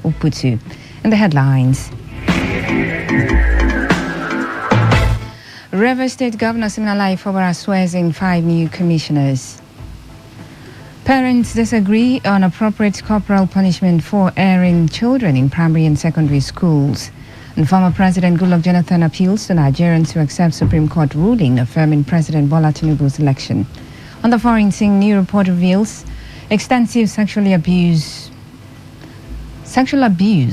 Uputu. And the headlines. Rivers State Governor Siminalayi Fubara swears in 5 new commissioners. Parents disagree on appropriate corporal punishment for erring children in primary and secondary schools. And former President Goodluck Jonathan appeals to Nigerians to accept Supreme Court ruling affirming President Bola Tinubu's election. On the foreign scene, new report reveals extensive sexual abuse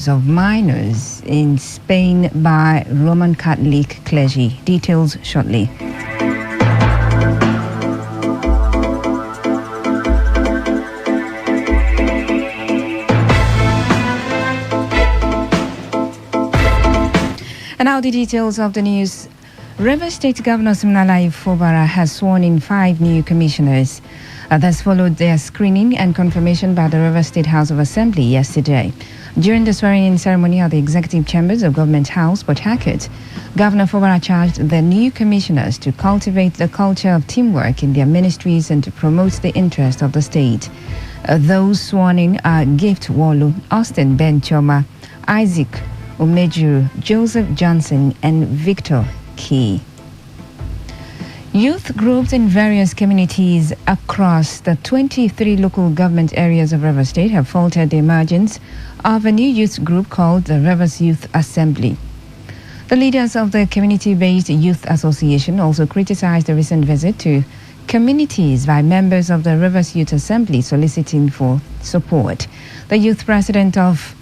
of minors in Spain by Roman Catholic clergy. Details shortly. And now the details of the news. Rivers State Governor Siminalayi Fubara has sworn in 5 new commissioners. This followed their screening and confirmation by the Rivers State House of Assembly yesterday. During the swearing-in ceremony at the executive chambers of Government House, Port Harcourt, Governor Fubara charged the new commissioners to cultivate the culture of teamwork in their ministries and to promote the interest of the state. Those sworn in are Gift Wallo, Austin Ben Choma, Isaac Umejuru, Joseph Johnson, and Victor Key. Youth groups in various communities across the 23 local government areas of Rivers State have faltered the emergence of a new youth group called the Rivers Youth Assembly. The leaders of the community-based youth association also criticized the recent visit to communities by members of the Rivers Youth Assembly soliciting for support. The youth president of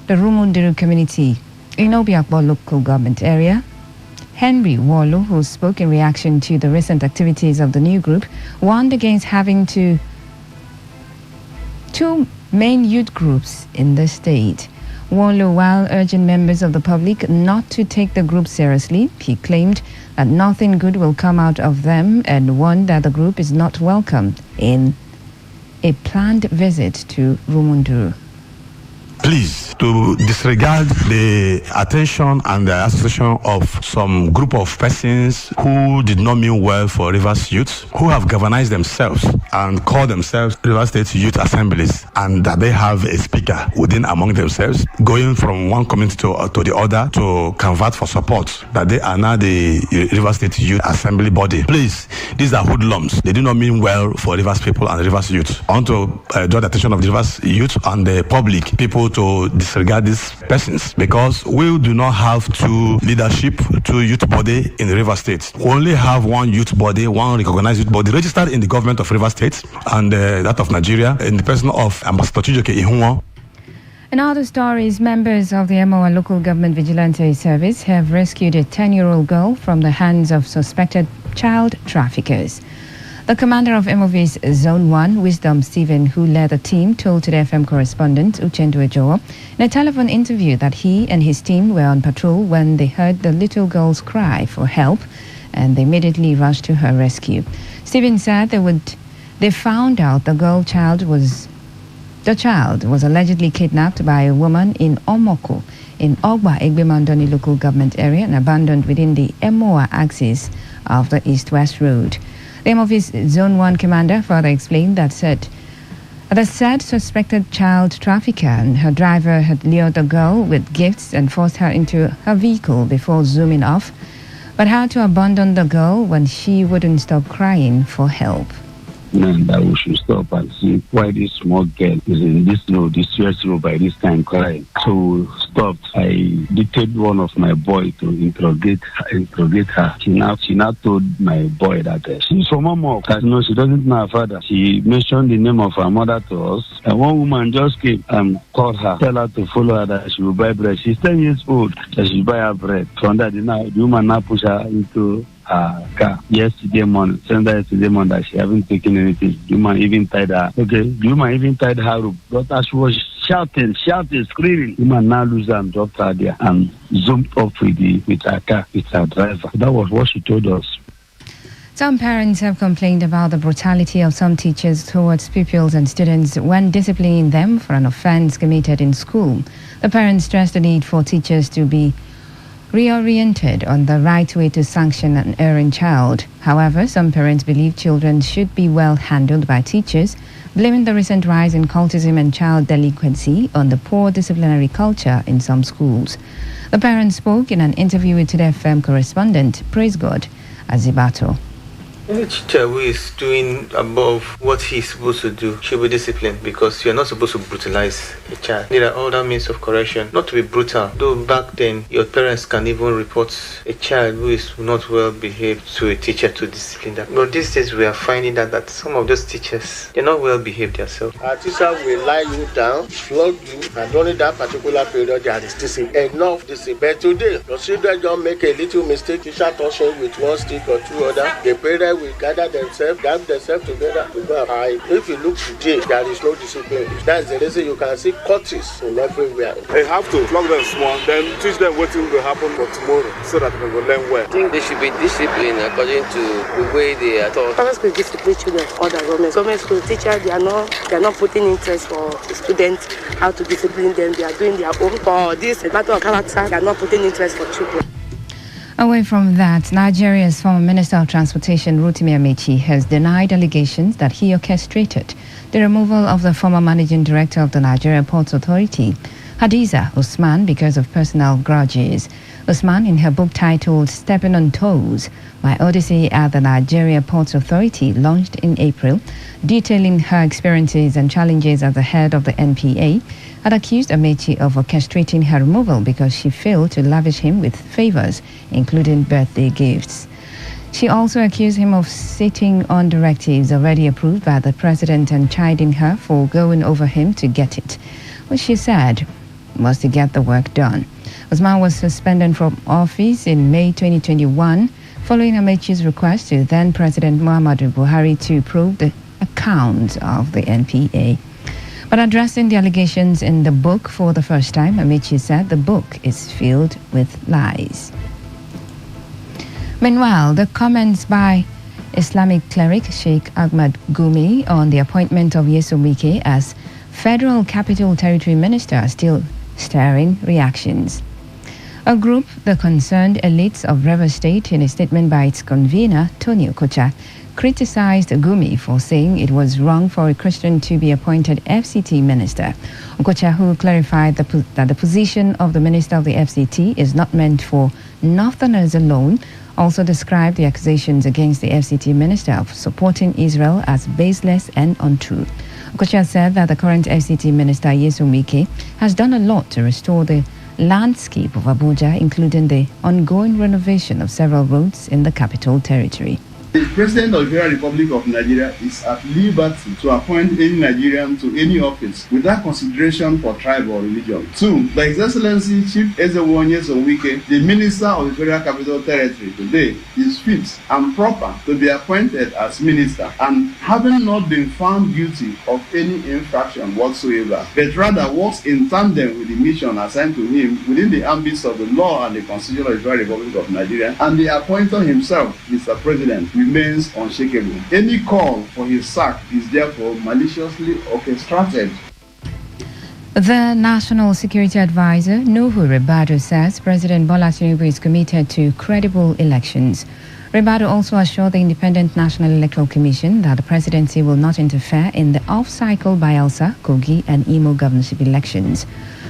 the Rumunduru community in Obiakpo local government area, Henry Wallo, who spoke in reaction to the recent activities of the new group, warned against having two main youth groups in the state. Wallo, while urging members of the public not to take the group seriously, he claimed that nothing good will come out of them and warned that the group is not welcome in a planned visit to Rumunduru. Please, to disregard the attention and the association of some group of persons who did not mean well for Rivers Youth, who have galvanized themselves and call themselves Rivers State Youth Assemblies, and that they have a speaker within among themselves, going from one community to the other to convert for support, that they are now the Rivers State Youth Assembly body. Please, these are hoodlums. They do not mean well for Rivers people and Rivers Youth. I want to draw the attention of the Rivers Youth and the public, people, to disregard these persons, because we do not have 2 leadership, 2 youth body in the River State. We only have 1 youth body, 1 recognized youth body registered in the government of River State and that of Nigeria in the person of Ambassador Chijoke Ihunwa. In other stories, members of the MOA Local Government Vigilante Service have rescued a 10-year-old girl from the hands of suspected child traffickers. The commander of MOV's Zone 1, Wisdom Stephen, who led the team, told Today FM correspondent Uchendu Ejowo in a telephone interview that he and his team were on patrol when they heard the little girl's cry for help, and they immediately rushed to her rescue. Stephen said they found out the child was allegedly kidnapped by a woman in Omoko in Ogba Egbemandoni local government area and abandoned within the MOA axis of the East-West Road. The MOV's Zone 1 commander further explained that the said suspected child trafficker and her driver had lured the girl with gifts and forced her into her vehicle before zooming off, but had to abandon the girl when she wouldn't stop crying for help. And that we should stop and see why this small girl is in this road, this serious road by this time crying. So we stopped. I dictated one of my boy to interrogate her. She now told my boy that she's from Momo. No, she doesn't know her father. She mentioned the name of her mother to us. And one woman just came and called her, tell her to follow her that she will buy bread. She's 10 years old, that she will buy her bread. From that, the woman now push her into car yesterday morning, that she haven't taken anything. The woman even tied her. The woman even tied her rope. But as she was shouting, screaming, the woman now lose her and dropped her there and zoomed off with her car, with her driver. That was what she told us. Some parents have complained about the brutality of some teachers towards pupils and students when disciplining them for an offense committed in school. The parents stressed the need for teachers to be reoriented on the right way to sanction an erring child. However, some parents believe children should be well handled by teachers, blaming the recent rise in cultism and child delinquency on the poor disciplinary culture in some schools. The parents spoke in an interview with Today95.1fm correspondent Praise God Azibato. Any teacher who is doing above what he's supposed to do should be disciplined, because you're not supposed to brutalize a child. There are other means of correction, not to be brutal. Though back then, your parents can even report a child who is not well behaved to a teacher to discipline them. But these days, we are finding that some of those teachers, they're not well behaved themselves. Our teacher will lie you down, flog you, and during that particular period, there is discipline. Enough discipline. But today, your children just make a little mistake, teacher touching with one stick or two other. The parents will gather themselves, gather themselves together to go and hide. If you look today, there is no discipline. That's the reason you can see courts in everywhere. They have to flog them small, then teach them what will happen for tomorrow, so that they will learn well. I think they should be disciplined according to the way they are taught. Private school discipline children, other government school teachers, they are not putting interest for students how to discipline them. They are doing their own. For this matter of character, they are not putting interest for children. Away from that, Nigeria's former Minister of Transportation, Rotimi Amechi, has denied allegations that he orchestrated the removal of the former Managing Director of the Nigeria Ports Authority, Hadiza Usman, because of personal grudges. Usman, in her book titled Stepping on Toes, My Odyssey at the Nigeria Ports Authority, launched in April, detailing her experiences and challenges as the head of the NPA, had accused Amechi of orchestrating her removal because she failed to lavish him with favors, including birthday gifts. She also accused him of sitting on directives already approved by the president and chiding her for going over him to get it, which she said was to get the work done. Usman was suspended from office in May 2021 following Amechi's request to then President Muhammadu Buhari to probe the accounts of the NPA. But addressing the allegations in the book for the first time, Amechi said the book is filled with lies. Meanwhile, the comments by Islamic cleric Sheikh Ahmad Gumi on the appointment of Nyesom Wike as Federal Capital Territory Minister are still stirring reactions. A group, the Concerned Elites of Rivers State, in a statement by its convener, Tony Okocha, criticized Gumi for saying it was wrong for a Christian to be appointed FCT minister. Okocha, who clarified that the position of the minister of the FCT is not meant for Northerners alone, also described the accusations against the FCT minister of supporting Israel as baseless and untrue. Okocha said that the current FCT minister, Nyesom Wike, has done a lot to restore the landscape of Abuja, including the ongoing renovation of several roads in the capital territory. The President of the Federal Republic of Nigeria is at liberty to appoint any Nigerian to any office without consideration for tribe or religion. 2. By His Excellency Chief Ezewo Nyesom Wike, the Minister of the Federal Capital Territory today, is fit and proper to be appointed as Minister, and having not been found guilty of any infraction whatsoever, but rather works in tandem with the mission assigned to him within the ambits of the law and the Constitution of the Federal Republic of Nigeria, and the appointer himself, Mr. President, remains unshakable. Any call for his sack is therefore maliciously orchestrated. The National Security Advisor, Nuhu Ribadu, says President Bola Tinubu is committed to credible elections. Ribadu also assured the Independent National Electoral Commission that the presidency will not interfere in the off-cycle Bayelsa, Kogi and Imo governorship elections.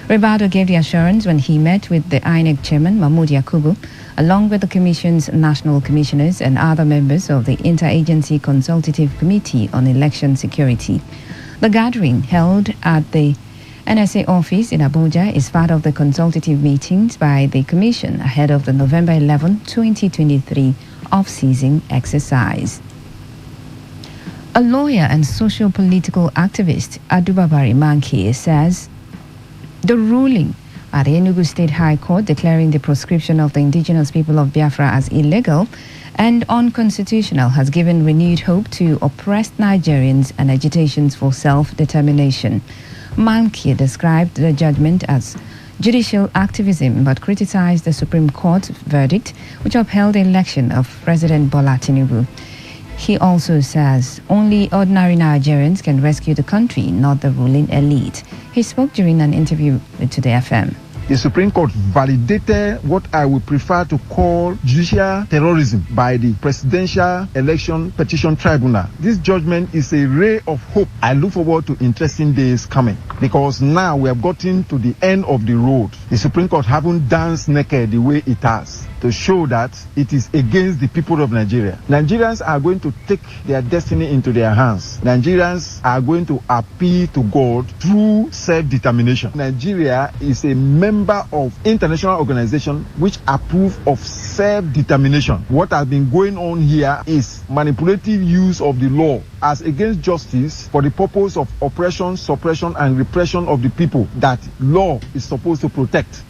Ribadu gave the assurance when he met with the INEC chairman, Mahmoud Yakubu, along with the Commission's national commissioners and other members of the Interagency Consultative Committee on Election Security. The gathering, held at the NSA office in Abuja, is part of the consultative meetings by the Commission ahead of the November 11, 2023 off-season exercise. A lawyer and socio-political activist, Adubabari Manki, says the ruling at the Enugu State High Court declaring the proscription of the indigenous people of Biafra as illegal and unconstitutional has given renewed hope to oppressed Nigerians and agitations for self-determination. Manki described the judgment as judicial activism but criticized the Supreme Court's verdict, which upheld the election of President Bola Tinubu. He also says only ordinary Nigerians can rescue the country, not the ruling elite. He spoke during an interview with Today FM. the Supreme Court validated what I would prefer to call judicial terrorism by the Presidential Election Petition Tribunal. This judgment is a ray of hope. I look forward to interesting days coming because now we have gotten to the end of the road. The Supreme Court haven't danced naked the way it has to show that it is against the people of Nigeria. Nigerians are going to take their destiny into their hands. Nigerians are going to appeal to God through self-determination. Nigeria is a member of international organization which approve of self-determination. What has been going on here is manipulative use of the law as against justice for the purpose of oppression, suppression, and repression of the people that law is supposed to protect.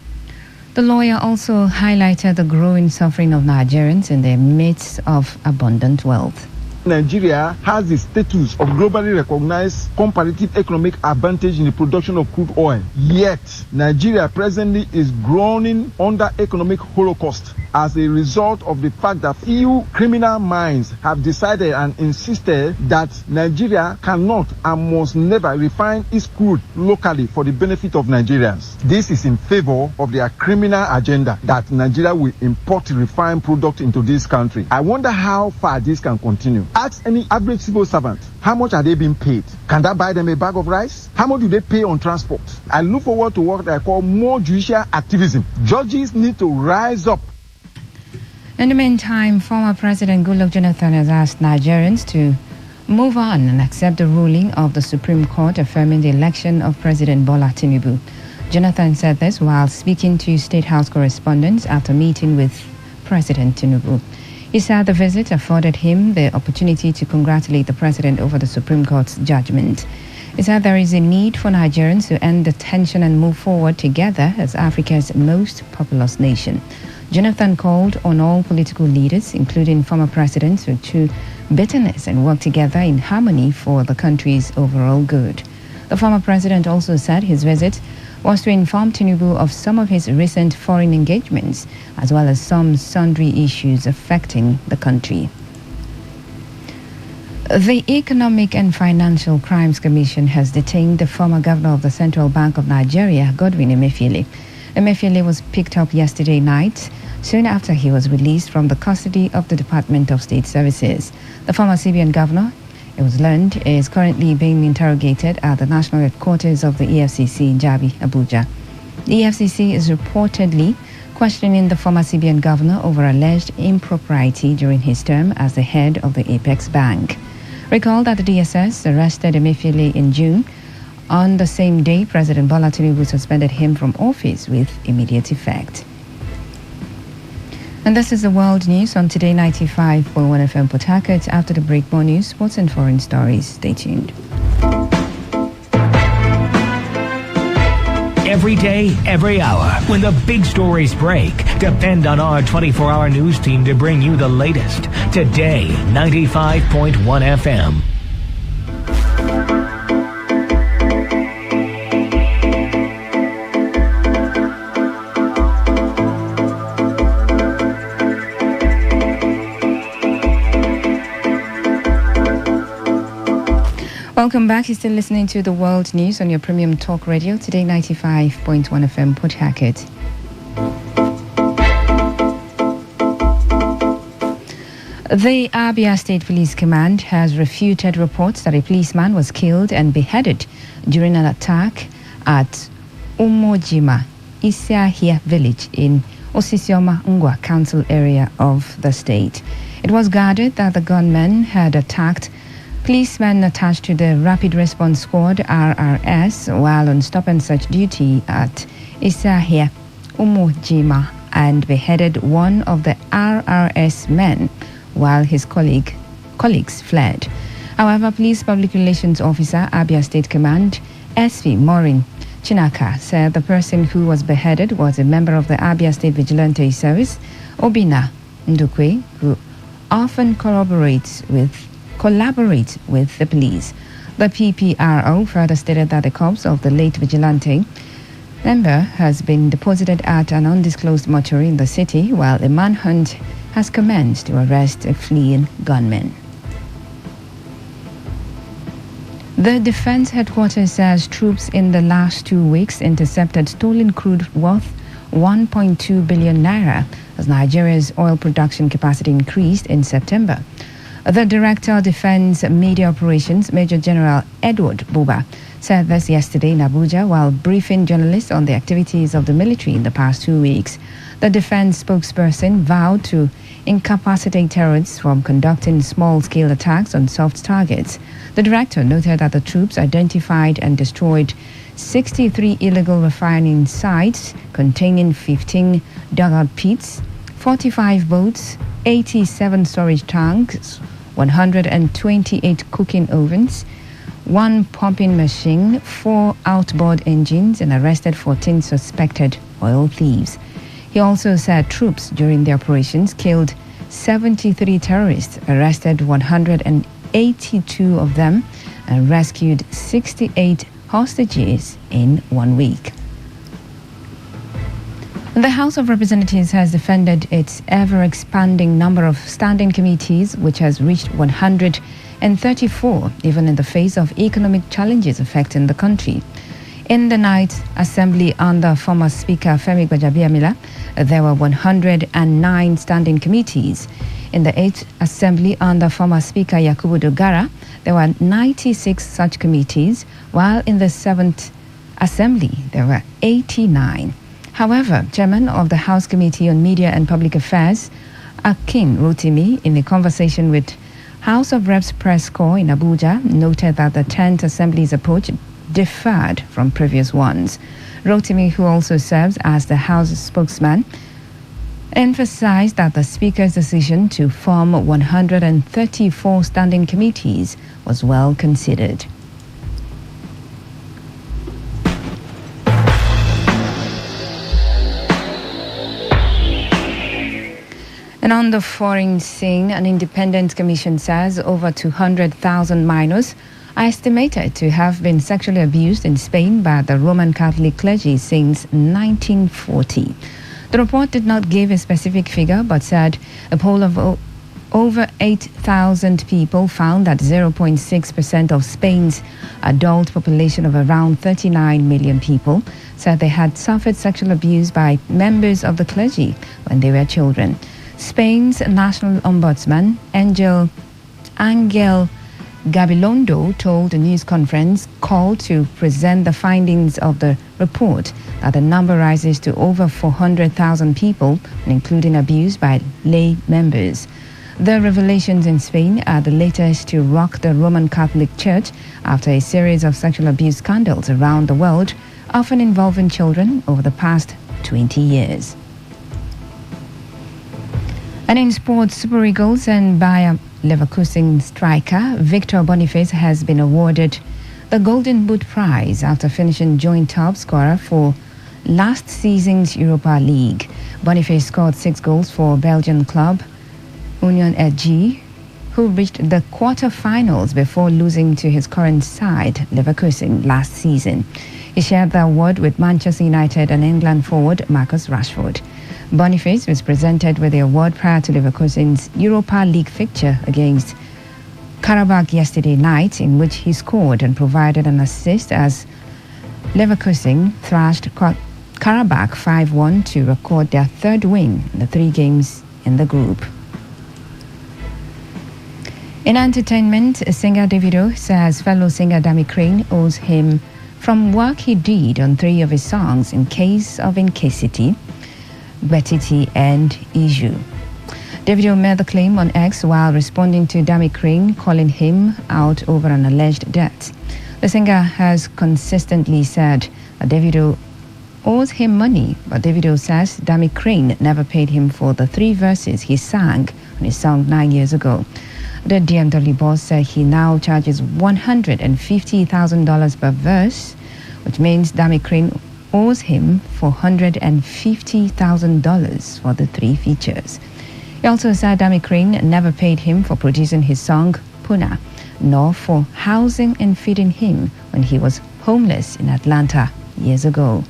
The lawyer also highlighted the growing suffering of Nigerians in the midst of abundant wealth. Nigeria has the status of globally recognized comparative economic advantage in the production of crude oil. Yet, Nigeria presently is groaning under economic holocaust as a result of the fact that few criminal minds have decided and insisted that Nigeria cannot and must never refine its crude locally for the benefit of Nigerians. This is in favor of their criminal agenda that Nigeria will import refined product into this country. I wonder how far this can continue. Ask any average civil servant, how much are they being paid? Can that buy them a bag of rice? How much do they pay on transport? I look forward to what I call more judicial activism. Judges need to rise up. In the meantime, former President Goodluck Jonathan has asked Nigerians to move on and accept the ruling of the Supreme Court affirming the election of President Bola Tinubu. Jonathan said this while speaking to State House correspondents after meeting with President Tinubu. He said the visit afforded him the opportunity to congratulate the president over the Supreme Court's judgment. He said there is a need for Nigerians to end the tension and move forward together as Africa's most populous nation. Jonathan called on all political leaders, including former presidents, to chew bitterness and work together in harmony for the country's overall good. The former president also said his visit was to inform Tinubu of some of his recent foreign engagements, as well as some sundry issues affecting the country. The Economic and Financial Crimes Commission has detained the former governor of the Central Bank of Nigeria, Godwin Emefiele. Emefiele was picked up yesterday night, soon after he was released from the custody of the Department of State Services. The former CBN governor, it was learned, is currently being interrogated at the national headquarters of the EFCC in Jabi, Abuja. The EFCC is reportedly questioning the former CBN governor over alleged impropriety during his term as the head of the Apex Bank. Recall that the DSS arrested Emefiele in June. On the same day, President Bola Tinubu suspended him from office with immediate effect. And this is the world news on Today 95.1 FM Port Harcourt. After the break, more news, sports and foreign stories. Stay tuned. Every day, every hour, when the big stories break, depend on our 24-hour news team to bring you the latest. Today 95.1 FM. Welcome back. You're still listening to the World News on your premium talk radio, Today 95.1 FM Port Harcourt. The Abia State Police Command has refuted reports that a policeman was killed and beheaded during an attack at Umojima, Isiahia village in Osisioma Ngwa Council area of the state. It was gathered that the gunmen had attacked policemen attached to the Rapid Response Squad RRS while on stop and search duty at Isahia, Umojima, and beheaded one of the RRS men while his colleagues fled. However, Police Public Relations Officer, Abia State Command, SV Maureen Chinaka, said the person who was beheaded was a member of the Abia State Vigilante Service, Obina Ndukwe, who often collaborates with the police. The PPRO further stated that the corpse of the late vigilante member has been deposited at an undisclosed mortuary in the city, while a manhunt has commenced to arrest a fleeing gunman. The defense headquarters says troops in the last 2 weeks intercepted stolen crude worth 1.2 billion naira as Nigeria's oil production capacity increased in September. The Director of Defense Media Operations, Major General Edward Buba, said this yesterday in Abuja while briefing journalists on the activities of the military in the past 2 weeks. The defense spokesperson vowed to incapacitate terrorists from conducting small-scale attacks on soft targets. The director noted that the troops identified and destroyed 63 illegal refining sites containing 15 dugout pits, 45 boats, 87 storage tanks, 128 cooking ovens, 1 pumping machine, 4 outboard engines, and arrested 14 suspected oil thieves. He also said troops during the operations killed 73 terrorists, arrested 182 of them, and rescued 68 hostages in 1 week. The House of Representatives has defended its ever-expanding number of standing committees, which has reached 134, even in the face of economic challenges affecting the country. In the night assembly under former Speaker Femi Gbajabiamila, there were 109 standing committees. In the 8th assembly under former Speaker Yakubu Dogara, there were 96 such committees, while in the 7th assembly there were 89. However, Chairman of the House Committee on Media and Public Affairs, Akin Rotimi, in a conversation with House of Reps Press Corps in Abuja, noted that the 10th Assembly's approach differed from previous ones. Rotimi, who also serves as the House spokesman, emphasized that the Speaker's decision to form 134 standing committees was well considered. And on the foreign scene, an independent commission says over 200,000 minors are estimated to have been sexually abused in Spain by the Roman Catholic clergy since 1940. The report did not give a specific figure, but said a poll of over 8,000 people found that 0.6% of Spain's adult population of around 39 million people said they had suffered sexual abuse by members of the clergy when they were children. Spain's national ombudsman, Angel Gabilondo, told a news conference called to present the findings of the report that the number rises to over 400,000 people, including abuse by lay members. The revelations in Spain are the latest to rock the Roman Catholic Church after a series of sexual abuse scandals around the world, often involving children, over the past 20 years. And in sports, Super Eagles and Bayer Leverkusen striker Victor Boniface has been awarded the Golden Boot Prize after finishing joint top scorer for last season's Europa League. Boniface scored 6 goals for Belgian club Union RG, who reached the quarter-finals before losing to his current side, Leverkusen, last season. He shared the award with Manchester United and England forward Marcus Rashford. Boniface was presented with the award prior to Leverkusen's Europa League fixture against Karabakh yesterday night, in which he scored and provided an assist as Leverkusen thrashed Karabakh 5-1 to record their third win in the 3 games in the group. In entertainment, singer Davido says fellow singer Dami Crane owes him from work he did on 3 of his songs, In Case of Incasity, Betiti, and Iju. Davido made the claim on X while responding to Dami Crane calling him out over an alleged debt. The singer has consistently said that Davido owes him money, but Davido says Dami Crane never paid him for the 3 verses he sang on his song 9 years ago. The DMW boss said he now charges $150,000 per verse, which means Dami Crane owes him $450,000 for the 3 features. He also said Dami Crane never paid him for producing his song Puna, nor for housing and feeding him when he was homeless in Atlanta years ago.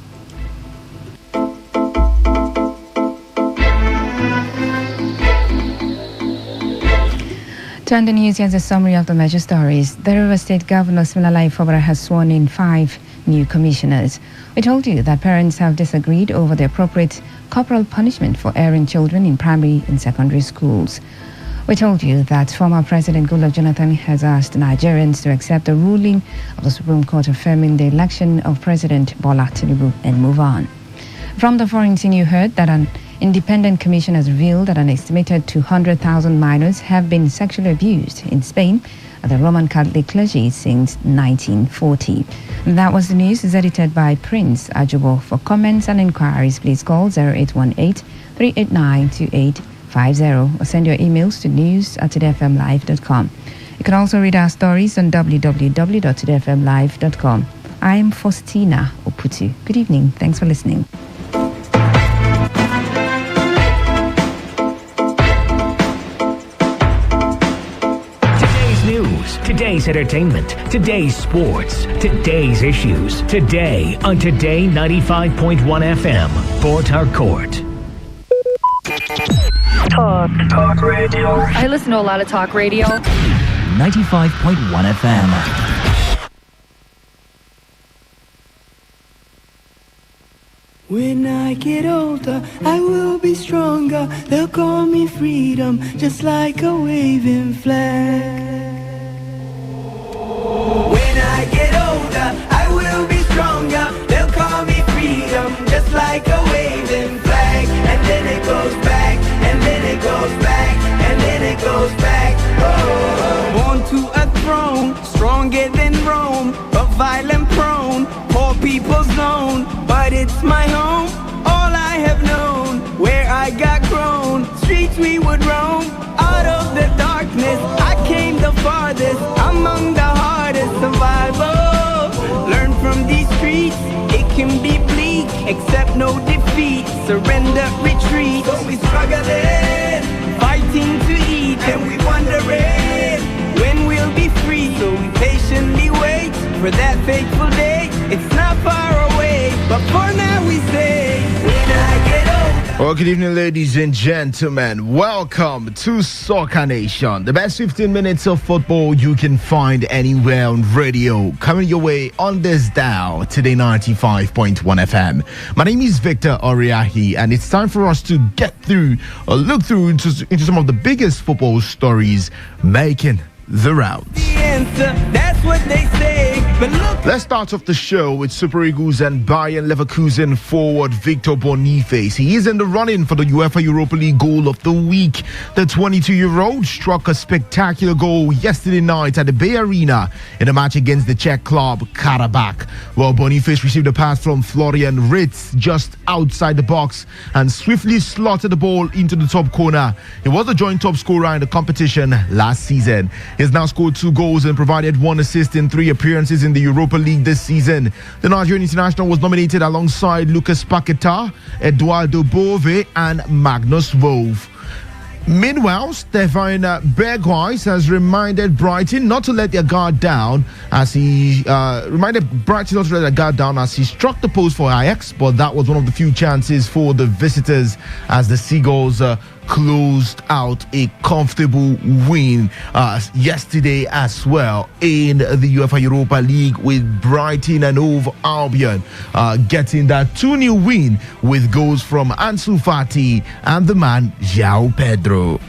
To end the news, here's a summary of the major stories. The River State Governor, Similalai Fobara, has sworn in 5 new commissioners. We told you that parents have disagreed over the appropriate corporal punishment for erring children in primary and secondary schools. We told you that former President Goodluck Jonathan has asked Nigerians to accept the ruling of the Supreme Court affirming the election of President Bola Tinubu and move on. From the foreign scene, you heard that an independent commission has revealed that an estimated 200,000 minors have been sexually abused in Spain by the Roman Catholic clergy since 1940. That was the news. Is edited by Prince Ajubo. For comments and inquiries, please call 0818-389-2850 or send your emails to news@todayfmlive.com. You can also read our stories on www.todayfmlive.com. I'm Faustina Oputu. Good evening. Thanks for listening. Today's entertainment, today's sports, today's issues. Today on Today 95.1 FM, Port Harcourt. Talk radio. I listen to a lot of talk radio. 95.1 FM. When I get older, I will be stronger. They'll call me freedom, just like a waving flag. When I get older, I will be stronger. They'll call me freedom, just like a waving flag. And then it goes back, and then it goes back, and then it goes back. Oh. Born to a throne, stronger than Rome, but violent prone, poor people's known. But it's my home, all I have known. Where I got grown, streets we would roam. Out of the darkness, I came the farthest. Among the hardest survival. Learn from these streets, it can be bleak. Accept no defeat, surrender, retreat. So we struggling, fighting to eat, and we wondering when we'll be free. So we patiently wait for that fateful day. It's not far away, but for now we say, when I get old. Well, good evening, ladies and gentlemen. Welcome to Soccer Nation, the best 15 minutes of football you can find anywhere on radio. Coming your way on this dial, Today 95.1 FM. My name is Victor Oriahi, and it's time for us to get through or look through into some of the biggest football stories making the rounds. That's what they say. But look. Let's start off the show with Super Eagles and Bayern Leverkusen forward Victor Boniface. He is in the running for the UEFA Europa League goal of the week. The 22-year-old struck a spectacular goal yesterday night at the Bay Arena in a match against the Czech club Karabakh. Well, Boniface received a pass from Florian Ritz just outside the box and swiftly slotted the ball into the top corner. He was the joint top scorer in the competition last season. He has now scored 2 goals and provided 1 assist in 3 appearances in the Europa League this season. The Nigerian international was nominated alongside Lucas Paqueta, Eduardo Bove and Magnus Wolf. Meanwhile, Stefan Berghuis has reminded Brighton not to let their guard down as he struck the post for Ajax, but that was one of the few chances for the visitors as the Seagulls closed out a comfortable win yesterday as well in the UEFA Europa League, with Brighton and Hove Albion getting that 2-0 win with goals from Ansu Fati and the man João Pedro.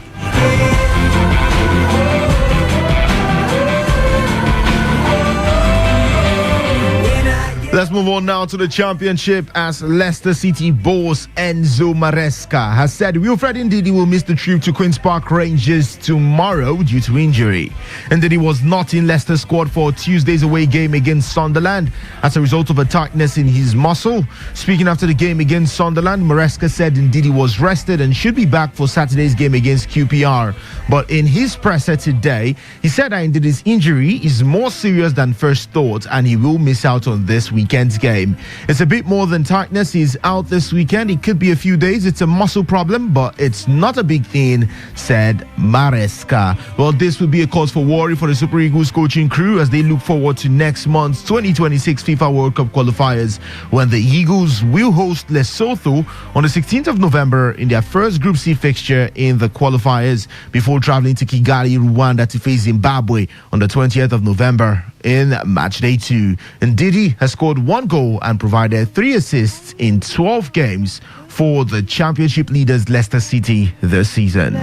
Let's move on now to the championship as Leicester City boss Enzo Maresca has said Wilfred Ndidi will miss the trip to Queen's Park Rangers tomorrow due to injury. Ndidi was not in Leicester's squad for Tuesday's away game against Sunderland as a result of a tightness in his muscle. Speaking after the game against Sunderland, Maresca said Ndidi was rested and should be back for Saturday's game against QPR. But in his presser today, he said that Ndidi's injury is more serious than first thought and he will miss out on this week. weekend's game. It's a bit more than tightness. He's out this weekend. It could be a few days. It's a muscle problem, but it's not a big thing, said Maresca. Well, this would be a cause for worry for the Super Eagles coaching crew as they look forward to next month's 2026 FIFA World Cup qualifiers when the Eagles will host Lesotho on the 16th of November in their first Group C fixture in the qualifiers before traveling to Kigali, Rwanda to face Zimbabwe on the 20th of November in match day 2. And Didi has scored 1 goal and provided 3 assists in 12 games for the championship leaders Leicester City this season.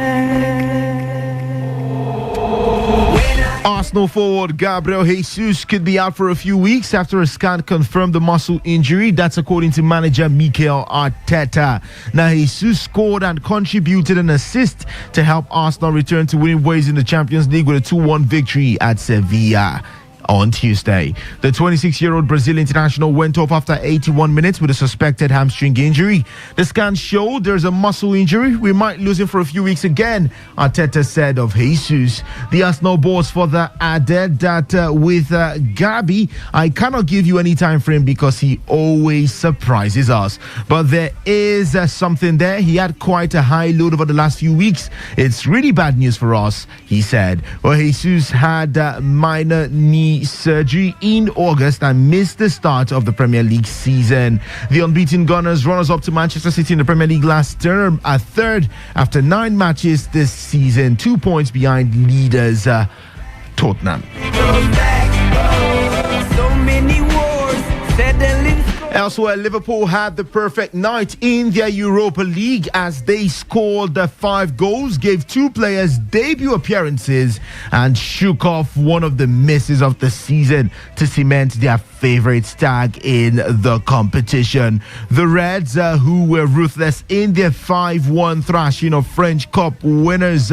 Arsenal forward Gabriel Jesus could be out for a few weeks after a scan confirmed the muscle injury. That's according to manager Mikel Arteta. Now, Jesus scored and contributed an assist to help Arsenal return to winning ways in the Champions League with a 2-1 victory at Sevilla on Tuesday. The 26-year-old Brazil international went off after 81 minutes with a suspected hamstring injury. The scan showed there's a muscle injury. We might lose him for a few weeks again, Arteta said of Jesus. The Arsenal boss further added that with Gabi, I cannot give you any time frame because he always surprises us. But there is something there. He had quite a high load over the last few weeks. It's really bad news for us, he said. Well, Jesus had minor knee surgery in August and missed the start of the Premier League season. The unbeaten Gunners, runners-up to Manchester City in the Premier League last term, are third after 9 matches this season, 2 points behind leaders Tottenham. So many wars settling. Elsewhere, Liverpool had the perfect night in their Europa League as they scored 5 goals, gave 2 players debut appearances, and shook off one of the misses of the season to cement their favorite tag in the competition. The Reds, who were ruthless in their 5-1 thrashing of French Cup winners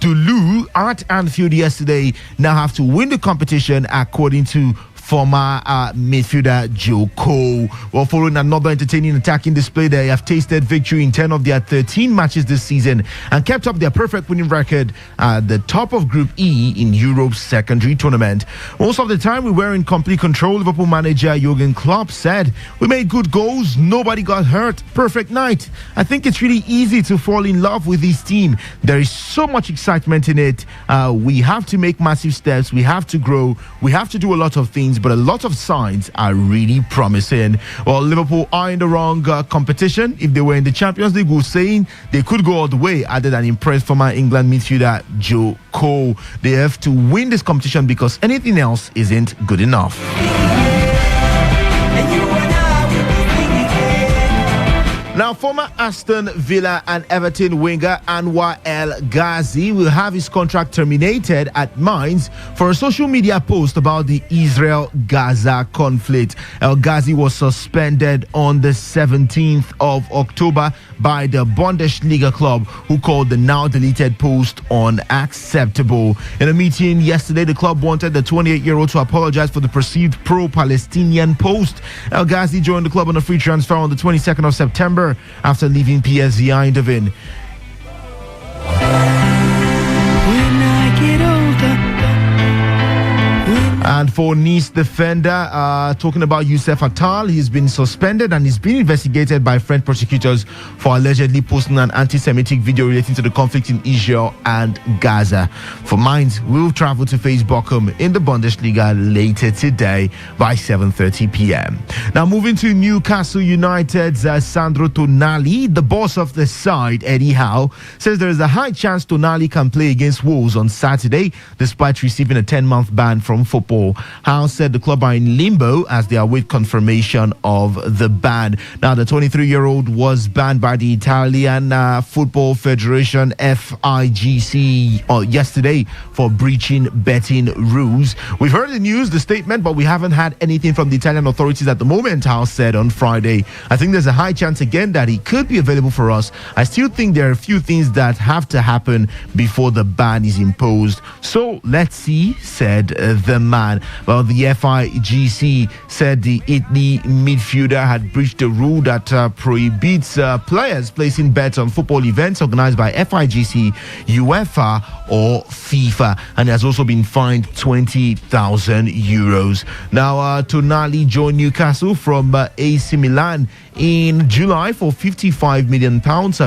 Toulouse at Anfield yesterday, now have to win the competition according to former midfielder Joe Cole. Well, following another entertaining attacking display, they have tasted victory in 10 of their 13 matches this season and kept up their perfect winning record at the top of Group E in Europe's secondary tournament. Most of the time, we were in complete control. Liverpool manager Jurgen Klopp said, "We made good goals, nobody got hurt, perfect night. I think it's really easy to fall in love with this team. There is so much excitement in it. We have to make massive steps, we have to grow, we have to do a lot of things, but a lot of signs are really promising." Well, Liverpool are in the wrong competition. If they were in the Champions League, we're saying they could go all the way, added an impressed former England midfielder Joe Cole. They have to win this competition because anything else isn't good enough. Now, former Aston Villa and Everton winger Anwar El Ghazi will have his contract terminated at Mainz for a social media post about the Israel-Gaza conflict. El Ghazi was suspended on the 17th of October by the Bundesliga club, who called the now-deleted post unacceptable. In a meeting yesterday, the club wanted the 28-year-old to apologize for the perceived pro-Palestinian post. El Ghazi joined the club on a free transfer on the 22nd of September after leaving PSV Eindhoven. And for Nice defender, talking about Youssef Attal, he's been suspended and he's been investigated by French prosecutors for allegedly posting an anti-Semitic video relating to the conflict in Israel and Gaza. For Mainz, we'll travel to face Bochum in the Bundesliga later today by 7:30 p.m. Now, moving to Newcastle United's Sandro Tonali, the boss of the side, Eddie Howe, says there is a high chance Tonali can play against Wolves on Saturday, despite receiving a 10-month ban from football. Howe said the club are in limbo as they await confirmation of the ban. Now, the 23-year-old was banned by the Italian Football Federation, FIGC, yesterday for breaching betting rules. We've heard the news, the statement, but we haven't had anything from the Italian authorities at the moment, Howe said on Friday. I think there's a high chance again that he could be available for us. I still think there are a few things that have to happen before the ban is imposed. So let's see, said the man. Well, the FIGC said the Italy midfielder had breached the rule that prohibits players placing bets on football events organized by FIGC, UEFA or FIFA, and has also been fined €20,000. Now, Tonali joined Newcastle from AC Milan in July for £55 million,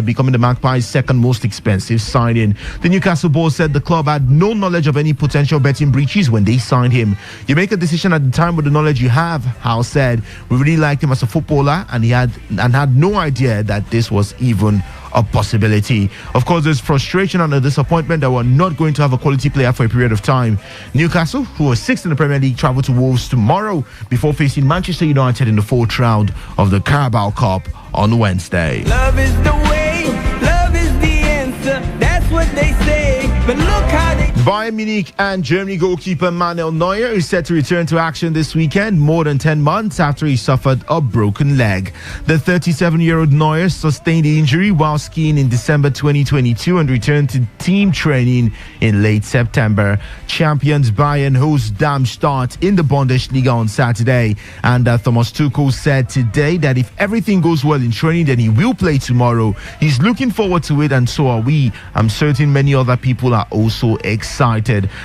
becoming the Magpies' second most expensive signing. The Newcastle board said the club had no knowledge of any potential betting breaches when they signed him. You make a decision at the time with the knowledge you have, Howe said. We really liked him as a footballer and had no idea that this was even a possibility. Of course, there's frustration and a disappointment that we're not going to have a quality player for a period of time. Newcastle, who are sixth in the Premier League, travel to Wolves tomorrow before facing Manchester United in the fourth round of the Carabao Cup on Wednesday. Love is the way, love is the answer. That's what they say. But look how they... Bayern Munich and Germany goalkeeper Manuel Neuer is set to return to action this weekend, more than 10 months after he suffered a broken leg. The 37-year-old Neuer sustained the injury while skiing in December 2022 and returned to team training in late September. Champions Bayern host Darmstadt in the Bundesliga on Saturday, and Thomas Tuchel said today that if everything goes well in training, then he will play tomorrow. He's looking forward to it, and so are we. I'm certain many other people are also excited.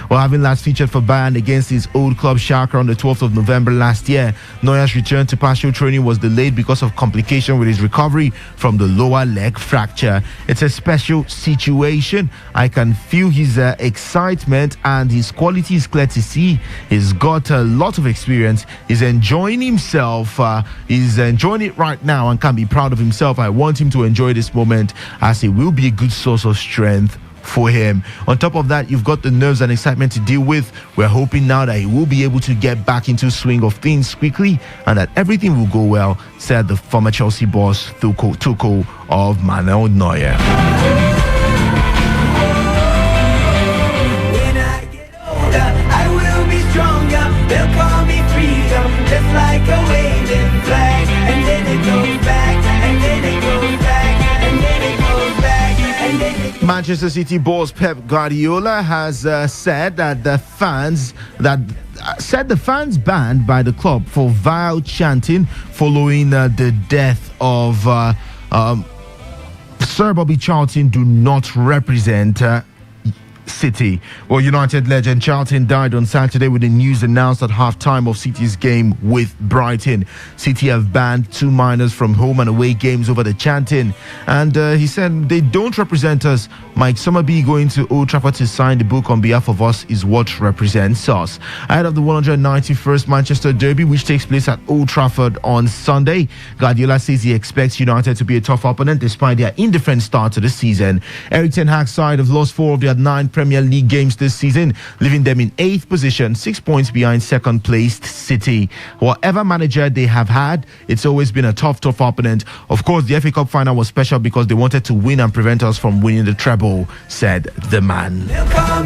Well, having last featured for Bayern against his old club Schalke on the 12th of November last year, Neuer's return to partial training was delayed because of complication with his recovery from the lower leg fracture. It's a special situation. I can feel his excitement, and his quality is clear to see. He's got a lot of experience. He's enjoying himself. He's enjoying it right now and can be proud of himself. I want him to enjoy this moment, as it will be a good source of strength for him. On top of that, you've got the nerves and excitement to deal with. We're hoping now that he will be able to get back into swing of things quickly and that everything will go well, said the former Chelsea boss Tuchel of Manuel Neuer. When I get older, I will be stronger. They'll call me freedom, just like a waving flag. And then it goes back, and then it goes back, and then it goes back, and then it goes. Manchester City boss Pep Guardiola has said that the fans banned by the club for vile chanting following the death of Sir Bobby Charlton do not represent City. Well, United legend Charlton died on Saturday with the news announced at halftime of City's game with Brighton. City have banned 2 minors from home and away games over the chanting, and he said they don't represent us. Mike Summerby going to Old Trafford to sign the book on behalf of us is what represents us. Ahead of the 191st Manchester Derby, which takes place at Old Trafford on Sunday, Guardiola says he expects United to be a tough opponent despite their indifferent start to the season. Eric Ten Hag's side have lost 4 of their 9 Premier League games this season, leaving them in 8th position, 6 points behind second-placed City. Whatever manager they have had, it's always been a tough opponent. Of course, the FA Cup final was special because they wanted to win and prevent us from winning the treble, said the man. Now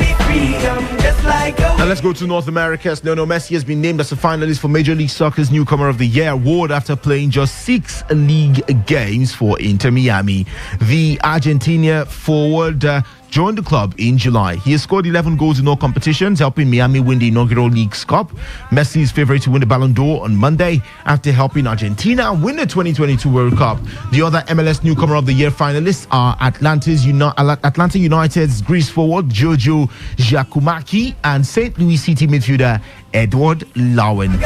let's go to North America. Lionel Messi has been named as a finalist for Major League Soccer's Newcomer of the Year award after playing just 6 league games for Inter Miami. The Argentina forward joined the club in July. He has scored 11 goals in all competitions, helping Miami win the inaugural League's Cup. Messi is favourite to win the Ballon d'Or on Monday after helping Argentina win the 2022 World Cup. The other MLS Newcomer of the Year finalists are Atlanta United's Greece forward Giorgio Giacomakis and St. Louis City midfielder Edward Lowen.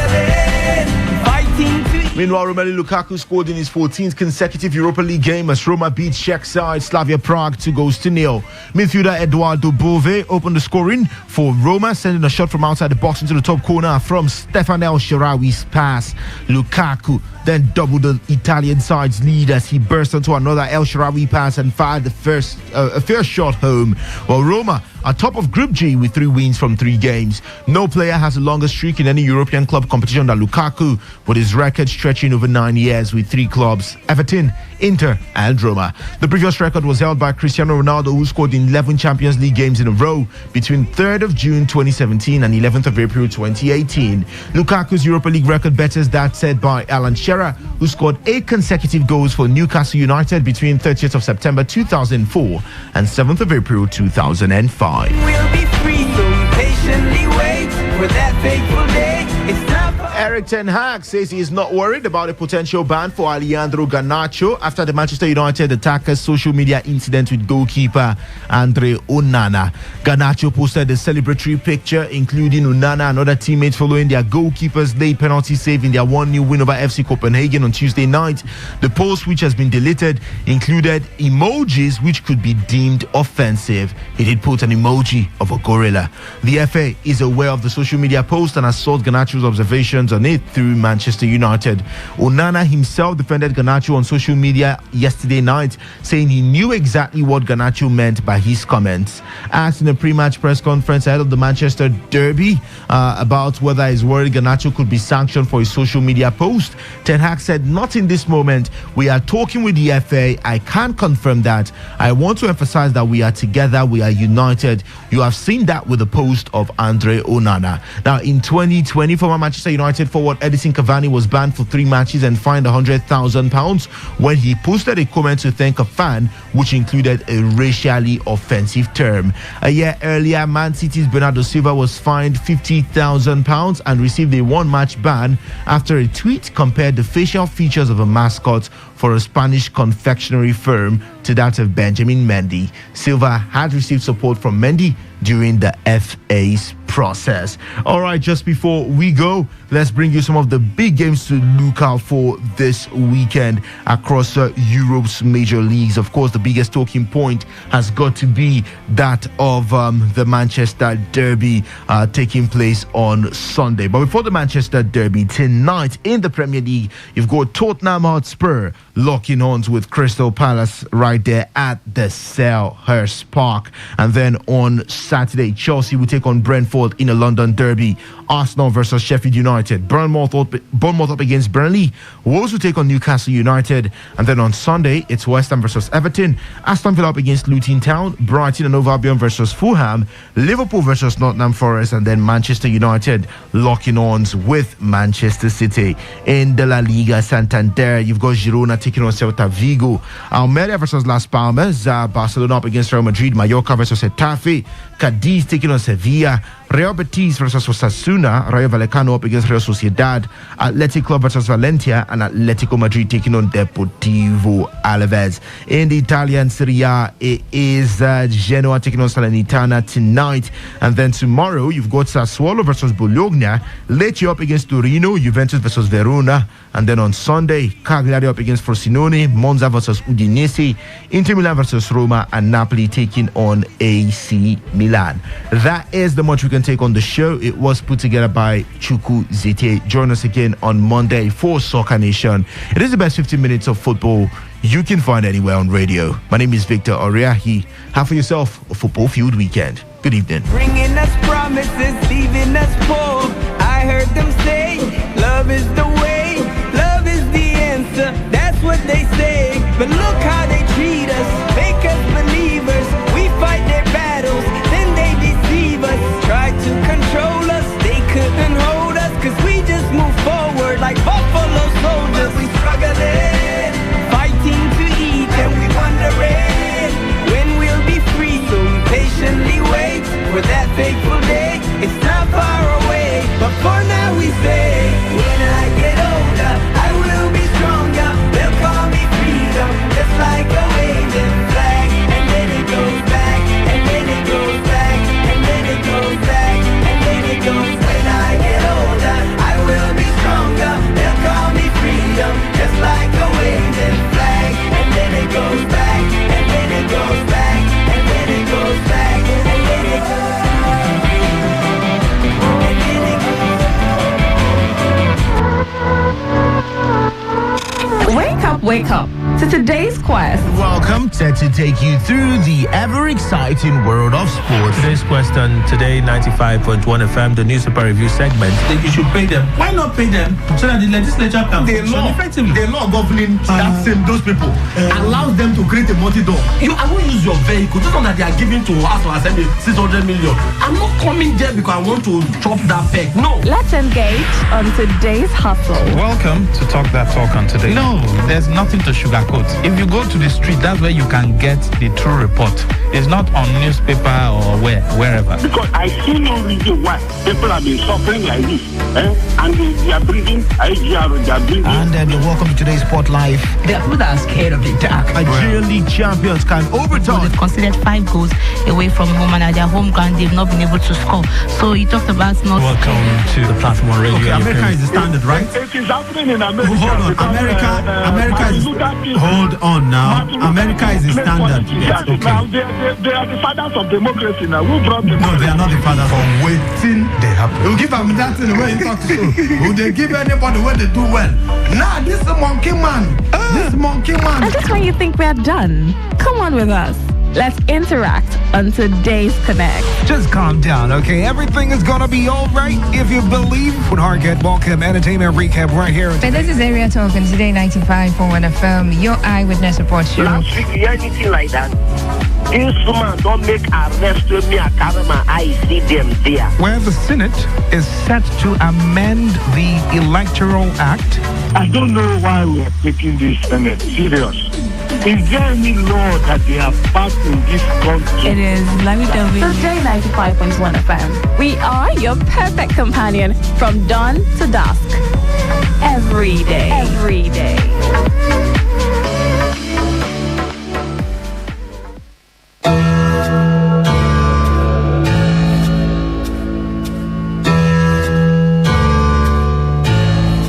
Meanwhile, Romelu Lukaku scored in his 14th consecutive Europa League game as Roma beat Czech side Slavia Prague 2-0. Midfielder Eduardo Bove opened the scoring for Roma, sending a shot from outside the box into the top corner from Stefan El Shaarawy's pass. Lukaku then doubled the Italian side's lead as he burst onto another El Shaarawy pass and fired the first shot home. While Roma are top of Group G with 3 wins from 3 games. No player has a longer streak in any European club competition than Lukaku, with his record stretching over 9 years with 3 clubs: Everton, Inter and Roma. The previous record was held by Cristiano Ronaldo, who scored in 11 Champions League games in a row between 3rd of June 2017 and 11th of April 2018. Lukaku's Europa League record betters that set by Alan Shearer, who scored 8 consecutive goals for Newcastle United between 30th of September 2004 and 7th of April 2005. We'll be free, so patiently wait for that that fateful day, it's not Eric Ten Hag says he is not worried about a potential ban for Alejandro Garnacho after the Manchester United attackers' social media incident with goalkeeper Andre Onana. Garnacho posted a celebratory picture including Onana and other teammates following their goalkeeper's late penalty save in their 1-0 win over FC Copenhagen on Tuesday night. The post, which has been deleted, included emojis which could be deemed offensive. He did put an emoji of a gorilla. The FA is aware of the social media post and has sought Garnacho's observations on it through Manchester United. Onana himself defended Garnacho on social media yesterday night, saying he knew exactly what Garnacho meant by his comments. Asked in a pre-match press conference ahead of the Manchester derby about whether he's worried Garnacho could be sanctioned for his social media post, Ten Hag said, "Not in this moment. We are talking with the FA. I can't confirm that. I want to emphasize that we are together. We are united. You have seen that with the post of Andre Onana." Now, in 2020, former Manchester United forward Edison Cavani was banned for 3 matches and fined £100,000 when he posted a comment to thank a fan, which included a racially offensive term. A year earlier, Man City's Bernardo Silva was fined £50,000 and received a 1-match ban after a tweet compared the facial features of a mascot for a Spanish confectionery firm to that of Benjamin Mendy. Silva had received support from Mendy during the FA's process. All right, just before we go, let's bring you some of the big games to look out for this weekend across Europe's major leagues. Of course, the biggest talking point has got to be that of the Manchester Derby taking place on Sunday. But before the Manchester Derby, tonight in the Premier League, you've got Tottenham Hotspur locking horns with Crystal Palace right there at the Selhurst Park. And then on Saturday, Chelsea will take on Brentford in a London derby. Arsenal versus Sheffield United. Bournemouth up against Burnley. Wolves will take on Newcastle United. And then on Sunday, it's West Ham versus Everton. Aston Villa up against Luton Town. Brighton and Hove Albion versus Fulham. Liverpool versus Nottingham Forest. And then Manchester United locking horns with Manchester City. In the La Liga Santander, you've got Girona taking on Celta Vigo. Almeria versus Las Palmas. Barcelona up against Real Madrid. Mallorca versus Getafe. Cadiz taking on Sevilla. Real Betis versus Osasuna. Rayo Vallecano up against Real Sociedad. Athletic Club versus Valencia. And Atletico Madrid taking on Deportivo Alaves. In the Italian Serie A, it is Genoa taking on Salernitana tonight. And then tomorrow, you've got Sassuolo versus Bologna. Lecce up against Torino. Juventus versus Verona. And then on Sunday, Cagliari up against Frosinone. Monza versus Udinese. Inter Milan versus Roma. And Napoli taking on AC Milan. That is the much we can take on the show. It was put together by Chuku Zete. Join us again on Monday for Soccer Nation. It is the best 15 minutes of football you can find anywhere on radio. My name is Victor Oriahi. Have for yourself a football-fueled weekend. Good evening. Bringing us promises, leaving us poor. I heard them say, love is the way, love is the answer. That's what they say. But look how they treat us, make us believers. We fight their battles, then they deceive us. Try to control us, they couldn't hold us. Cause we just move forward like buffalo soldiers. We struggling, fighting to eat, and we wondering when we'll be free. So we patiently wait for that fateful day. It's not far away, but for now we say, when I get older, I will be stronger. They'll call me freedom, just like a waving flag. And then it goes back, and then it goes back, and then it goes back, and then it goes. When I get older, I will be stronger. They'll call me freedom, just like a waving flag. And then it goes back, and then it goes back, and then it goes back, and then it goes. Wake up to today's quest. Welcome to take you through the ever-exciting world of sports. Today's question, Today 95.1 FM, the newspaper review segment. You should pay them. Why not pay them so that the legislature can function effectively? The law governing those people allows them to create a multi-door. I won't use your vehicle to know that they are giving to us or assembly 600 million. I'm not coming there because I want to chop that peck. No. Let's engage on today's hustle. Welcome to Talk That Talk on Today. No, there's nothing to sugarcoat. sugarcoat. If you go to the street, that's where you can get the true report. It's not on newspaper or wherever. Because I see no reason why people have been suffering like this. And they are breathing, IGR, they are breathing. And then welcome to today's Sport Live. There are people that are scared of the dark. Nigerian League champions can overturn. They've considered 5 goals away from home, and at their home ground, they've not been able to score. So he talked about not. Welcome to the platform on radio. Okay, America is the standard, right? It is happening in America. Hold on, America is. Hold on now. America is the standard. Yes, okay. Now they are the fathers of democracy now. Who brought them? No, they are not the fathers. For waiting, they happen. You give them that in the way you talk to you. Will they give anybody when they do well? Nah, this is a monkey man. This monkey man. And just when you think we are done, come on with us. Let's interact on today's Connect. Just calm down, okay? Everything is gonna be alright if you believe. With Harget, welcome entertainment recap right here. But this is Area Talk on Today 95.1 FM, your eyewitness report show. Last week, you hear anything like that? This woman don't make arrest with me. I carry my eyes, see them there. Where the Senate is set to amend the Electoral Act. I don't know why we are taking this Senate serious. Is there any law that they have passed in this country? It is. Let me tell you. Today 95.1 FM. We are your perfect companion from dawn to dusk. Every day. Every day.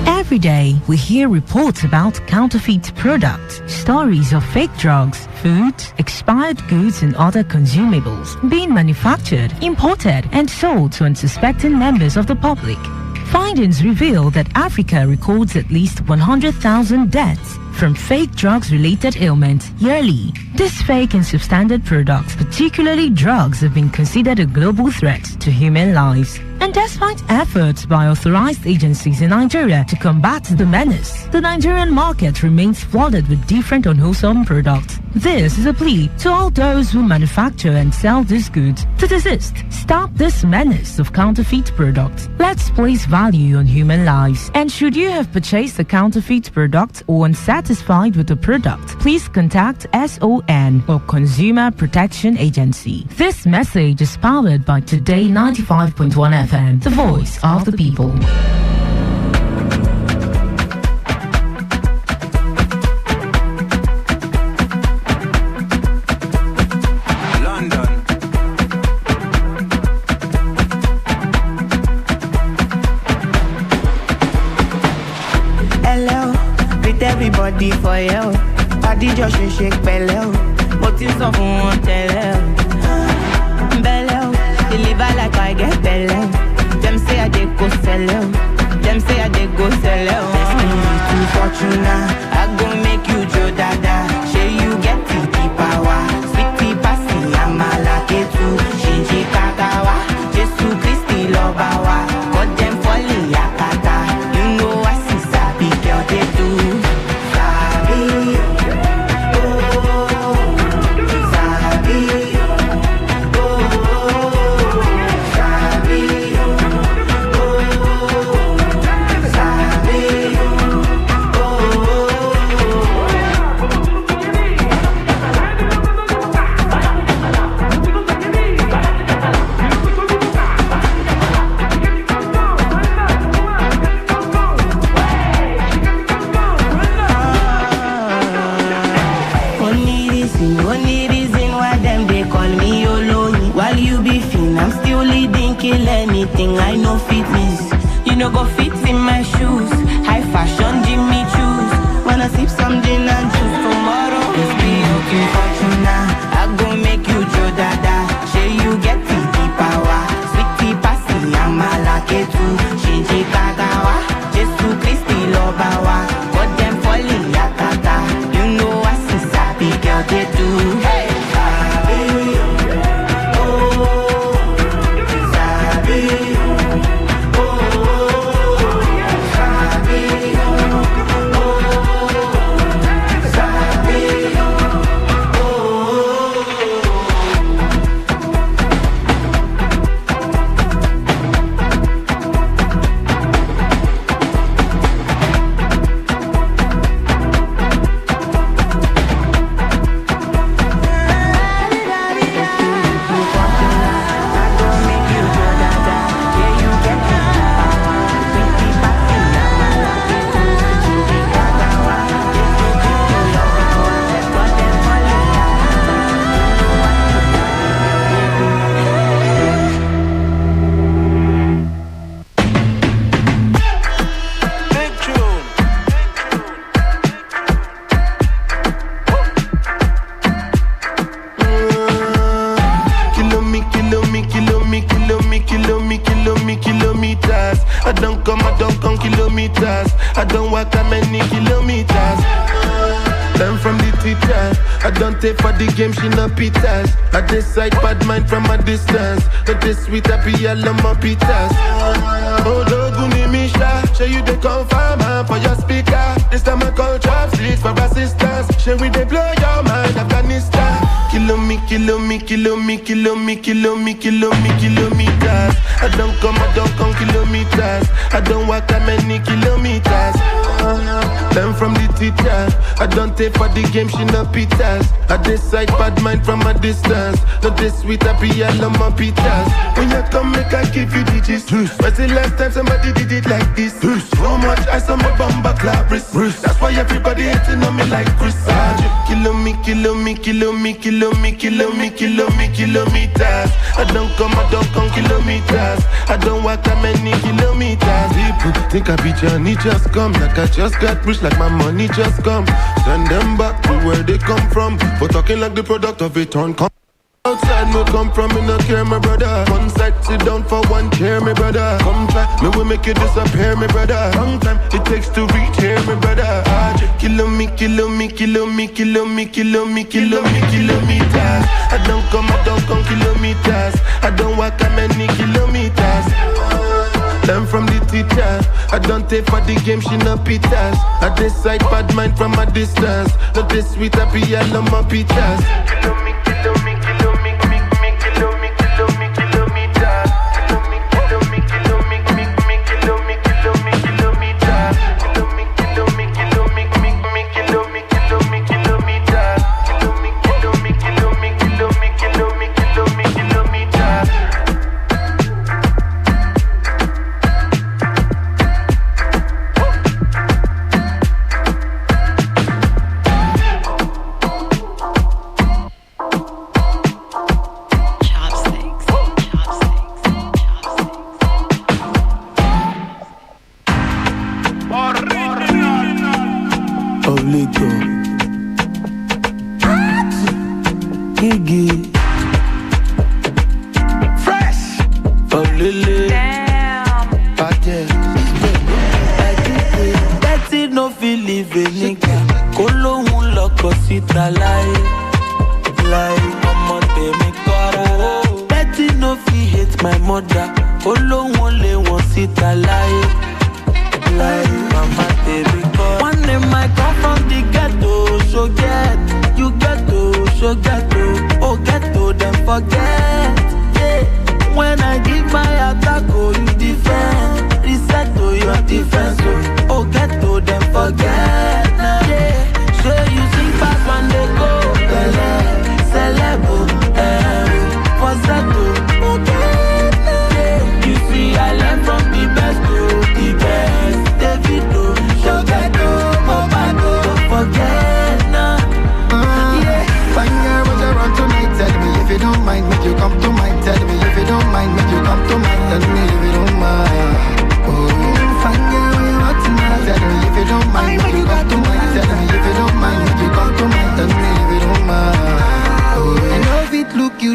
Every day, we hear reports about counterfeit products, stories of fake drugs, food, expired goods and other consumables being manufactured, imported and sold to unsuspecting members of the public. Findings reveal that Africa records at least 100,000 deaths from fake drugs-related ailments yearly. These fake and substandard products, particularly drugs, have been considered a global threat to human lives. And despite efforts by authorized agencies in Nigeria to combat the menace, the Nigerian market remains flooded with different unwholesome products. This is a plea to all those who manufacture and sell these goods to desist. Stop this menace of counterfeit products. Let's place value on human lives. And should you have purchased a counterfeit product or unsatisfied with the product, please contact SON or Consumer Protection Agency. This message is powered by Today 95.1 FM, the voice of the people. Everybody for you. Body just shake belly. But it's not fun tell belly. Deliver like I get belly. Them say I dey go sell out. Them say I dey go sell out. Destiny to fortuna. I go make you Joe Dada. Say you get the power. Sweetie passy, I'm a lucky too. Shinji Kagawa. Jesu Christi Lobawa. Got them falling yakata. You know I see sabi girl they do. Anything I know fitness, you know go fit in my shoes. High fashion, Jimmy choose. Wanna sip some gin and juice tomorrow? It's be okay fortuna. I go make you Joe Dada. Say you get the power. Sweetie passy, I'm a lucky too. Shinji Kagawa, Jesu Christi Lobawa. Got them falling yakata. You know I see sabi girl they do. Hey. teacher. I don't take for the game, she no pitas. I decide bad mind from a distance. But this sweet happy, I love my pitas. Oh, Doguni Misha, show you the confirm for your speaker. This time I call trap street for assistance. Show we they blow your mind, Afghanistan. Kilometers. I don't come kilometers. I don't walk that many kilometers. Learn from the teacher. I don't take for the game, she no pitas. I decide bad mind from a distance. Not this sweet happy, I love my pitas. When you come, make I give you digits. When's the last time somebody did it like this? So much ice on my bumper clap wrist. That's why everybody hating on me like Chris. Kilometers. I don't come kilometers. I don't walk that many kilometers. People think I be Johnny, just come. Like I just got rich, like my money just come. Send them back to where they come from. For talking like the product of a turn. Outside no come from, me no care, my brother. One side, sit down for one chair, my brother. Come try, me will make you disappear, my brother. Long time it takes to reach here, my brother. Kilometers. I don't come kilometers. I don't walk that many kilometers. Learn from the teacher. I don't take for the game, she no pitas. I decide bad mind from a distance. Not this sweet happy, I love my pitas.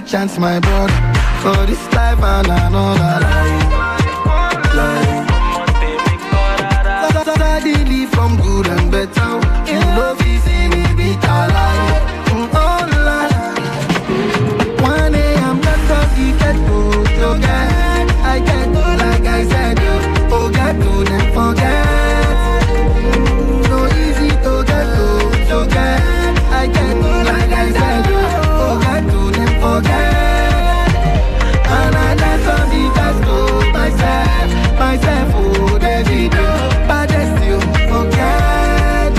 Chance my brother for this life and another life. Suddenly from good and better, you know we see me beat our life. All life. 1 a.m. that's all we get to get. I get to like I said, oh get to then forget. No easy to get to get. I get to like I said, oh get to then forget. And I dance on the dance to myself, oh, David, but I still forget.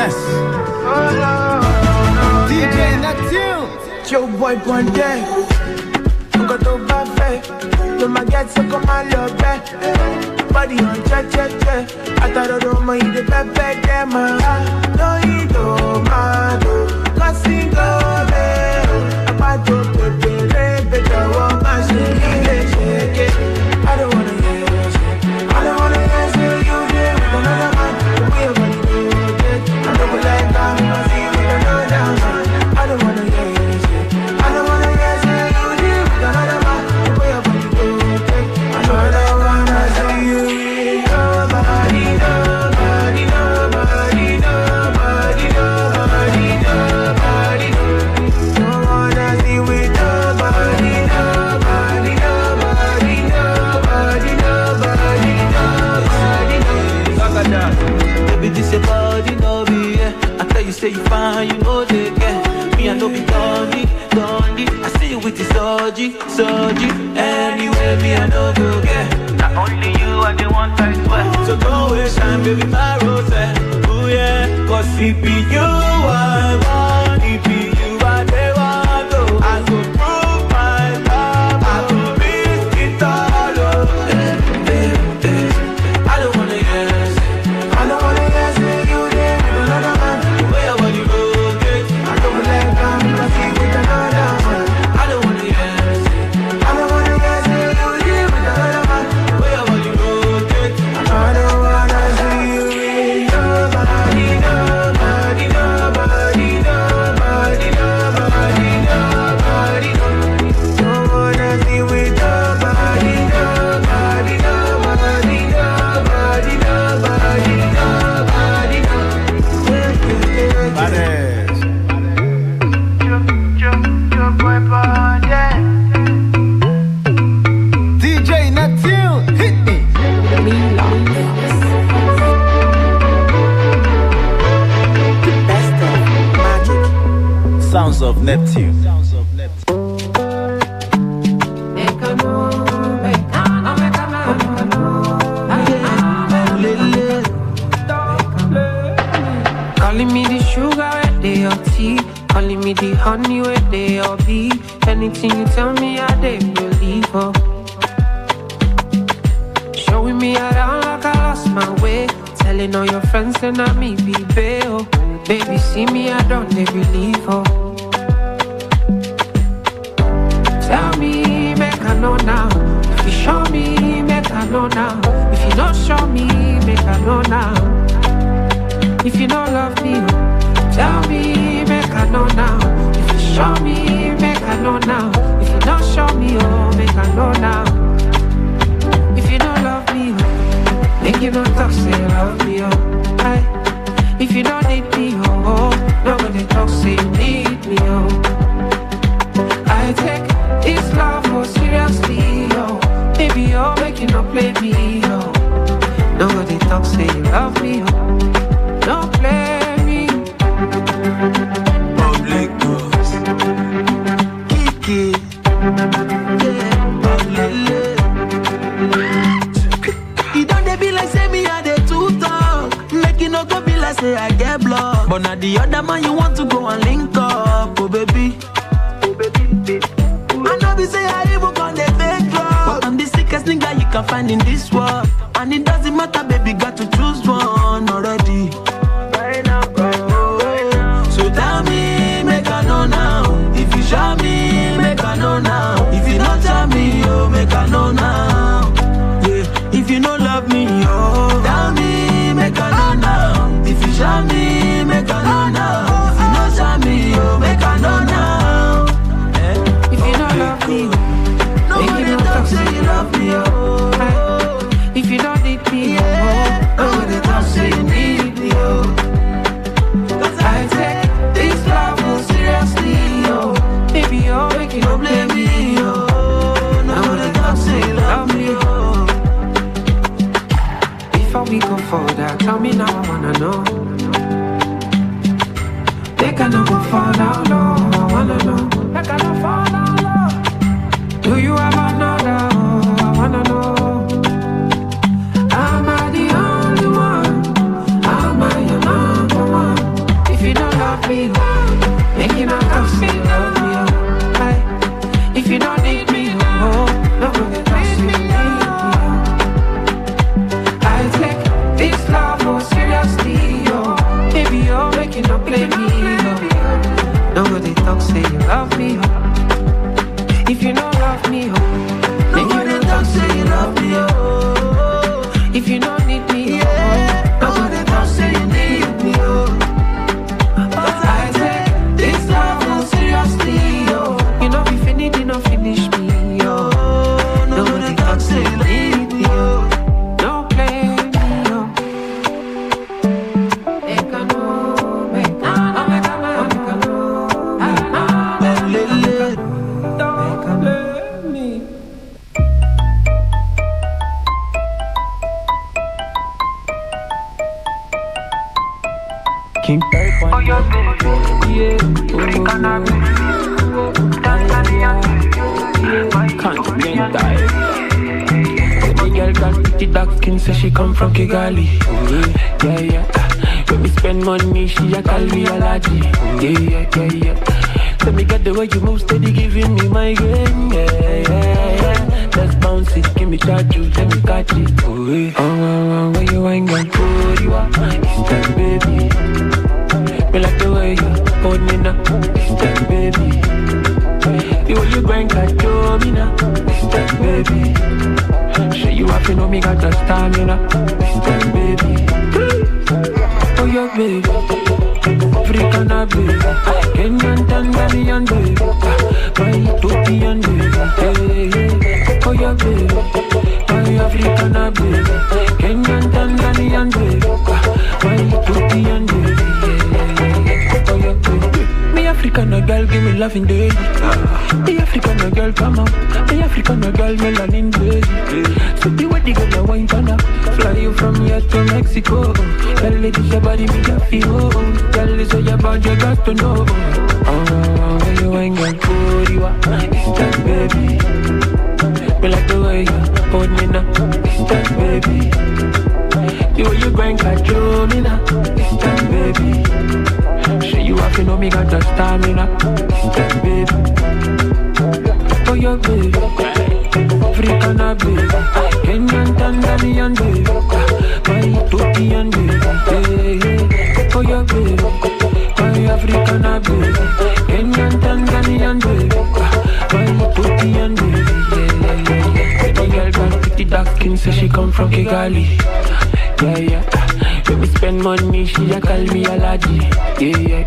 Yes. DJ Neptune. Joe boy one day. Got to buffet. No my get so come on love back. Body on che. I thought I don't mind the pepe them. No you don't matter. Cause you go there. About to pepe better walk my shake. I don't wanna hear shit. I don't wanna hear shit. You there with another man. The way I'm gonna do it. I don't like that. I see you with another man. I don't wanna hear shit. I don't wanna hear shit. You there with another man. The way I'm gonna do it. I don't wanna see you with nobody. Don't wanna see with nobody. Baby, this your body, no be, yeah. I tell you, say you fine, you know they care. Me, I know be Donny. I see you with the soji. Anyway, me, I know go get. Not only you, I the one I swear. So don't waste time, baby, my rose. Oh yeah, cause it be you, I want. It be you, I they want. Oh, I go prove my love. I go risk it all. Oh, I don't wanna hear it. I don't wanna hear you there with another man. The way I want you rotate. I don't like that, I see with another man. I don't wanna hear it. I don't wanna hear you there with another man. The way I want you rotate. I don't wanna see you with nobody. Don't wanna see with nobody. DJ Neptune, hit me. The best of magic. Sounds of Neptune. Calling me the sugar where they your tea. Calling me the honey where they your bee. Anything you tell me, I dey believe her. Showing me around like I lost my way. Telling all your friends and I me be bail. Baby, see me, I don't they believe her. Tell me, make I know now. If you show me, make I know now. If you don't show me, make I know now. If you don't love me, tell me, make I know now. If you show me, make I know now. If you don't show me, oh, make I know now. If you don't love me, oh, make you don't talk, say you love me, oh. Aye. If you don't need me, oh, nobody talk, say you need me, oh. I take this love more seriously, oh. Baby, oh, make you not play me, oh. Nobody talk, say you love me, oh. Don't play me. Public goods. Kiki. You don't they be like say me I dey too talk. Make you no go be like say I get blocked. But now the other man you want to go and link up. Oh baby. I know be say I even gon' dey fake drugs. But I'm the sickest nigga you can find in this world. And it doesn't matter, baby, got to choose one already. Right now. So tell me, make I know now. If you show me, make I know now. If you don't tell me, oh, make I know now. Yeah, if you don't love me, oh, tell me, make I know now. If you show me, make I know now. If you don't show me, oh, make I know now. If you don't love me, make you don't talk, say you love me, oh. If you don't need me, yeah. oh, they don't say you need me, oh. I take this love more seriously, oh. Baby, oh, make you don't blame me, oh. No, they don't say you love me, oh. Before we go further, tell me now, I wanna know. They cannot go far down low, I wanna know. They cannot fall down low. Do you have another, oh, I wanna know. Am I the only one? Am I your number one? love me, make you not talk say you love me. If you don't need me, nobody talk say you need me. I take this love more seriously, yo. Baby, you're making up play me, yo. Nobody talk say you love me, yo. If you don't love me, yo, nobody talk say you love me, yo. If you don't need me, yo, nobody talk say you need me, yo. I take this love more seriously, yo. You know if you need, you know finish me, yo. Nobody talk say you need me, yo. Don't play me, yo. Make a no, make a no, make a no, make a no. Don't play me. King Oh, your baby, yeah. African baby, Tanzanian baby, Continental. The girl got pretty dark skin, so she come from Kigali. Yeah, yeah. When me spend money, she a call me allergy. Yeah. Let me get the way you move, steady giving me my game. Yeah. Let's bounce it, give me charge you, let me catch it. Oh, where you ain't gonna put you up, it's that baby. Me like the way you hold me now, it's that baby. The way you grind, control me now, it's that baby. Show you have to know me got the stamina, it's that baby. Oh, your baby, African baby, Kenyan, Tanzanian baby, my Ethiopian baby. Oh, your baby, my African baby, Kenyan, Tanzanian baby, my Ethiopian baby. Oh, your baby, me African girl, give me loving day. The African girl come out, the African girl melanin baby. So the way the girl wine turn up, fly you from here to Mexico. Tell it is your body, me a feel. Tell it so your body, you got to know. Oh, where you ain't gonna put you up, it's that baby. Me like the way you hold me now, it's that baby. The way you grind, control me now, it's that baby. Show you have to know me got the stamina, it's that baby. Oh, your baby, African baby, Kenyan, Tanzanian baby, my Ethiopian baby. Oh, your baby, my African baby, Kenyan, Tanzanian baby, my Ethiopian baby. The girl got pretty dark skin, so she come from Kigali. Yeah. When we spend money, she a call me allergy. Yeah.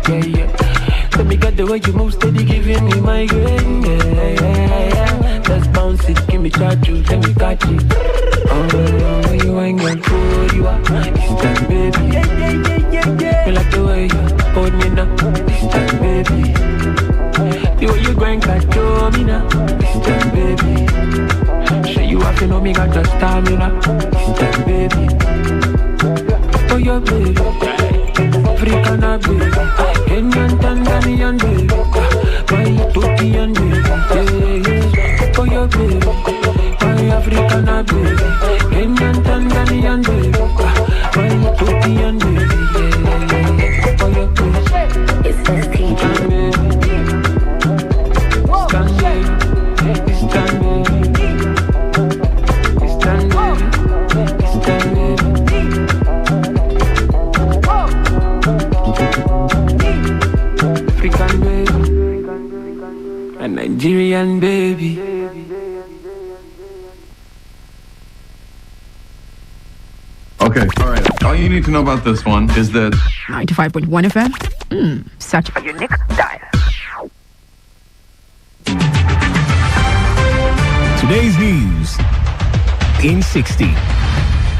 Let me get the way you move, steady giving me my game. Yeah. Let's bounce it, give me charge you, let me catch it. Oh, where you ain't gonna put you up, it's that baby. Me like the way you hold me now, it's that baby. The way you grind, control me now, it's that baby. Show you have to know me got the stamina, it's that baby. Oh, your baby, African baby, Kenyan, Tanzanian baby, my Ethiopian baby. Oh, your baby, my African baby, Kenyan, Tanzanian baby, my Ethiopian baby. Oh, your baby, it's that TG baby. Nigerian baby. Okay, all right. All you need to know about this one is that 95.1 FM. Such a unique dial. Today's news in 60.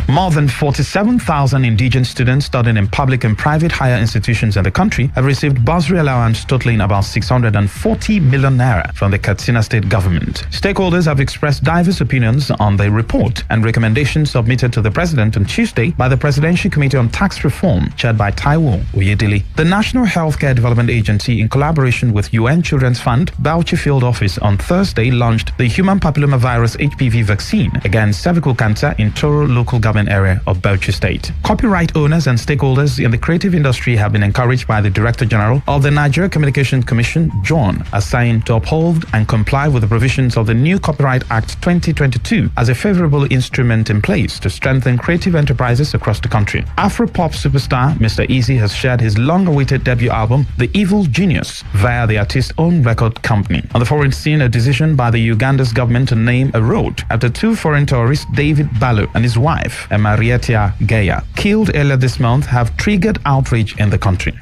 More than 47,000 indigenous students studying in public and private higher institutions in the country have received bursary allowance totaling about 640 million naira from the Katsina state government. Stakeholders have expressed diverse opinions on the report and recommendations submitted to the president on Tuesday by the Presidential Committee on Tax Reform, chaired by Taiwo Oyedele. The National Healthcare Development Agency, in collaboration with UN Children's Fund, Bauchi Field Office, on Thursday launched the human papillomavirus HPV vaccine against cervical cancer in Toro local government government area of Bauchi State. Copyright owners and stakeholders in the creative industry have been encouraged by the Director General of the Nigeria Communications Commission, John, assigned to uphold and comply with the provisions of the new Copyright Act 2022 as a favorable instrument in place to strengthen creative enterprises across the country. Afro-pop superstar Mr. Easy has shared his long-awaited debut album, The Evil Genius, via the artist's own record company. On the foreign scene, a decision by the Uganda's government to name a road after two foreign tourists, David Balo and his wife, Marietta Geya, killed earlier this month, have triggered outrage in the country.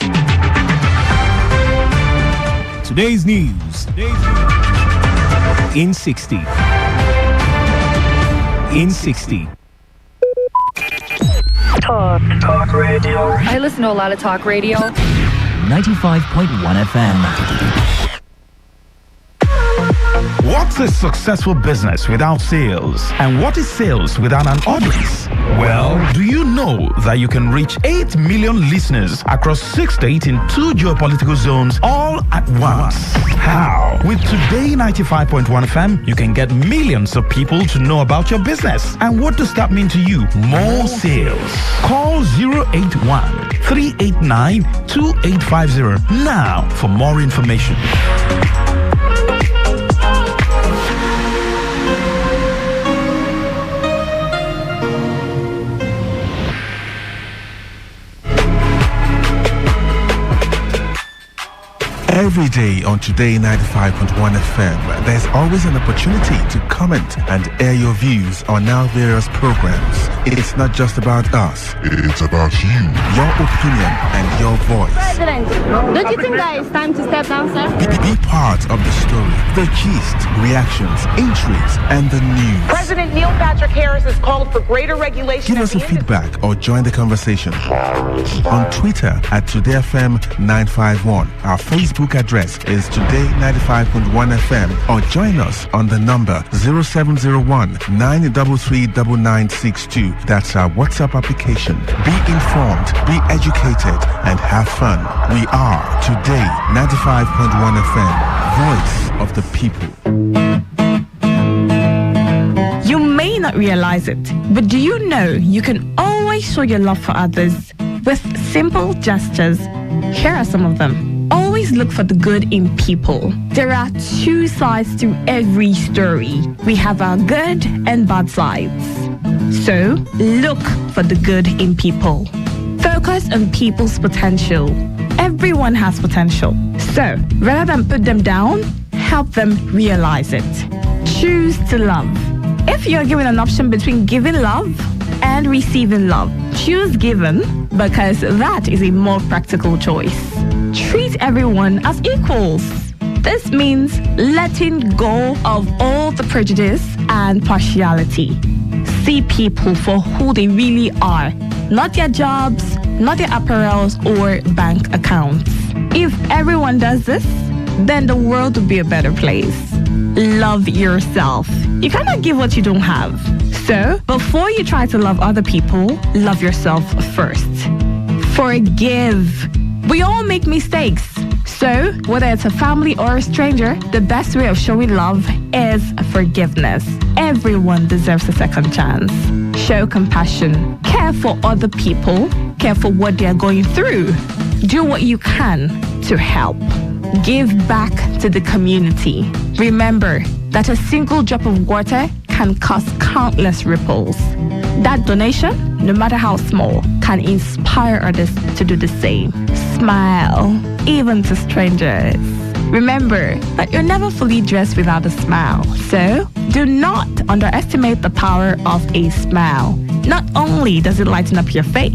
Today's news in 60. In 60. Talk radio. I listen to a lot of talk radio. 95.1 FM. What's a successful business without sales? And what is sales without an audience? Well, do you know that you can reach 8 million listeners across 6 states in 2 geopolitical zones all at once? How? With Today 95.1 FM, you can get millions of people to know about your business. And what does that mean to you? More sales. Call 081 389 2850 now for more information. Every day on Today 95.1 FM, there's always an opportunity to comment and air your views on our various programs. It's not just about us, it's about you, your opinion and your voice. President, don't you think that it's time to step down, sir? Be part of the story, the gist, reactions, intrigues, and the news. President Neil Patrick Harris has called for greater regulation. Give us a feedback or join the conversation. On Twitter at TodayFM951. Our Facebook address is Today95.1 FM, or join us on the number 0701 933 9962. That's our WhatsApp application. Be informed, be educated, and have fun. We are Today 95.1 FM, voice of the people. You may not realize it, but do you know you can always show your love for others with simple gestures? Here are some of them. Always look for the good in people. There are 2 sides to every story. We have our good and bad sides. So, look for the good in people. Focus on people's potential. Everyone has potential. So, rather than put them down, help them realize it. Choose to love. If you're given an option between giving love and receiving love, choose giving because that is a more practical choice. Treat everyone as equals. This means letting go of all the prejudice and partiality. See people for who they really are, not their jobs, not their apparels or bank accounts. If everyone does this, then the world will be a better place. Love yourself. You cannot give what you don't have. So, before you try to love other people, love yourself first. Forgive. We all make mistakes. So, whether it's a family or a stranger, the best way of showing love is forgiveness. Everyone deserves a second chance. Show compassion. Care for other people. Care for what they are going through. Do what you can to help. Give back to the community. Remember that a single drop of water can cause countless ripples. That donation, no matter how small, can inspire others to do the same. Smile, even to strangers. Remember that you're never fully dressed without a smile. So, do not underestimate the power of a smile. Not only does it lighten up your face,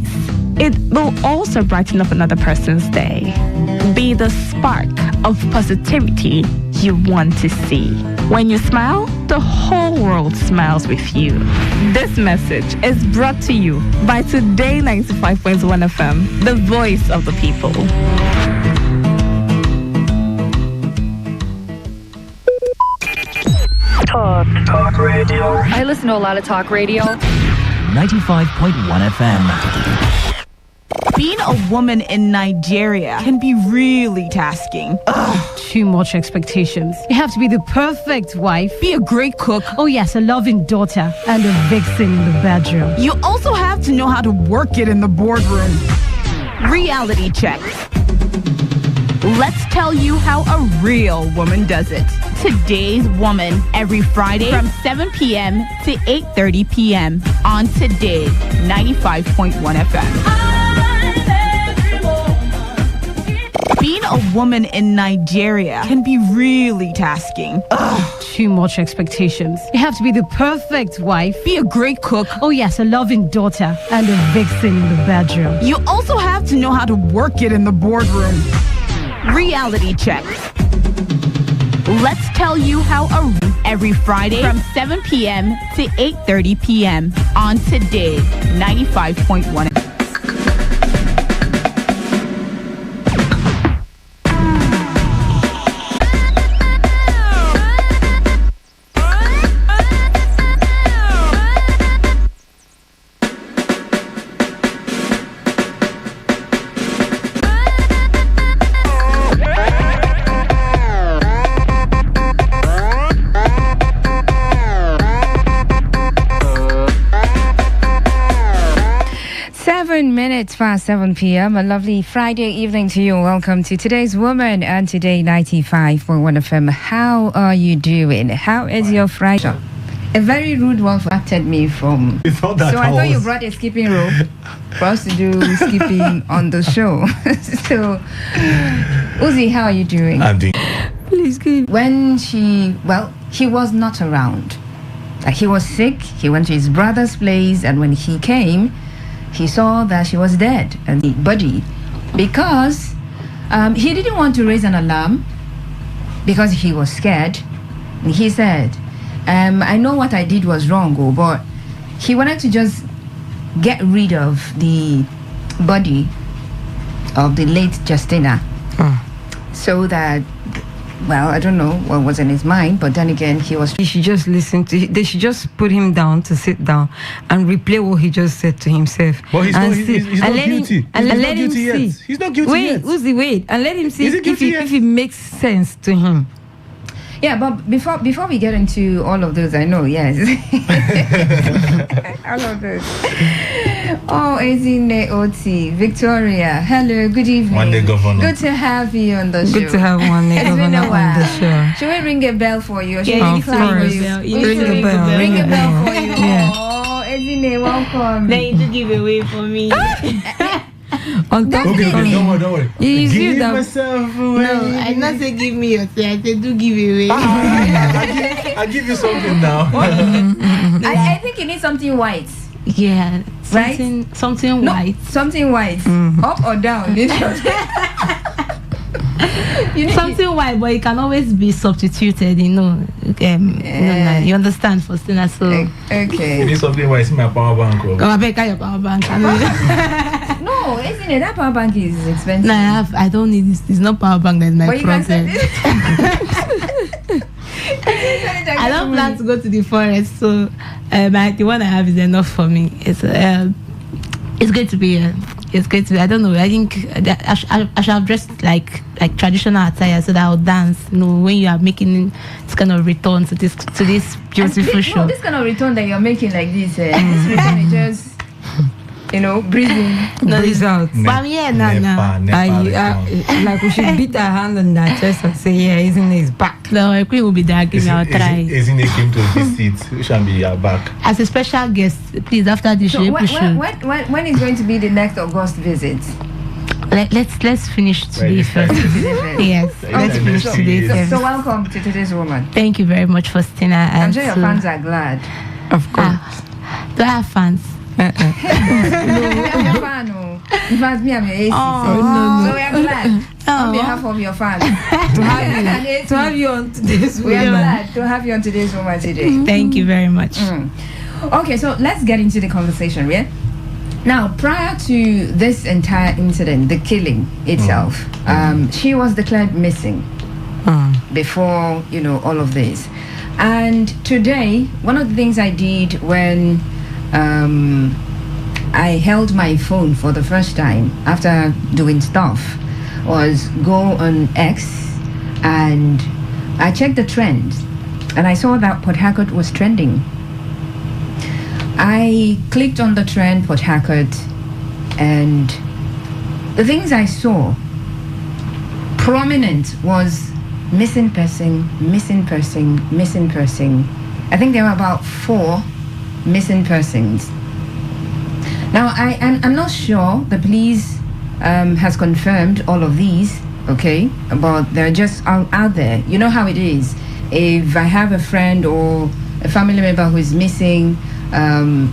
it will also brighten up another person's day. Be the spark of positivity you want to see. When you smile, the whole world smiles with you. This message is brought to you by Today 95.1 FM, the voice of the people. Talk radio. I listen to a lot of talk radio. 95.1 FM. Being a woman in Nigeria can be really tasking. Too much expectations. You have to be the perfect wife, be a great cook, oh yes, a loving daughter, and a vixen in the bedroom. You also have to know how to work it in the boardroom. Reality check. Let's tell you how a real woman does it. Today's Woman, every Friday from 7 p.m. to 8:30 p.m. on Today 95.1 FM. Being a woman in Nigeria can be really tasking. Too much expectations. You have to be the perfect wife, be a great cook, oh yes, a loving daughter, and a vixen in the bedroom. You also have to know how to work it in the boardroom. Reality check. Let's tell you how every Friday from 7 p.m. to 8:30 p.m. on Today 95.1. Minutes past 7 p.m. A lovely Friday evening to you. Welcome to Today's Woman and Today 95.1 FM. How are you doing? How is your Friday? A very rude one attracted me from. I thought you brought a skipping rope for us to do skipping on the show. So, Uzi, how are you doing? I'm doing. Please give. When he was not around. Like he was sick. He went to his brother's place, and when he came, he saw that she was dead and the body, because he didn't want to raise an alarm because he was scared. And he said, I know what I did was wrong, but he wanted to just get rid of the body of the late Justina, so that, well, I don't know what was in his mind, but then again, He should just listen to. They should just put him down to sit down and replay what he just said to himself. But he's not guilty. And let him see. He's not guilty yet. Wait, and let him see if it makes sense to him. Yeah, but before we get into all of those, I know, yes. All of those. Oh, Ezine Oti, Victoria. Hello, good evening. One day governor. Good to have you on the show. Good to have one day governor on the show. Should we ring a bell for you? Yeah, of course. Ring a bell. Ring a bell for you. Yeah. Oh, Ezine, welcome. Then you give away for me. On top okay, don't worry. Give myself away. No, I not say give me yourself. I say do give away. I'll give you something now. I think you need something white. Yeah, something white. Something white. Up or down? You need something white, but it can always be substituted. You you understand, Faustina? So okay. You need something white. It's my power bank. I beg your power bank. No, isn't it? That power bank is expensive. No, I don't need this. It's not power bank that's my problem. I don't plan to go to the forest, so the one I have is enough for me. It's good to be here. It's great to be. I don't know. I think I should have dressed like traditional attire so that I'll dance. When you are making this kind of return to this beautiful show. No, this kind of return that you're making like this. This return is just. Breeze out. But I'm here now. Like we should beat our hand on that chest and say, yeah, Izine is back. No, I will be there. Give me a try. Izine came to visit. We shall be back. As a special guest, please, after the show. When is going to be the next August visit? Let's finish today first. Yes, let's finish today first. So welcome to Today's Woman. Thank you very much, Faustina. I'm sure your fans are glad. Of course. Do I have fans? No, we are your fan. In fact, me, I'm your AC. No. So we are glad on behalf of your fans to have you on today's Woman. We are glad to have you on Today's Woman today. Thank you very much. Okay, so let's get into the conversation, yeah? Now, prior to this entire incident, the killing itself, she was declared missing before, all of this. And today, one of the things I did when I held my phone for the first time after doing stuff was go on X, and I checked the trends, and I saw that Port Harcourt was trending. I clicked on the trend Port Harcourt, and the things I saw prominent was missing person, missing person, missing person. I think there were about 4 missing persons. Now, I'm not sure the police has confirmed all of these, okay, but they're just out there. You know how it is. If I have a friend or a family member who is missing,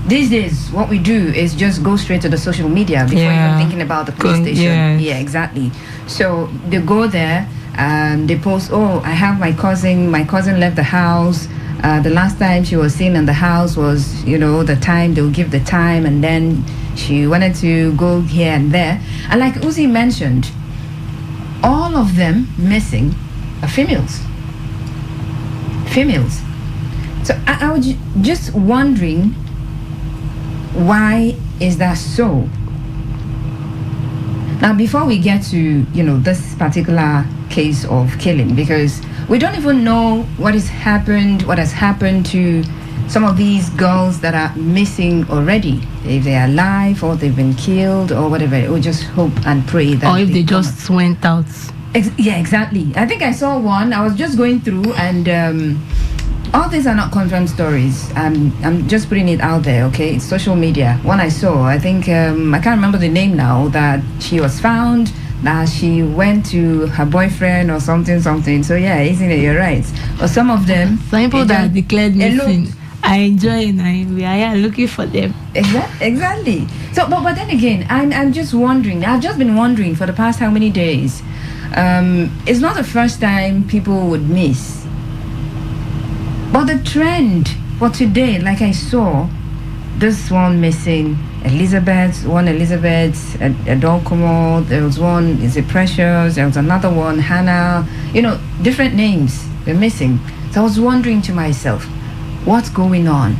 these days what we do is just go straight to the social media before even thinking about the police station. Yes. Yeah, exactly. So they go there, they post, oh, I have my cousin left the house. The last time she was seen in the house was, the time, they'll give the time, and then she wanted to go here and there. And like Uzi mentioned, all of them missing are females. So I was just wondering, why is that so? Now, before we get to, this particular case of killing, because we don't even know what has happened to some of these girls that are missing already. If they are alive or they've been killed or whatever, we just hope and pray that. Or if they just went out. Yeah, exactly. I think I saw one. I was just going through, and all these are not confirmed stories. I'm just putting it out there, okay? It's social media. One I saw, I think, I can't remember the name now, that she was found, that she went to her boyfriend or something. So yeah, isn't it? You're right. Or some of them. Some people that declared missing, I enjoy, and we are here looking for them. Exactly. So, but then again, I'm just wondering. I've just been wondering for the past how many days. It's not the first time people would miss. But the trend for today, like I saw, this one missing, Elizabeth, Adolkomo, there was one, is it Precious, there was another one, Hannah, different names, they're missing. So I was wondering to myself, what's going on?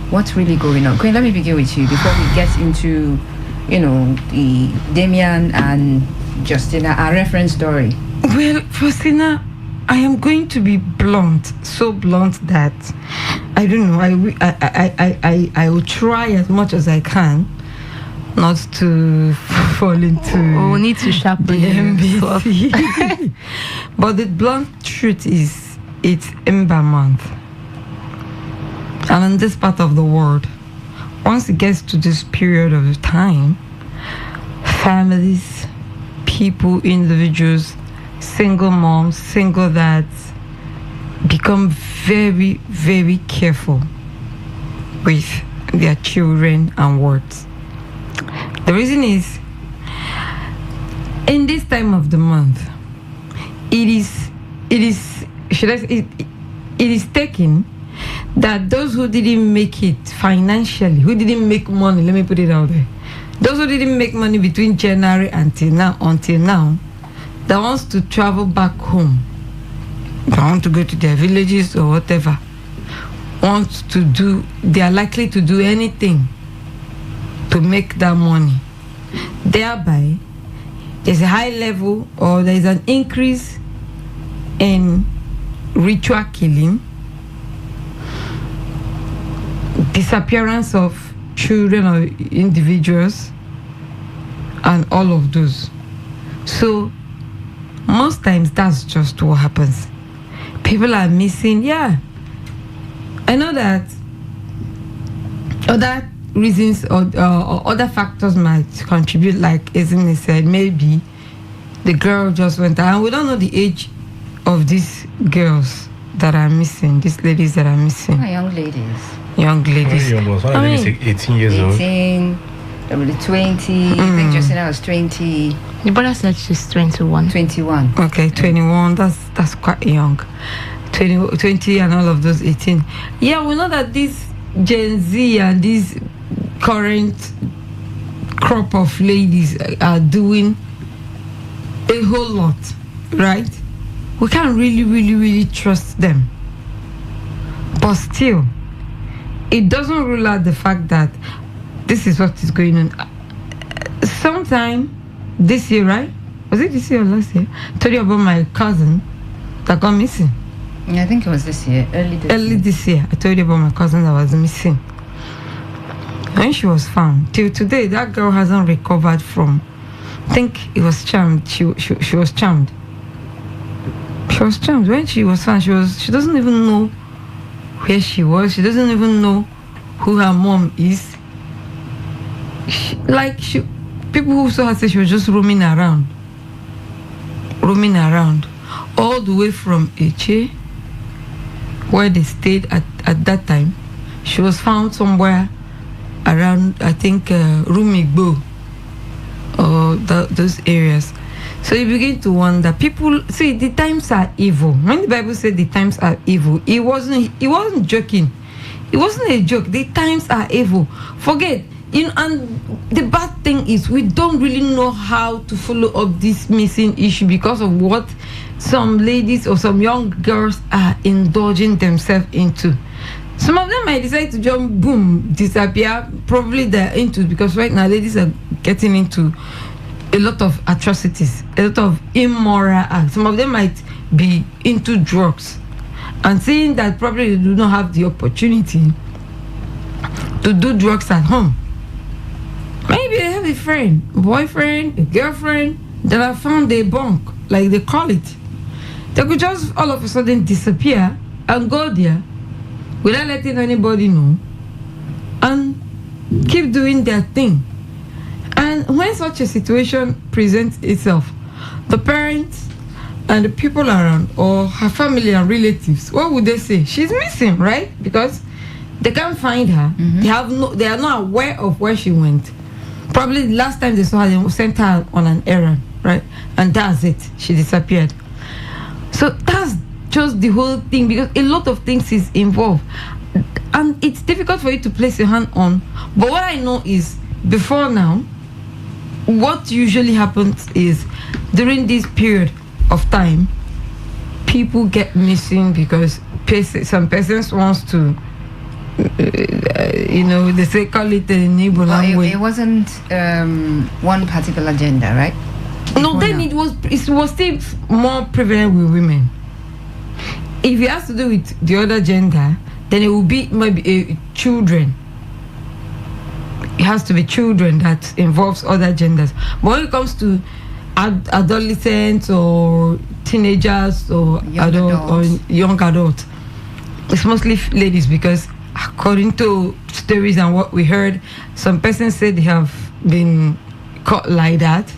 What's really going on? Queen, let me begin with you before we get into, the Damian and Justina, our reference story. Well, Faustina, I am going to be blunt, so blunt that I don't know. I will try as much as I can not to fall into. We need to sharpen the MBC. But the blunt truth is, it's Ember Month, and in this part of the world, once it gets to this period of time, families, people, individuals, single moms, single dads become very, very careful with their children and words. The reason is, in this time of the month, it is taken that those who didn't make it financially, who didn't make money, let me put it out there, those who didn't make money between January until now, that wants to travel back home, they want to go to their villages or whatever, they are likely to do anything to make that money. Thereby, there's a high level, or there's an increase in ritual killing, disappearance of children or individuals, and all of those. So most times that's just what happens. People are missing. Yeah, I know that other reasons or other factors might contribute, like Izini said, maybe the girl just went out, and we don't know the age of these girls that are missing, these ladies that are missing. Young ladies. One of them is 18 years old. 18, probably 20. I think Justina was 20. The brother said she's 21. 21. Okay, 21. That's quite young. 20 and all of those 18. Yeah, we know that this Gen Z and this current crop of ladies are doing a whole lot, right? We can't really trust them. But still, it doesn't rule out the fact that this is what is going on. Sometime this year, right? Was it this year or last year? I told you about my cousin that got missing. I think it was this year, early this year. I told you about my cousin that was missing. When she was found, till today, that girl hasn't recovered from. I think it was charmed. She was charmed. She was charmed. When she was found, she doesn't even know where she was. She doesn't even know who her mom is. People who saw her say she was just roaming around, all the way from Eche, where they stayed at that time. She was found somewhere around, I think, Rumigbo, or those areas. So you begin to wonder. People see the times are evil. When the Bible said the times are evil, he wasn't joking. It wasn't a joke. The times are evil. Forget. And the bad thing is we don't really know how to follow up this missing issue because of what some ladies or some young girls are indulging themselves into. Some of them might decide to jump, boom, disappear. Probably they're into it because right now ladies are getting into a lot of atrocities, a lot of immoral acts. Some of them might be into drugs. And seeing that probably they do not have the opportunity to do drugs at home. Maybe they have a friend, a boyfriend, a girlfriend that have found a bunk, like they call it. They could just all of a sudden disappear and go there without letting anybody know and keep doing their thing. And when such a situation presents itself, the parents and the people around or her family and relatives, what would they say? She's missing, right? Because they can't find her. They are not aware of where she went. Probably the last time they saw her, they sent her on an errand, right? And that's it. She disappeared. So that's just the whole thing, because a lot of things is involved. And it's difficult for you to place your hand on. But what I know is, before now, what usually happens is, during this period of time, people get missing because some persons wants to, they say call it a neighbor language. It wasn't one particular gender, right? No, then it was still more prevalent with women. If it has to do with the other gender, then it will be maybe children. It has to be children that involves other genders. But when it comes to adolescents or teenagers or young adults, it's mostly ladies, because according to stories and what we heard, some persons said they have been caught like that.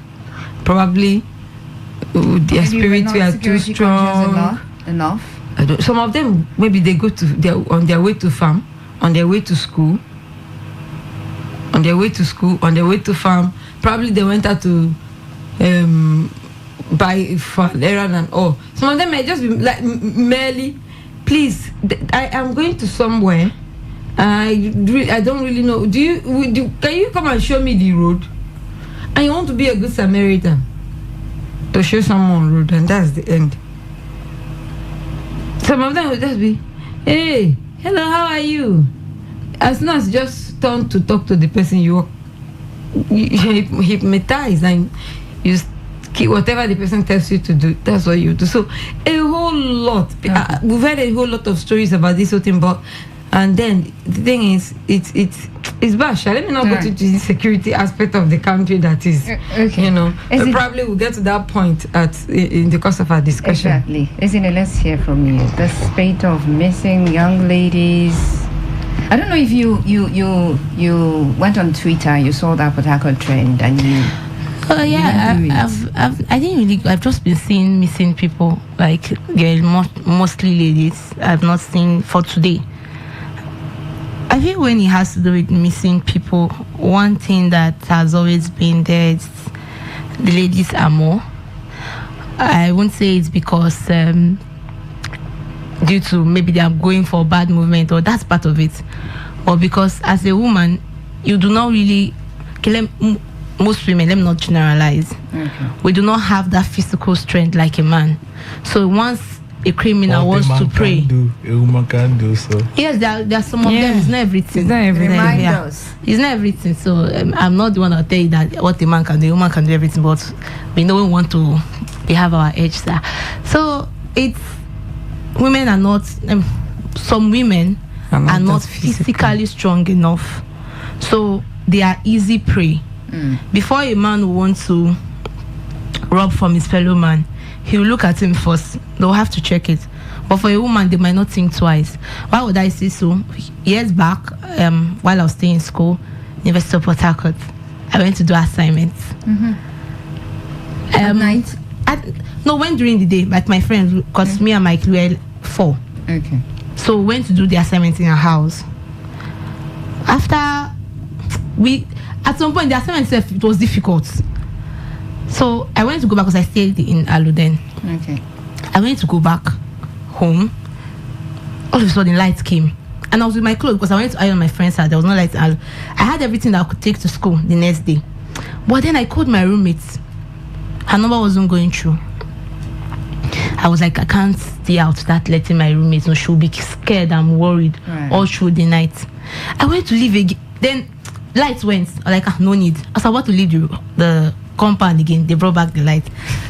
Probably their spirits were too strong. Enough. Some of them, maybe they're on their way to farm, on their way to school, on their way to farm. Probably they went out to buy for an errand and all. Some of them may just be like merely, please, I am going to somewhere. I don't really know. Can you come and show me the road? And you want to be a good Samaritan to show someone road, and that's the end. Some of them will just be, hey, hello, how are you? As soon as just turn to talk to the person, you hypnotize and you keep whatever the person tells you to do. That's what you do. So a whole lot. We've heard a whole lot of stories about this whole thing, and then the thing is, it's bad. Let me not go to the security aspect of the country. That is, probably we'll get to that point in the course of our discussion. Exactly. Listen, let's hear from you. The spate of missing young ladies. I don't know if you went on Twitter, you saw that particular trend, and you. Oh yeah, I didn't really. I've just been seeing missing people, like mostly ladies. I've not seen for today. I think when it has to do with missing people, one thing that has always been there is the ladies are more. I won't say it's because due to maybe they are going for bad movement, or that's part of it, or because as a woman you do not really, most women, let me not generalize, we do not have that physical strength like a man. So once a criminal wants to pray. A woman can do so. Yes, there are some of them. It's not everything. It's not everything. Remind Yeah. us. It's not everything. So I'm not the one to tell you that what a man can do. A woman can do everything, but we know we want to. We have our edge there. So it's women are not. Some women are not physically strong enough, so they are easy prey. Before a man wants to rob from his fellow man, he will look at him first. They'll have to check it. But for a woman, they might not think twice. Why would I say so? Years back, while I was staying in school, University of Port Harcourt, I went to do assignments. At night? No, went during the day, like my friends, because me and Mike were 4. Okay. So we went to do the assignment in our house. After at some point, the assignment itself, it was difficult. So I wanted to go back because I stayed in Aluden. Okay. I wanted to go back home. All of a sudden, lights came. And I was with my clothes because I wanted to iron my friend's house. There was no light. I had everything that I could take to school the next day. But then I called my roommates. Her number wasn't going through. I was like, I can't stay out without letting my roommates know. She'll be scared. I'm worried all through the night. I went to leave again. Then lights went. I was like, no need. I was about to leave the compound again. They brought back the light.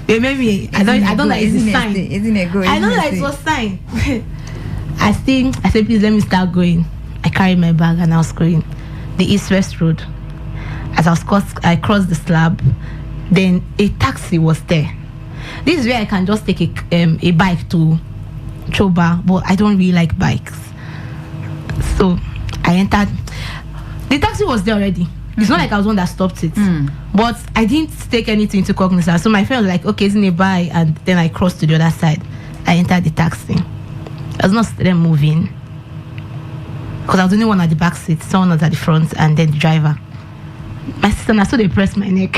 They made me. I don't know. It's a sign. Isn't it good? I know that it was sign. I said, please let me start going. I carried my bag and I was going the East-West Road. As I crossed the slab, then a taxi was there. This is where I can just take a bike to Choba, but I don't really like bikes. So I entered. The taxi was there already. It's not like I was one that stopped it. But I didn't take anything into cognizance. So my friend was like, okay, it's nearby. And then I crossed to the other side. I entered the taxi. I was not still moving. Because I was the only one at the back seat. Someone was at the front and then the driver. My sister, I saw they pressed my neck.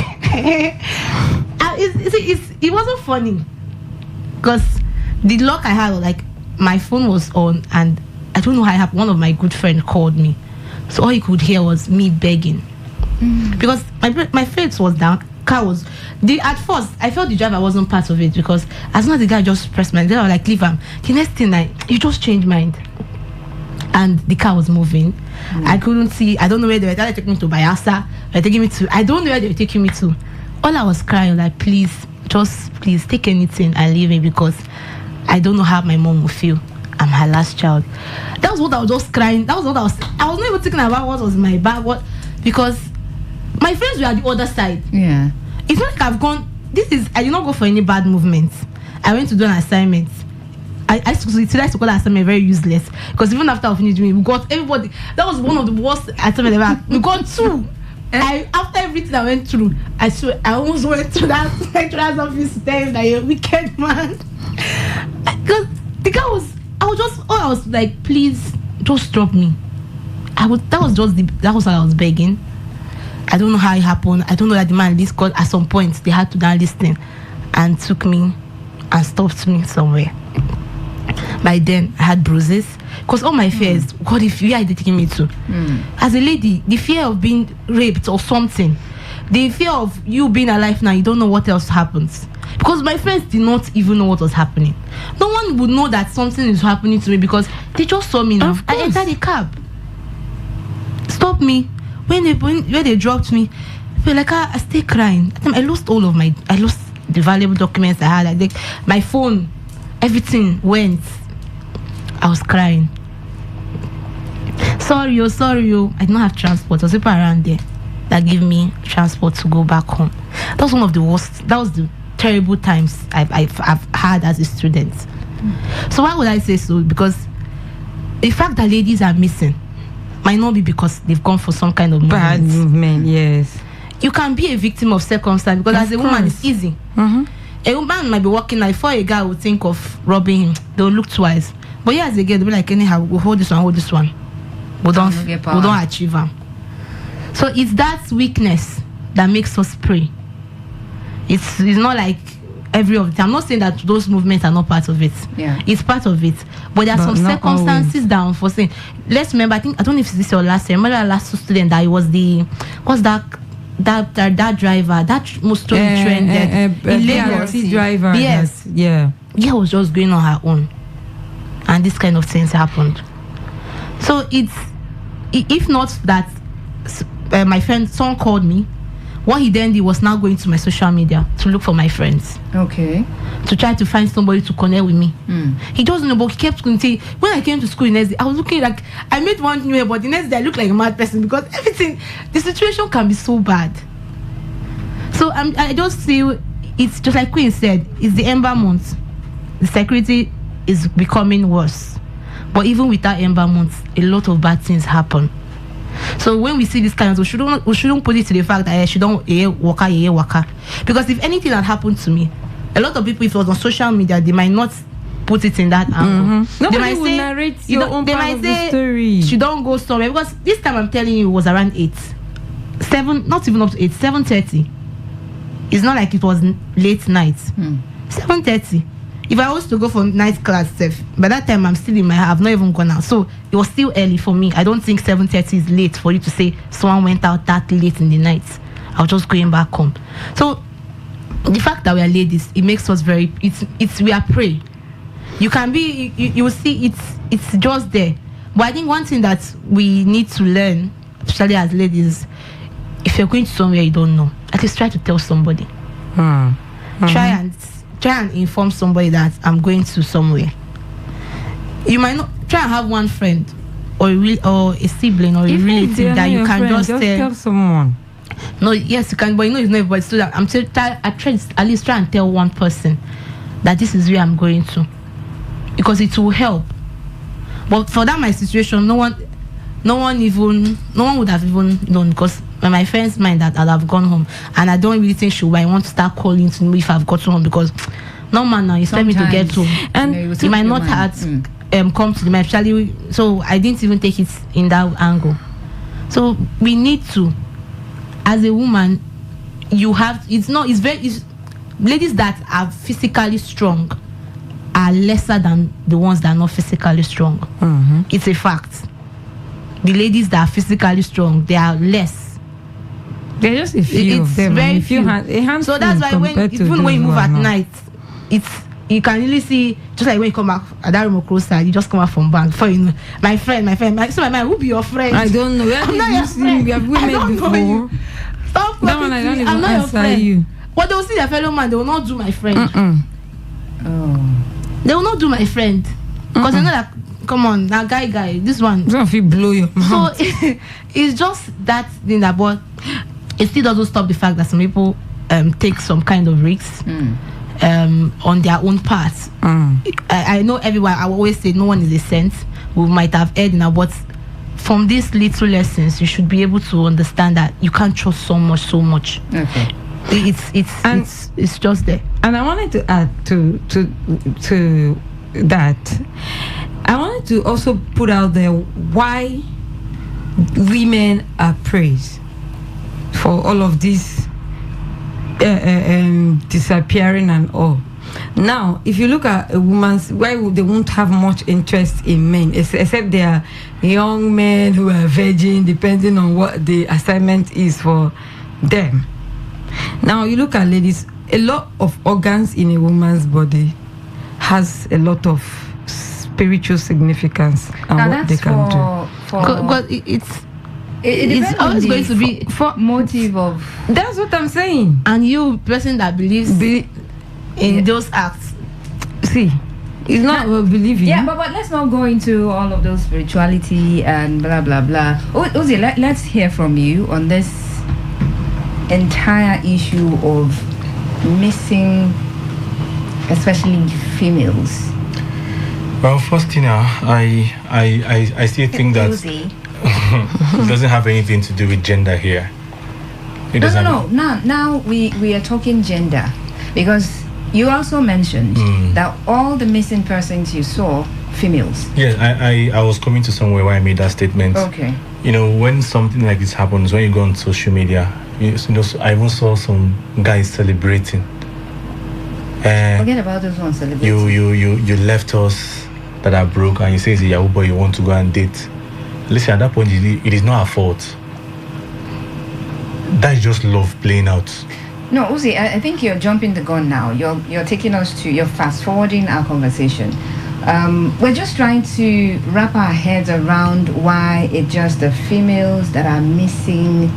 It wasn't funny. Because the lock I had, like, my phone was on and I don't know how it happened. One of my good friends called me. So all you could hear was me begging. Because my face was down. Car was at first I felt the driver wasn't part of it because as soon as the guy just pressed my, they were like, leave him. The next thing he just changed mind. And the car was moving. I couldn't see. I don't know where they were. They taking me to Bayelsa. They're taking me to. I don't know where they were taking me to. All I was crying like, please take anything and leave me because I don't know how my mom will feel. I'm her last child. That was what I was just crying. That was what I was not even thinking about what was in my bag. Because my friends were at the other side. Yeah. It's not like I've gone. I did not go for any bad movements. I went to do an assignment. I used to call that assignment very useless because even after I finished doing it, we got everybody. That was one of the worst assignments ever. We got 2. After everything I went through, I swear I almost went to that lecturer's office to tell him that you're a wicked man. Because the guy I was like, please just drop me. That was what I was begging. I don't know how it happened. I don't know that the man this called at some point they had to down listen and took me and stopped me somewhere. By then I had bruises because all my fears, God, if you are taking me to as a lady, the fear of being raped or something, the fear of you being alive now, you don't know what else happens. Because my friends did not even know what was happening. No one would know that something is happening to me because they just saw me now. I entered the cab. Stop me. When they dropped me, I feel like I stay crying. I lost the valuable documents I had. Like my phone, everything went. I was crying. Sorry. I did not have transport. There was people around there that gave me transport to go back home. That was one of the worst. That was the terrible times I've had as a student. So why would I say so? Because the fact that ladies are missing might not be because they've gone for some kind of bad movement. Yes, you can be a victim of circumstance because as a woman it's easy. A woman might be walking like before a guy would think of robbing him, they'll look twice. But yeah, as a girl, they'll be like, anyhow, we'll hold this one. We don't achieve them. So it's that weakness that makes us pray. It's not like every of the time. I'm not saying that those movements are not part of it. Yeah. It's part of it. But there are some circumstances that are unforeseen. Let's remember, I don't know if this is your last year. Remember the last student that it was that driver, that most trended in Lagos. Driver. Yes. Yeah. girl was just going on her own, and this kind of things happened. So if not that my friend, someone called me, what he then did was now going to my social media to look for my friends. Okay. To try to find somebody to connect with me. He doesn't know, but he kept going to say, when I came to school the next day, I was looking like, I made one new hair, but the next day I looked like a mad person because everything, the situation can be so bad. So I just feel, it's just like Queen said, it's the Ember month. The security is becoming worse. But even without Ember month, a lot of bad things happen. So when we see this kind of, we shouldn't put it to the fact that I shouldn't waka. Because if anything had happened to me, a lot of people, if it was on social media, they might not put it in that angle. Nobody they might will say, narrate your own part of the story. She don't go somewhere, because this time I'm telling you, it was around 7, not even up to 8, 7:30. It's not like it was late night. 7:30. If I was to go for night class, by that time I'm still in my house, I've not even gone out. So it was still early for me. I don't think 7:30 is late for you to say someone went out that late in the night. I was just going back home. So the fact that we are ladies, it makes us very, we are prey. You can be, you will see it's just there. But I think one thing that we need to learn, especially as ladies, if you're going to somewhere you don't know, at least try to tell somebody. Try and inform somebody that I'm going to somewhere. You might not try and have one friend or a sibling or a relative that you can just tell someone. No, yes, you can, but you know it's not everybody. So that at least try and tell one person that this is where I'm going to, because it will help. But for that my situation, no one would have even known, because my friend's mind that I'd have gone home, and I don't really think she might want to start calling to know if I've got home, because no man now you expect me to get home, and he might not have come to the mind, actually. So I didn't even take it in that angle. So we need to, as a woman, ladies that are physically strong are lesser than the ones that are not physically strong. It's a fact. The ladies that are physically strong, they are less. They're just a few. It's very few. So that's why even when you move at night, you can really see, just like when you come back at that remote closer, you just come out from bank. Before you know, my friend, who be your friend? I don't know. I'm not your friend. We have women before. Stop. That one I don't even I'm not your friend. you. But they will see their fellow man, they will not do my friend. They will not do my friend. Because they know that, come on, that guy, this one. Don't feel blow your mouth. So it's just that thing that, but it still doesn't stop the fact that some people take some kind of risks on their own part. I know everyone, I always say no one is a saint. We might have heard now, but from these little lessons, you should be able to understand that you can't trust so much. Okay. It's just there. And I wanted to add to that. I wanted to also put out there why women are praised for all of this disappearing and all. Now, if you look at a woman's, why they won't have much interest in men, except they are young men who are virgin, depending on what the assignment is for them. Now, you look at ladies, a lot of organs in a woman's body has a lot of spiritual significance and now what they can do. Because it's always going to be for motive of. That's what I'm saying. And you, person that believes in those acts, see, it's not believing. Yeah, but let's not go into all of those spirituality and blah blah blah. Uzi, let's hear from you on this entire issue of missing, especially females. Well, first thing, I still think that it doesn't have anything to do with gender here. No. Now we are talking gender, because you also mentioned that all the missing persons you saw, females. Yes, I was coming to somewhere where I made that statement. Okay. You know, when something like this happens, when you go on social media, you know, I even saw some guys celebrating. Forget about those ones celebrating. You left us that are broke, and you say it's a Yahoo boy you want to go and date. Listen, at that point, it is not our fault. That is just love playing out. No, Uzi, I think you're jumping the gun now. You're taking us to, you're fast forwarding our conversation. We're just trying to wrap our heads around why it's just the females that are missing,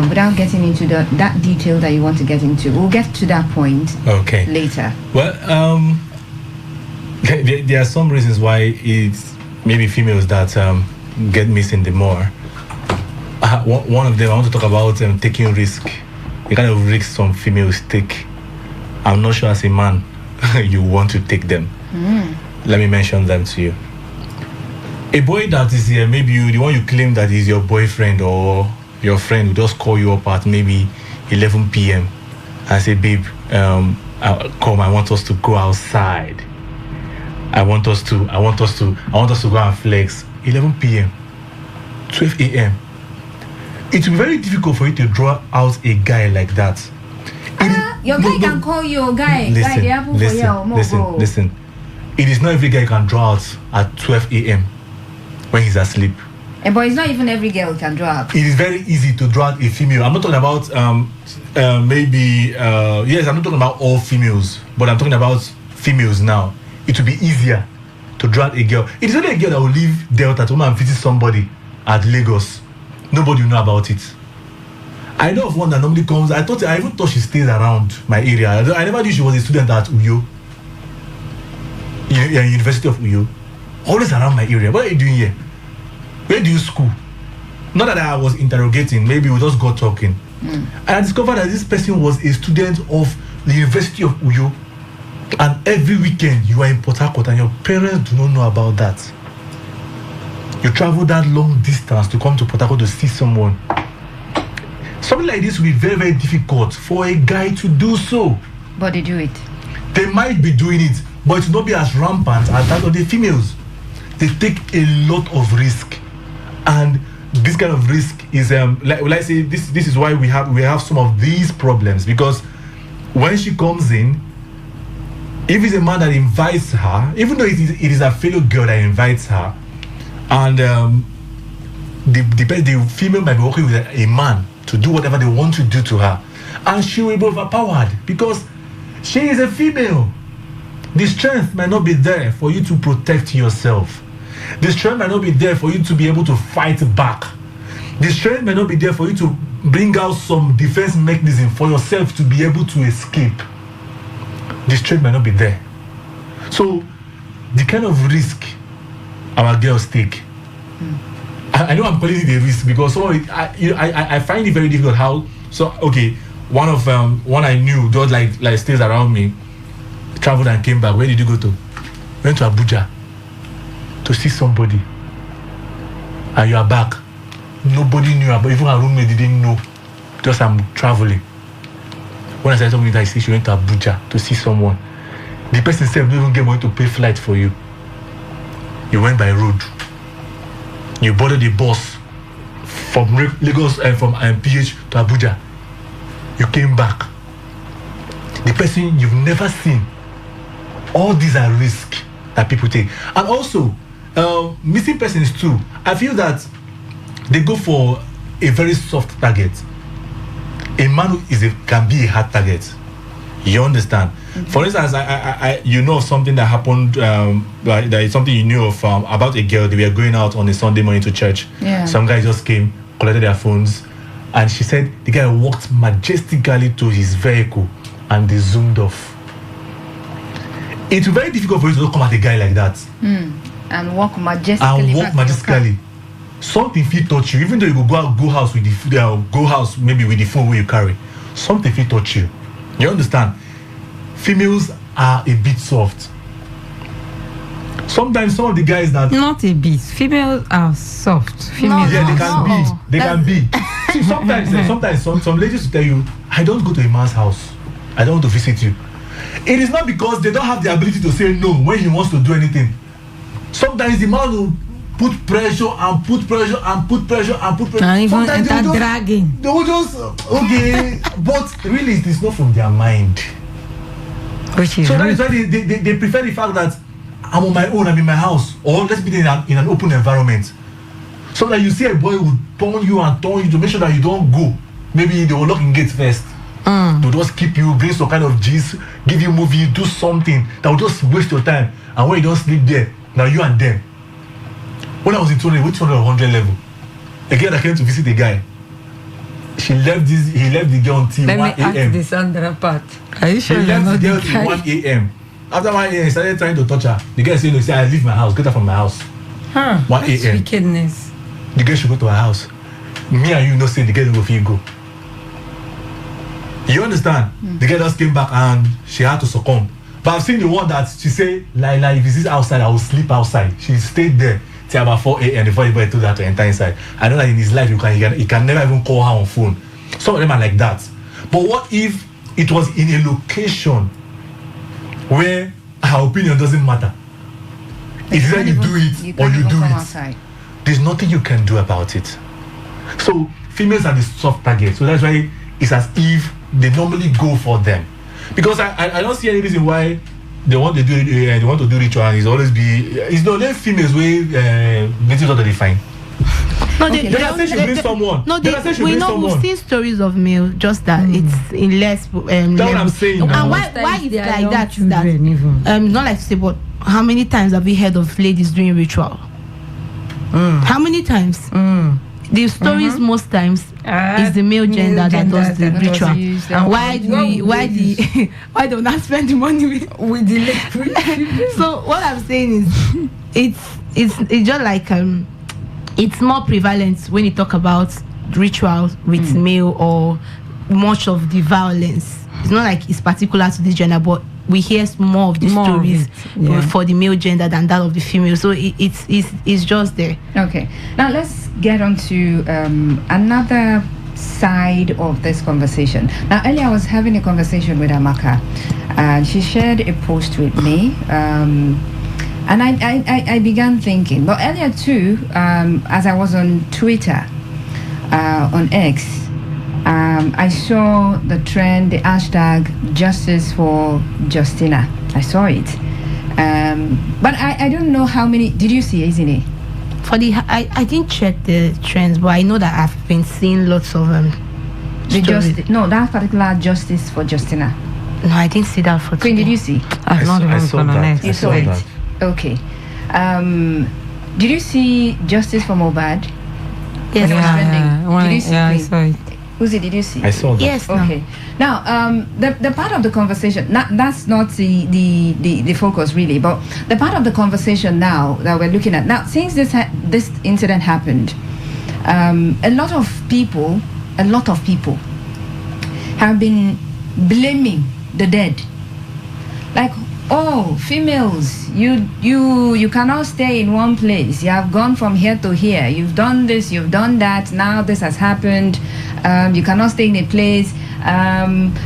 without getting into that detail that you want to get into. We'll get to that point later. Well, there are some reasons why it's maybe females that get missing the more. One of them, I want to talk about taking risk. The kind of risks some females take. I'm not sure as a man you want to take them. Let me mention them to you. A boy that is here, maybe the one you claim that is your boyfriend or your friend will just call you up at maybe 11 p.m. and say, babe, come, I want us to go outside. I want us to go and flex. 11 p.m., 12 a.m. It will be very difficult for you to draw out a guy like that. Your guy can call you a guy. Listen. It is not every guy can draw out at 12 a.m. when he's asleep. But it's not even every girl can draw out. It is very easy to draw out a female. I'm not talking about yes, I'm not talking about all females, but I'm talking about females now. It will be easier to draw out a girl. It is only a girl that will leave Delta to come and visit somebody at Lagos. Nobody will know about it. I know of one that normally comes. I even thought she stays around my area. I never knew she was a student at Uyo. University of Uyo. Always around my area. What are you doing here? Where do you school? Not that I was interrogating. Maybe we just got talking. And I discovered that this person was a student of the University of Uyo. And every weekend you are in Port Harcourt and your parents do not know about that. You travel that long distance to come to Port Harcourt to see someone. Something like this will be very, very difficult for a guy to do so. But they do it. They might be doing it, but it will not be as rampant as that of the females. They take a lot of risk. And this kind of risk is, like say, this is why we have some of these problems. Because when she comes in, if it's a man that invites her, even though it is a fellow girl that invites her, and the female might be working with a man to do whatever they want to do to her, and she will be overpowered because she is a female. The strength might not be there for you to protect yourself. The strength might not be there for you to be able to fight back. The strength might not be there for you to bring out some defense mechanism for yourself to be able to escape. The strength might not be there. So the kind of risk our girls take, I know I'm calling it a risk because I find it very difficult how. So okay, one I knew just like stays around me, traveled and came back. Where did you go to? Went to Abuja to see somebody, and you are back. Nobody knew about, even her roommate didn't know. Just I'm traveling. When I said something, I see she went to Abuja to see someone. The person said, "Don't even get money to pay flight for you." You went by road. You boarded the bus from Lagos and from PH to Abuja. You came back. The person you've never seen. All these are risks that people take. And also, missing persons too. I feel that they go for a very soft target. A man can be a hard target. You understand? For instance, I you know of something that happened, that is something you knew of about a girl. They were going out on a Sunday morning to church. Yeah. Some guys just came, collected their phones, and she said the guy walked majestically to his vehicle and they zoomed off. It's very difficult for you to come at a guy like that. And walk majestically. Something feel touch you, even though you go house with maybe with the phone where you carry. Something feel touch you. You understand? Females are a bit soft. Sometimes some of the guys that not a bit. Females are soft. Females they can be. See, sometimes some ladies will tell you, I don't go to a man's house. I don't want to visit you. It is not because they don't have the ability to say no when he wants to do anything. Sometimes the man will put pressure and put pressure and put pressure and put pressure. And even enter dragging. They will just okay, but really it is not from their mind. Which is so that is why they prefer the fact that I'm on my own, I'm in my house, or let's be in an open environment. So that you see a boy will turn you to make sure that you don't go. Maybe they will lock in gates first. They'll just keep you, bring some kind of gist, give you movie, do something that will just waste your time. And when you don't sleep there, now you and them. When I was in 200 or 100 level, a girl that came to visit a guy, he left the girl until 1 a.m. Let me ask this under part. Are you sure he you're left not the girl the till guy? 1 a.m. After 1 a.m., he started trying to touch her. The guy said, no, I leave my house, get her from my house. 1 That's a.m. wickedness. The girl should go to her house. Me and you know say the girl don't go feel go. You understand? The girl just came back and she had to succumb. But I've seen the one that she say, Laila, if this is outside, I will sleep outside. She stayed there till about 4 a.m. before anybody told her to enter inside. I know that in his life he can never even call her on phone. Some of them are like that. But what if it was in a location where her opinion doesn't matter? If either you do it or you do it, outside. there's nothing you can do about it. So females are the soft target. So that's why it's as if they normally go for them. Because I don't see any reason why they want to do ritual and it's always it's the only females way native not define. No, they say she brings someone. No, we know we've seen stories of male, just that it's in less. That's what I'm saying. And why it's like that? Is that not like to say, but how many times have we heard of ladies doing ritual? How many times? The stories most times is the male gender that does the ritual. And why don't I spend the money with the lady? So what I'm saying is, it's just like it's more prevalent when you talk about rituals with male or much of the violence. It's not like it's particular to this gender, but we hear more of the stories for the male gender than that of the female. So it's just there. Okay. Now let's get on to another side of this conversation. Now earlier I was having a conversation with Amaka, and she shared a post with me. And I began thinking, but earlier too, as I was on Twitter, on X, I saw the trend, the hashtag Justice for Justina. I saw it. But I don't know how many, did you see, isn't it? I didn't check the trends, but I know that I've been seeing lots of that particular Justice for Justina. No, I didn't see that for Queen, did you see? I've not even gone on it. You saw it? Okay. Did you see Justice for Mohbad? Yes. Did you see I saw it. Uzi, did you see? I saw that. Yes. Okay. Now, the part of the conversation, that's not the focus really, but the part of the conversation now that we're looking at now, since this incident happened, a lot of people have been blaming the dead. Like, oh, females, you cannot stay in one place. You have gone from here to here. You've done this, you've done that. Now this has happened. You cannot stay in a place.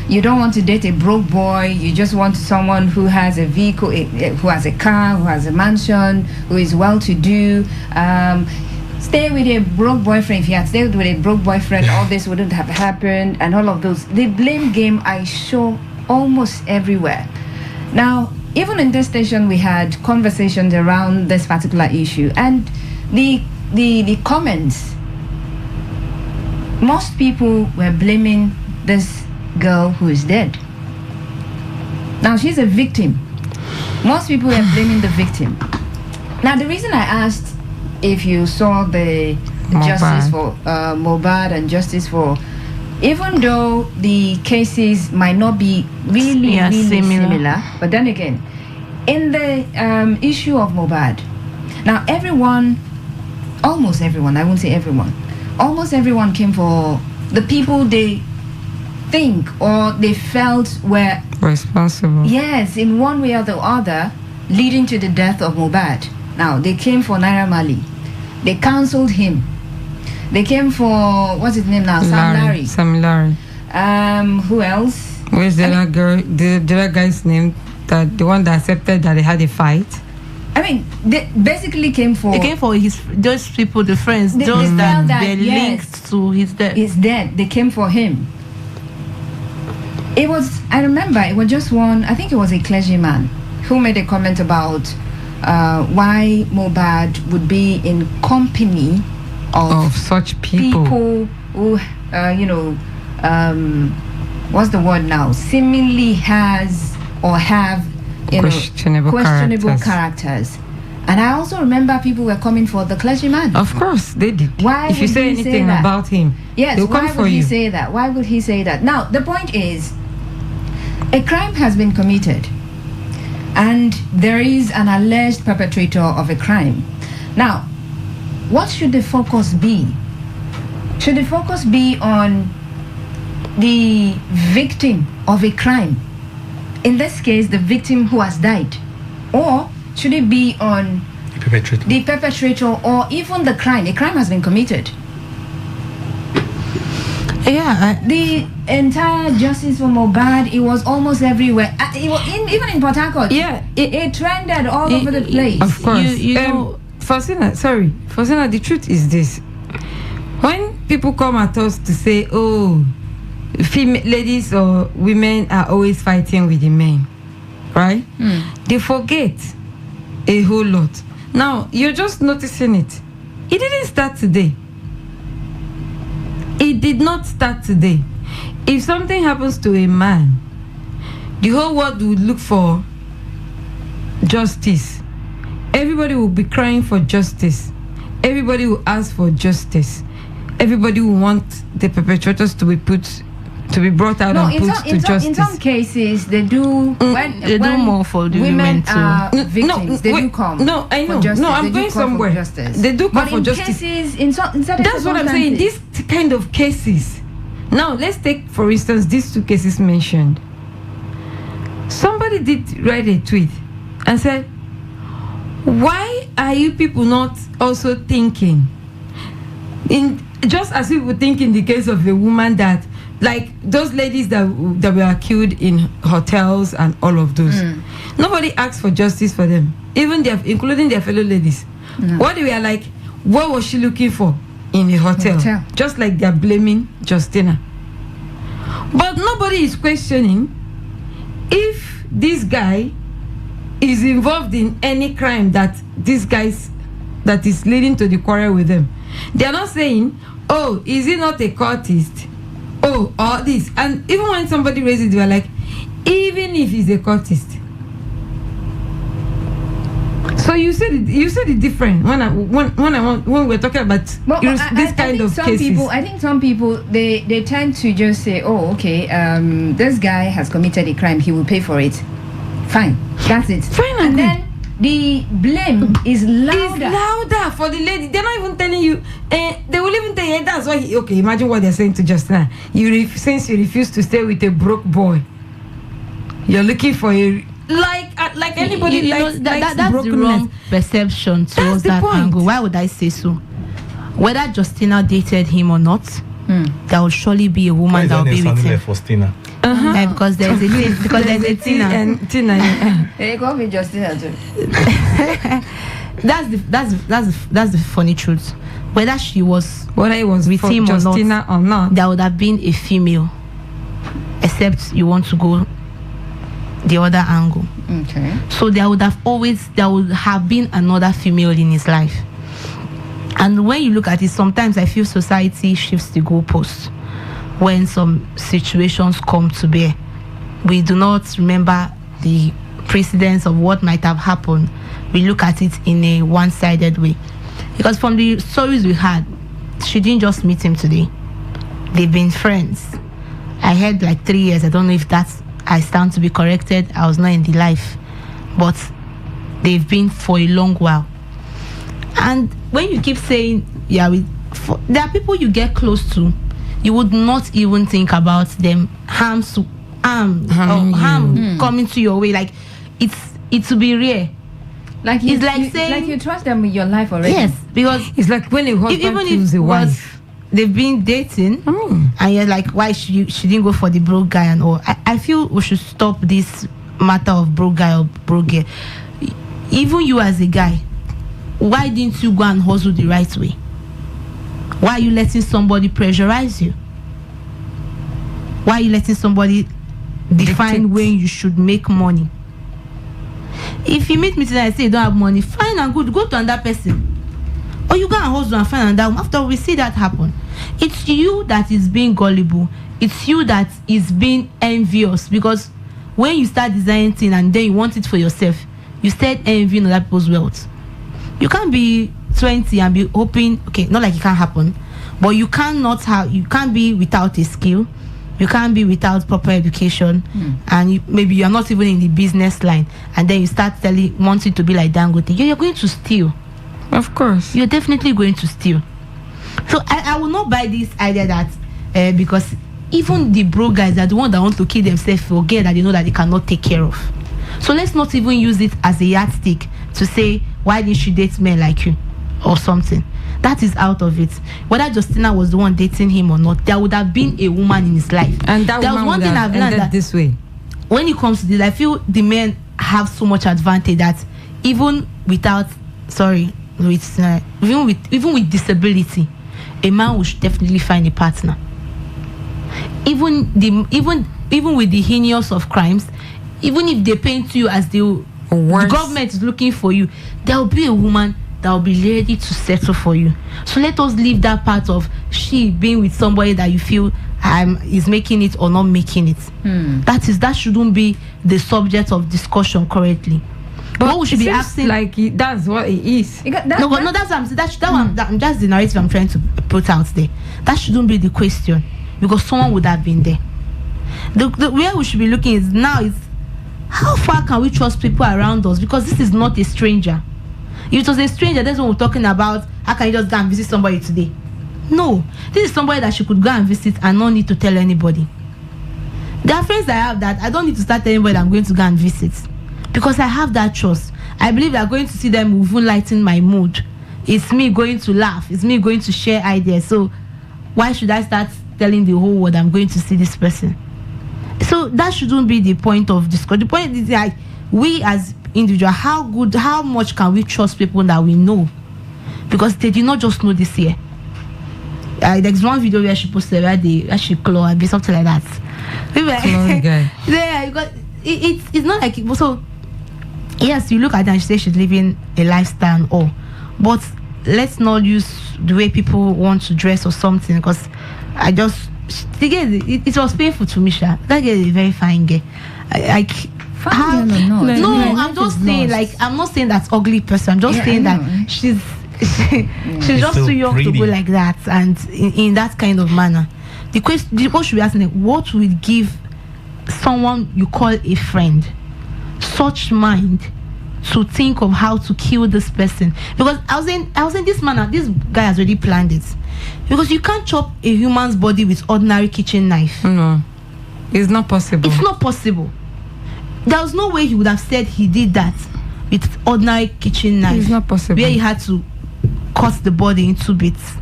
You don't want to date a broke boy. You just want someone who has a vehicle, who has a car, who has a mansion, who is well-to-do. Stay with a broke boyfriend. If you had stayed with a broke boyfriend, all this wouldn't have happened, and all of those. The blame game I saw almost everywhere. Now, even in this station, we had conversations around this particular issue, and the comments, most people were blaming this girl who is dead. Now, she's a victim. Most people were blaming the victim. Now, the reason I asked if you saw the justice for Mohbad and justice for, even though the cases might not be really similar, but then again, in the issue of Mohbad, now almost everyone, I won't say everyone, almost everyone came for the people they think or they felt were responsible. Yes, in one way or the other, leading to the death of Mohbad. Now, they came for Naira Marley. They cancelled him. They came for, what's his name now? Sam Larry. Who else? Where's the other girl? The other guy's name? The one that accepted that they had a fight. I mean, they basically came for. They came for those people, the friends, those that they're linked to his death. He's dead. They came for him. I remember it was just one, I think it was a clergyman who made a comment about why Mohbad would be in company of such people who what's the word now? Seemingly has or have questionable characters. And I also remember people were coming for the clergyman. Of course, they did. Why if you say anything about him, yes, they'll come why for would he you. say that? Why would he say that? Now, the point is, a crime has been committed, and there is an alleged perpetrator of a crime. Now, what should the focus be? Should the focus be on the victim of a crime? In this case, the victim who has died. Or should it be on the perpetrator or even the crime? A crime has been committed. Yeah, the entire justice for Mohbad, it was almost everywhere. Even in Port Harcourt, it trended all over the place. Of course. Faustina, the truth is this. When people come at us to say, oh, female ladies or women are always fighting with the men, right? They forget a whole lot. Now, you're just noticing it. It didn't start today. It did not start today. If something happens to a man, the whole world would look for justice. Everybody will be crying for justice. Everybody will ask for justice. Everybody will want the perpetrators to be brought out and put to justice. In some cases, they do. They do more for the women too. Victims, they do come. No, I know. For no, I'm going somewhere. They do come for justice. That's what I'm saying. These kind of cases. Now, let's take, for instance, these two cases mentioned. Somebody did write a tweet and said, why are you people not also thinking, just as we would think in the case of a woman that, like those ladies that were killed in hotels and all of those, nobody asked for justice for them, including their fellow ladies. What they were like, what was she looking for in a hotel? Just like they're blaming Justina. But nobody is questioning if this guy is involved in any crime that is leading to the quarrel with them. They are not saying, oh, is he not a cultist? Oh, or this. And even when somebody raises it, they are like, even if he's a cultist. So you said it different when we're talking about this kind of cases. I think some people they tend to just say, oh, okay, this guy has committed a crime, he will pay for it. Fine, that's it. Fine and then the blame is louder. It's louder for the lady. They're not even telling you. They will even tell you that's why. Okay, imagine what they're saying to Justina. Since you refuse to stay with a broke boy, you're looking for a like anybody likes that's the wrong perception towards that angle. Why would I say so? Whether Justina dated him or not, there will surely be a woman that will be with him. Faustina? Because there's a Tina and Tina. They call me Justina too. That's the funny truth. Whether it was with him Justina or not, there would have been a female. Except you want to go the other angle. Okay. So there would have been another female in his life. And when you look at it, sometimes I feel society shifts the goalposts when some situations come to bear. We do not remember the precedence of what might have happened. We look at it in a one-sided way. Because from the stories we had, she didn't just meet him today. They've been friends. I heard like 3 years. I don't know if I stand to be corrected. I was not in the life. But they've been for a long while. And when you keep saying, there are people you get close to, you would not even think about them harm coming to your way. Like it will be rare. Like saying you trust them with your life already. Yes, because it's like when a husband kills a wife. They've been dating, and you're like, why she didn't go for the broke guy and all. I feel we should stop this matter of broke guy or broke girl. Even you as a guy, why didn't you go and hustle the right way? Why are you letting somebody pressurize you? Why are you letting somebody define when you should make money? If you meet me today and say you don't have money, fine and good, go to another person. Or you go and hustle and find another one. After we see that happen, it's you that is being gullible. it's you that is being envious, because when you start designing things and then you want it for yourself, you start envying other people's wealth. You can't be 20 and be hoping, okay, not like it can't happen, but you can't be without a skill, you can't be without proper education, and maybe you're not even in the business line, and then you start wanting to be like Dangote. You're going to steal. Of course. You're definitely going to steal. So I will not buy this idea that because even the bro guys are the ones that want to kill themselves for girl that they know that they cannot take care of. So let's not even use it as a yardstick to say, why didn't she date men like you or something. That is out of it. Whether Justina was the one dating him or not, there would have been a woman in his life. And that there woman was one would thing have I've learned ended that this way. When it comes to this, I feel the men have so much advantage that even without, even with disability, a man will definitely find a partner. Even with the heinous of crimes, even if they paint you as the government is looking for you, there will be a woman that will be ready to settle for you. So let us leave that part of she being with somebody that you feel is making it or not making it. That shouldn't be the subject of discussion currently. But what we should be asking, like that's what it is. That's what I'm saying. That's the narrative I'm trying to put out there. That shouldn't be the question, because someone would have been there. The where we should be looking is now is how far can we trust people around us, because this is not a stranger. If it was a stranger, that's what we're talking about. How can you just go and visit somebody today? No, this is somebody that she could go and visit and not need to tell anybody. There are friends I have that I don't need to start telling anybody I'm going to go and visit, because I have that trust. I believe that going to see them will even lighten my mood. It's me going to laugh. It's me going to share ideas. So why should I start telling the whole world I'm going to see this person? So that shouldn't be the point of discussion. The point is like, we as individuals, how much can we trust people that we know? Because they did not just know this year. There's one video where she posted where she claw and be something like that. Yeah, because it's not like it. So yes, you look at her and she says she's living a lifestyle and all, but let's not use the way people want to dress or something, because it was painful to me. That girl is a very fine girl. I'm just saying, like, I'm not saying that's ugly person. I'm just saying that she's just so too young to go like that and in that kind of manner. The question, what should we ask? What would give someone you call a friend such mind to think of how to kill this person? Because I was saying this guy has already planned it. Because you can't chop a human's body with ordinary kitchen knife. No, it's not possible. It's not possible. There was no way he would have said he did that with ordinary kitchen knife. It's not possible. Where he had to cut the body into bits.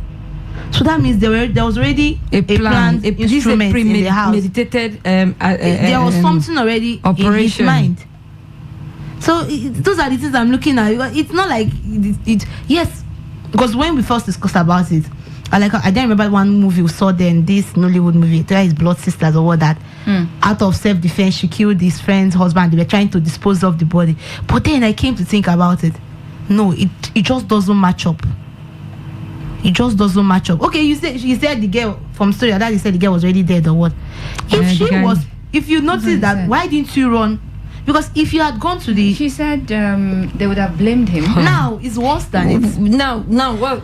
So that means there was already a planned instrument in the house. Meditated. There was something already operation in his mind. So those are the things I'm looking at. It's not like yes, because when we first discussed about it, I don't remember one movie we saw then, this Nollywood movie, there is Blood Sisters or what that. Out of self-defense, she killed his friend's husband. They were trying to dispose of the body. But then I came to think about it. No, it just doesn't match up. It just doesn't match up. Okay, you said the girl from story that you said the girl was already dead or what? If you notice that, why didn't you run? Because if you had gone to the... She said they would have blamed him. Now it's worse than it. Now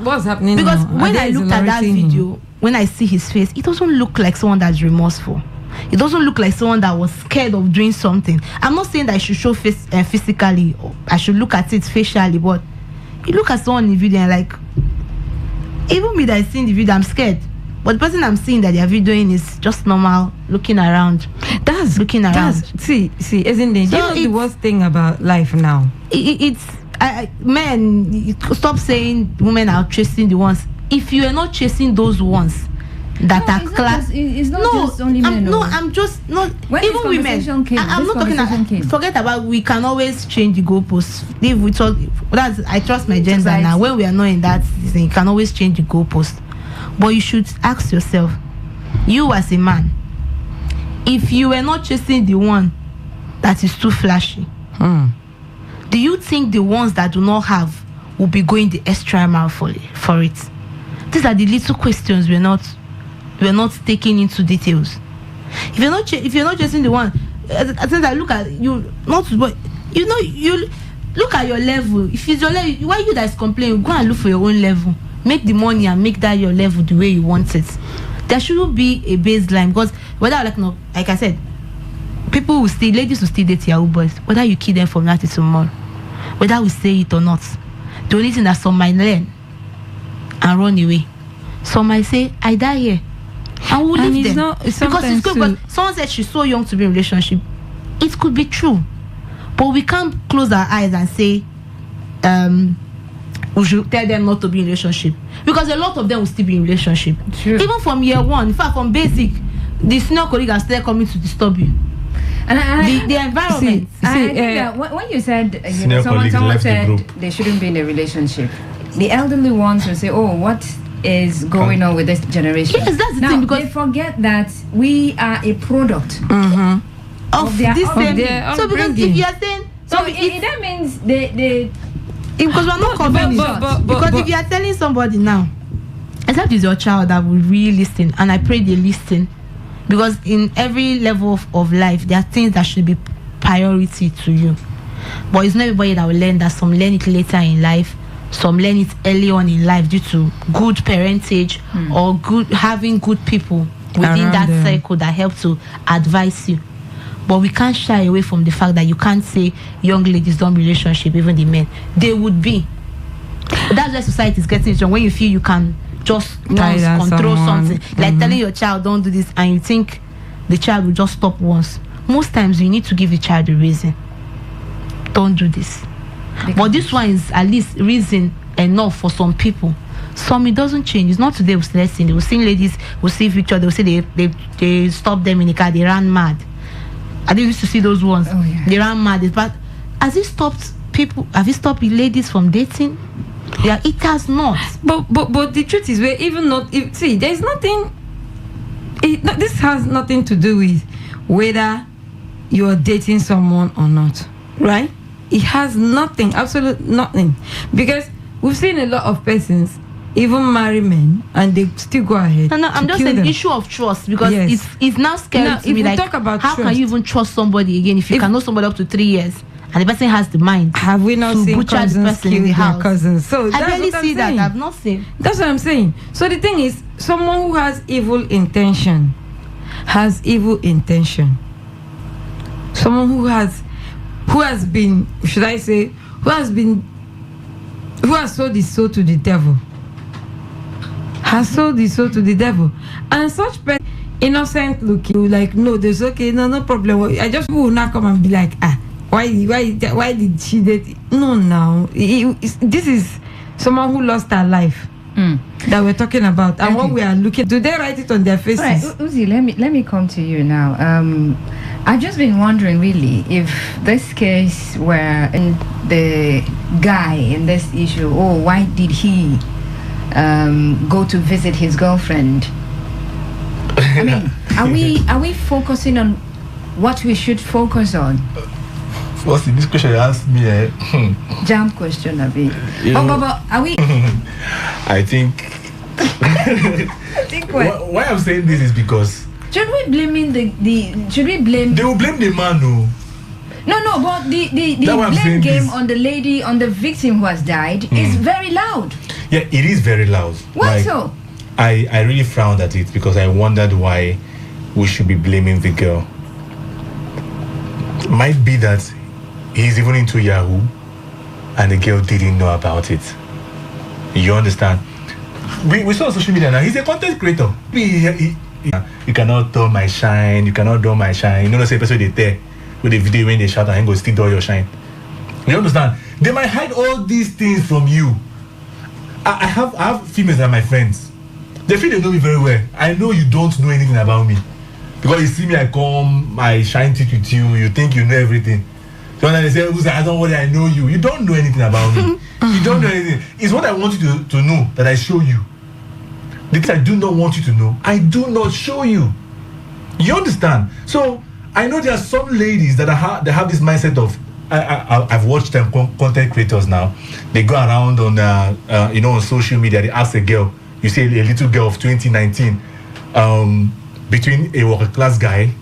what's happening? Because now? When I looked at that video, when I see his face, it doesn't look like someone that's remorseful. It doesn't look like someone that was scared of doing something. I'm not saying that I should show face physically, or I should look at it facially, but you look at someone in the video and like, even me that is seeing the video, I'm scared. But the person I'm seeing that they're videoing is just normal, looking around. See, isn't it? So the worst thing about life now? Men, stop saying women are chasing the ones. If you are not chasing those ones that are class, it's not just only men. I'm just not. When even women. I'm not talking about. Forget about. We can always change the goalposts. If we talk, I trust my gender now. When we are not in that season, you can always change the goalposts. But you should ask yourself, you as a man, if you were not chasing the one that is too flashy, do you think the ones that do not have will be going the extra mile for it? These are the little questions we're not taking into details. If you're not chasing the one, I think that look at you, not but you look at your level. If it's your level, why you guys complain? Go and look for your own level. Make the money and make that your level the way you want it. There shouldn't be a baseline, because whether like I said, ladies will still date Yahoo boys, whether you kill them from that to tomorrow, whether we say it or not. The only thing that some might learn and run away. Some might say, I die here, and we'll leave them. Because it's good. But someone said she's so young to be in a relationship. It could be true, but we can't close our eyes and say we should tell them not to be in a relationship, because a lot of them will still be in a relationship. True. Even from year one. In fact, from basic, the senior colleague are still coming to disturb you. And the environment. I think that when you said someone said they shouldn't be in a relationship, the elderly ones will say, "Oh, what is going on with this generation?" Yes, that's the thing, because they forget that we are a product of this same. So because if you are saying, that means they because we're not covering it. Because if you are telling somebody now, except it's your child that will really listen, and I pray they listen. Because in every level of life, there are things that should be priority to you. But it's not everybody that will learn that. Some learn it later in life. Some learn it early on in life due to good parentage or having good people within that circle that help to advise you. But we can't shy away from the fact that you can't say young ladies don't relationship, even the men. They would be. That's why society is getting it wrong. When you feel you can just control something, like telling your child don't do this, and you think the child will just stop once. Most times you need to give the child a reason. Don't do this. But this one is at least reason enough for some people. Some it doesn't change. It's not today we'll see. They will see ladies, will see picture, they'll say they stopped them in the car, they ran mad. I didn't used to see those ones. They ran mad. But has it stopped people? Have it stopped ladies from dating? Yeah, it has not. But the truth is, we're even not. There's nothing. This has nothing to do with whether you're dating someone or not, right? It has nothing, absolute nothing, because we've seen a lot of persons even marry men and they still go ahead. No, I'm just saying the issue of trust, because it's now scary to me. Like, talk about how trust. Can you even trust somebody again if you can know somebody up to 3 years? And the person has the mind. Have we not seen cousins kill their cousins? So I barely see that. I've not seen. That's what I'm saying. So the thing is, someone who has evil intention has evil intention. Someone who has been, should I say, who has sold his soul to the devil. Has sold his soul to the devil. And such person, innocent looking, like, no, there's okay, no problem. I just will not come and be like, why did she date? No. This is someone who lost her life that we're talking about, and what we are looking. Do they write it on their faces? Right, Uzi, let me come to you now. I've just been wondering, really, if this case were in the guy in this issue. Oh, why did he go to visit his girlfriend? I mean, are we focusing on what we should focus on? What's this question you asked me? Jump question, Abi. But are we? I think. Why I'm saying this is because. Should we blame Should we blame? They will blame the man, no. No, but the blame game on the lady, on the victim who has died is very loud. Yeah, it is very loud. Why so? I really frowned at it because I wondered why we should be blaming the girl. Might be that he's even into Yahoo and the girl didn't know about it. You understand? We saw on social media now, he's a content creator. You cannot dull my shine, you cannot dull my shine. You know the same person they tell with the video when they shout and go still dull your shine. You understand? They might hide all these things from you. I have females that are my friends. They feel they know me very well. I know you don't know anything about me. Because you see me, I come, I shine teeth with you, you think you know everything. So when they say, I don't worry, I know you. You don't know anything about me. You don't know anything. It's what I want you to know that I show you. The things I do not want you to know, I do not show you. You understand? So I know there are some ladies that have this mindset of, I've watched them content creators now. They go around on on social media. They ask a girl, you see a little girl of 2019, between a working class guy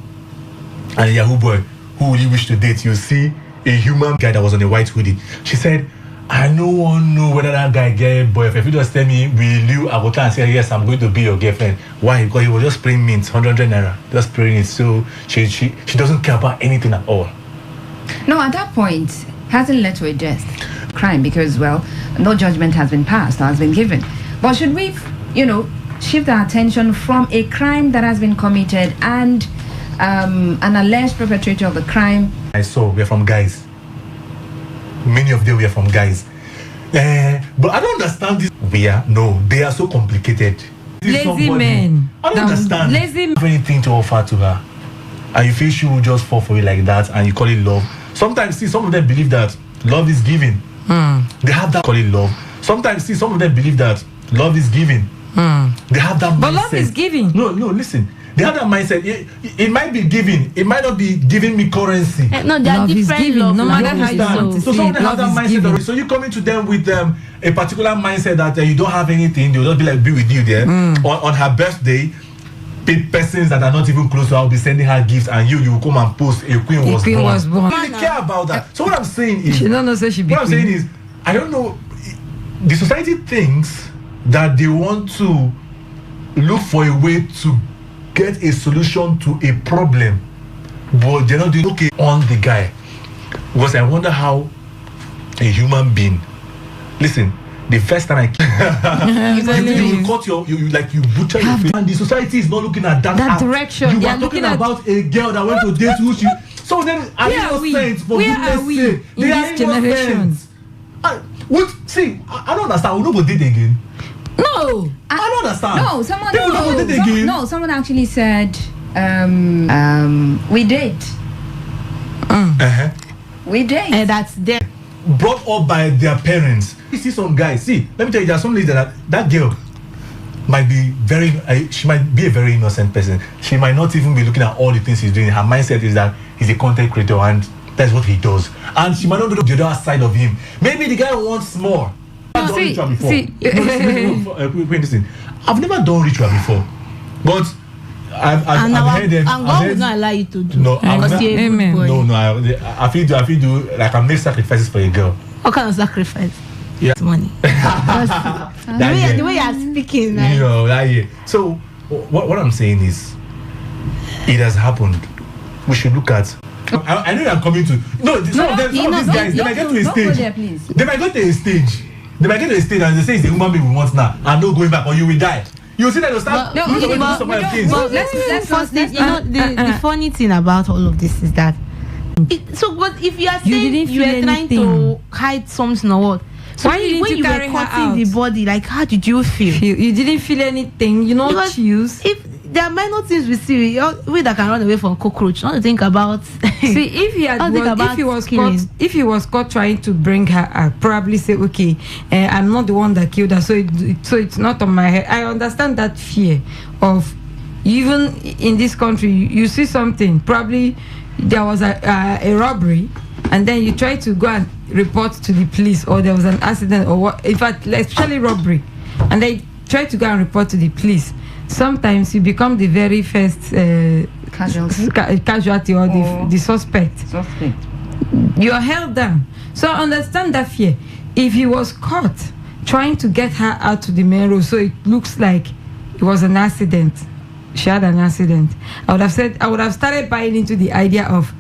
and a Yahoo boy who would you wish to date, you see a human guy that was on a white hoodie. She said, I no one know whether that guy get boyfriend. If you just tell me, will you? I will try and say, yes, I'm going to be your girlfriend. Why? Because he was just spraying mint, 100 naira, just spraying it. So she doesn't care about anything at all. No, at that point, hasn't led to a death crime because, well, no judgment has been passed or has been given. But should we, shift our attention from a crime that has been committed and an alleged perpetrator of the crime? I saw we're from guys. Many of them were from guys. But I don't understand this. They are so complicated. Lazy men. I don't understand. Lazy men. Anything to offer to her. And you feel she will just fall for you like that and you call it love. Sometimes, see, some of them believe that love is giving. They have that, call it love. Sometimes, see, some of them believe that love is giving. They have that mindset. But love is giving. No, listen. They have that mindset. It might be giving. It might not be giving me currency. No, they are different love. No matter how you want to so say some of them have that mindset already. So you come into them with a particular mindset that you don't have anything. They'll just be with you there. On her birthday, persons that are not even close to her will be sending her gifts, and you will come and post a queen was born. I don't care about that. So what I'm saying is, she don't know say she be what I'm saying is, I don't know. The society thinks that they want to look for a way to get a solution to a problem, but they're not doing okay on the guy. Because I wonder how a human being, listen, the first time you cut you butcher your face, and the society is not looking at that direction. You are talking about a girl that went to date who she. Some of them are innocent, for goodness sake. They are innocent. See, I don't understand. We'll not date again. No, I don't understand. No, someone actually said, we date. We date. And that's there. Brought up by their parents. You see some guys. See, let me tell you, there are some ladies that girl might be she might be a very innocent person. She might not even be looking at all the things he's doing. Her mindset is that he's a content creator and that's what he does. And she might not know the other side of him. Maybe the guy wants more. I've done ritual before. Listen, I've never done ritual before, but I've heard them. And God would not allow you to do. No, I feel do like I make sacrifices for a girl. What kind of sacrifice? Yeah, money. The way you are speaking, that year. So what I'm saying is, it has happened. We should look at. I know I'm coming to. No, some of these guys, they might get to a stage. They might get to a stage. They might get to a stage and they say it's the human being we want now, and no going back, or you will die. You see that they'll start. The funny thing about all of this is that. But if you are saying you are trying to hide something or what? So why didn't you carry her out? The body, like how did you feel? You didn't feel anything. You know, choose. If there are minor things we see, we that can run away from cockroach. Not to think about. See, if he was caught trying to bring her, I'd probably say, okay, I'm not the one that killed her, so it's not on my head. I understand that fear of, even in this country, you see something. Probably there was a robbery, and then you try to go and report to the police, or there was an accident, or what. In fact, especially robbery, and they try to go and report to the police. Sometimes you become the very first casualty or the suspect. You are held down. So I understand that fear. If he was caught trying to get her out to the main road, so it looks like it was an accident, she had an accident, I would have started buying into the idea of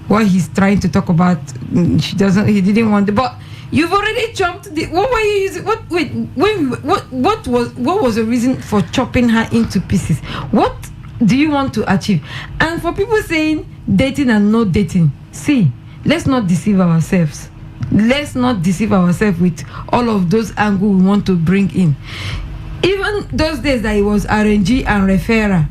what he's trying to talk about. He didn't want it, but you've already chopped what were you using? What was the reason for chopping her into pieces? What do you want to achieve? And for people saying dating and not dating, see, let's not deceive ourselves. Let's not deceive ourselves with all of those angles we want to bring in. Even those days that it was RNG and referrer,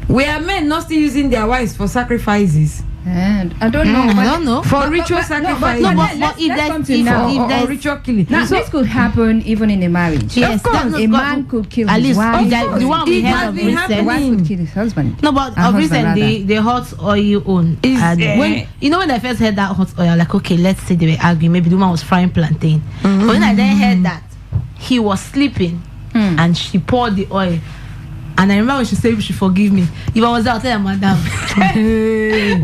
were men not still using their wives for sacrifices? And I don't know. I don't know. For ritual sacrifice. But if there's ritual killing. Now, this could happen even in a marriage. Yes, of course. A man could kill his wife. The one we heard of recent. The wife could kill his husband. No, but of recent, the hot oil own. When I first heard that hot oil, like, okay, let's say they were arguing. Maybe the woman was frying plantain. But when I then heard that he was sleeping and she poured the oil And I remember when she said she forgive me. If I was out there, madam,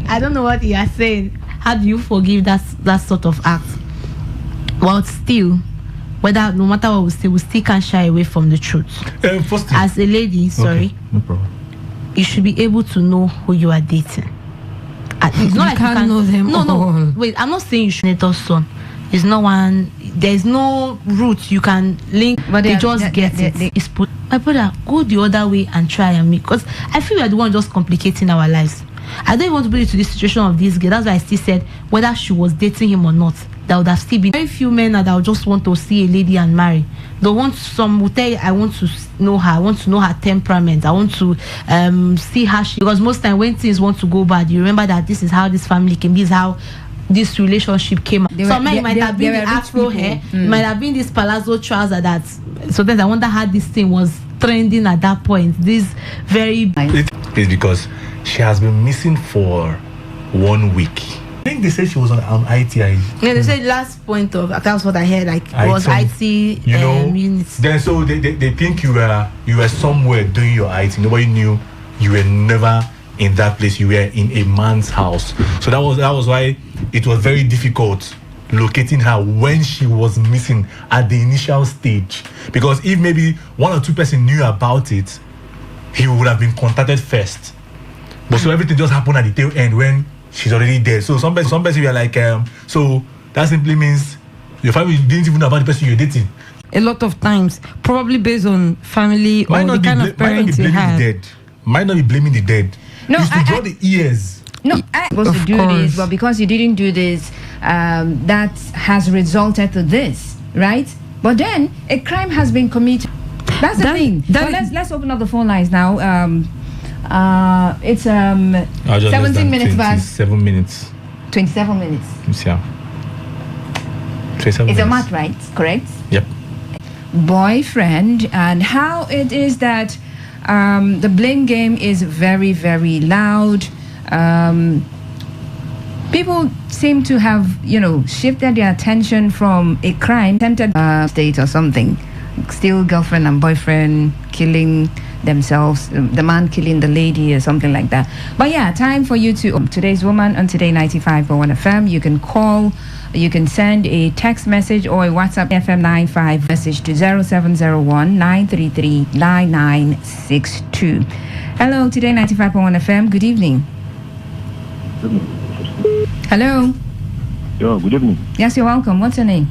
I don't know what you are saying. How do you forgive that sort of act? Well, still, whether no matter what we still can't shy away from the truth. As a lady, sorry, Okay, no problem. you should be able to know who you are dating. It's not like can't know them all. No. Wait, I'm not saying you should date son. It's not one. There's no route you can link. But they just get it. It's put. My brother, go the other way and try and make. Because I feel we are the one just complicating our lives. I don't want to put it to the situation of this girl. That's why I still said whether she was dating him or not, that would have still been very few men that would just want to see a lady and marry. They want some will tell you, I want to know her. I want to know her temperament. I want to see how she. Because most time when things want to go bad, you remember that this is how this family came. This is how this relationship came out. Some men might have been the afro hair, might have been this palazzo trouser that sometimes I wonder how this thing was trending at that point. This very It's because she has been missing for 1 week. I think they said she was on ITI. Yeah, they said last point of that's what I heard. Like it was IT units. Then so they think you were somewhere doing your IT. Nobody knew you were never in that place. You were in a man's house. So that was why it was very difficult locating her when she was missing at the initial stage. Because if maybe 1 or 2 persons knew about it, he would have been contacted first. But so everything just happened at the tail end when she's already dead. So some person were like, so that simply means your family didn't even know about the person you're dating. A lot of times, probably based on family or the kind of parents you have. Might not be blaming the dead. No, it's to draw the ears. No, I'm supposed to do this, but because you didn't do this, that has resulted to this, right? But then a crime has been committed. That's the thing. So let's open up the phone lines now. It's 17 minutes past. 7 minutes. 27 minutes. Yeah. 27 it's minutes. a math, right? Correct? Yep. Boyfriend, and how it is that the blame game is very, very loud. People seem to have, shifted their attention from a crime, attempted state or something. Still girlfriend and boyfriend killing themselves, the man killing the lady or something like that. But yeah, time for you to today's woman on Today95.1 FM. You can call, you can send a text message or a WhatsApp FM 95 message to 0701 933 9962. Hello, Today95.1 FM. Good evening. Hello. Yeah, good evening. Yes, you're welcome. What's your name?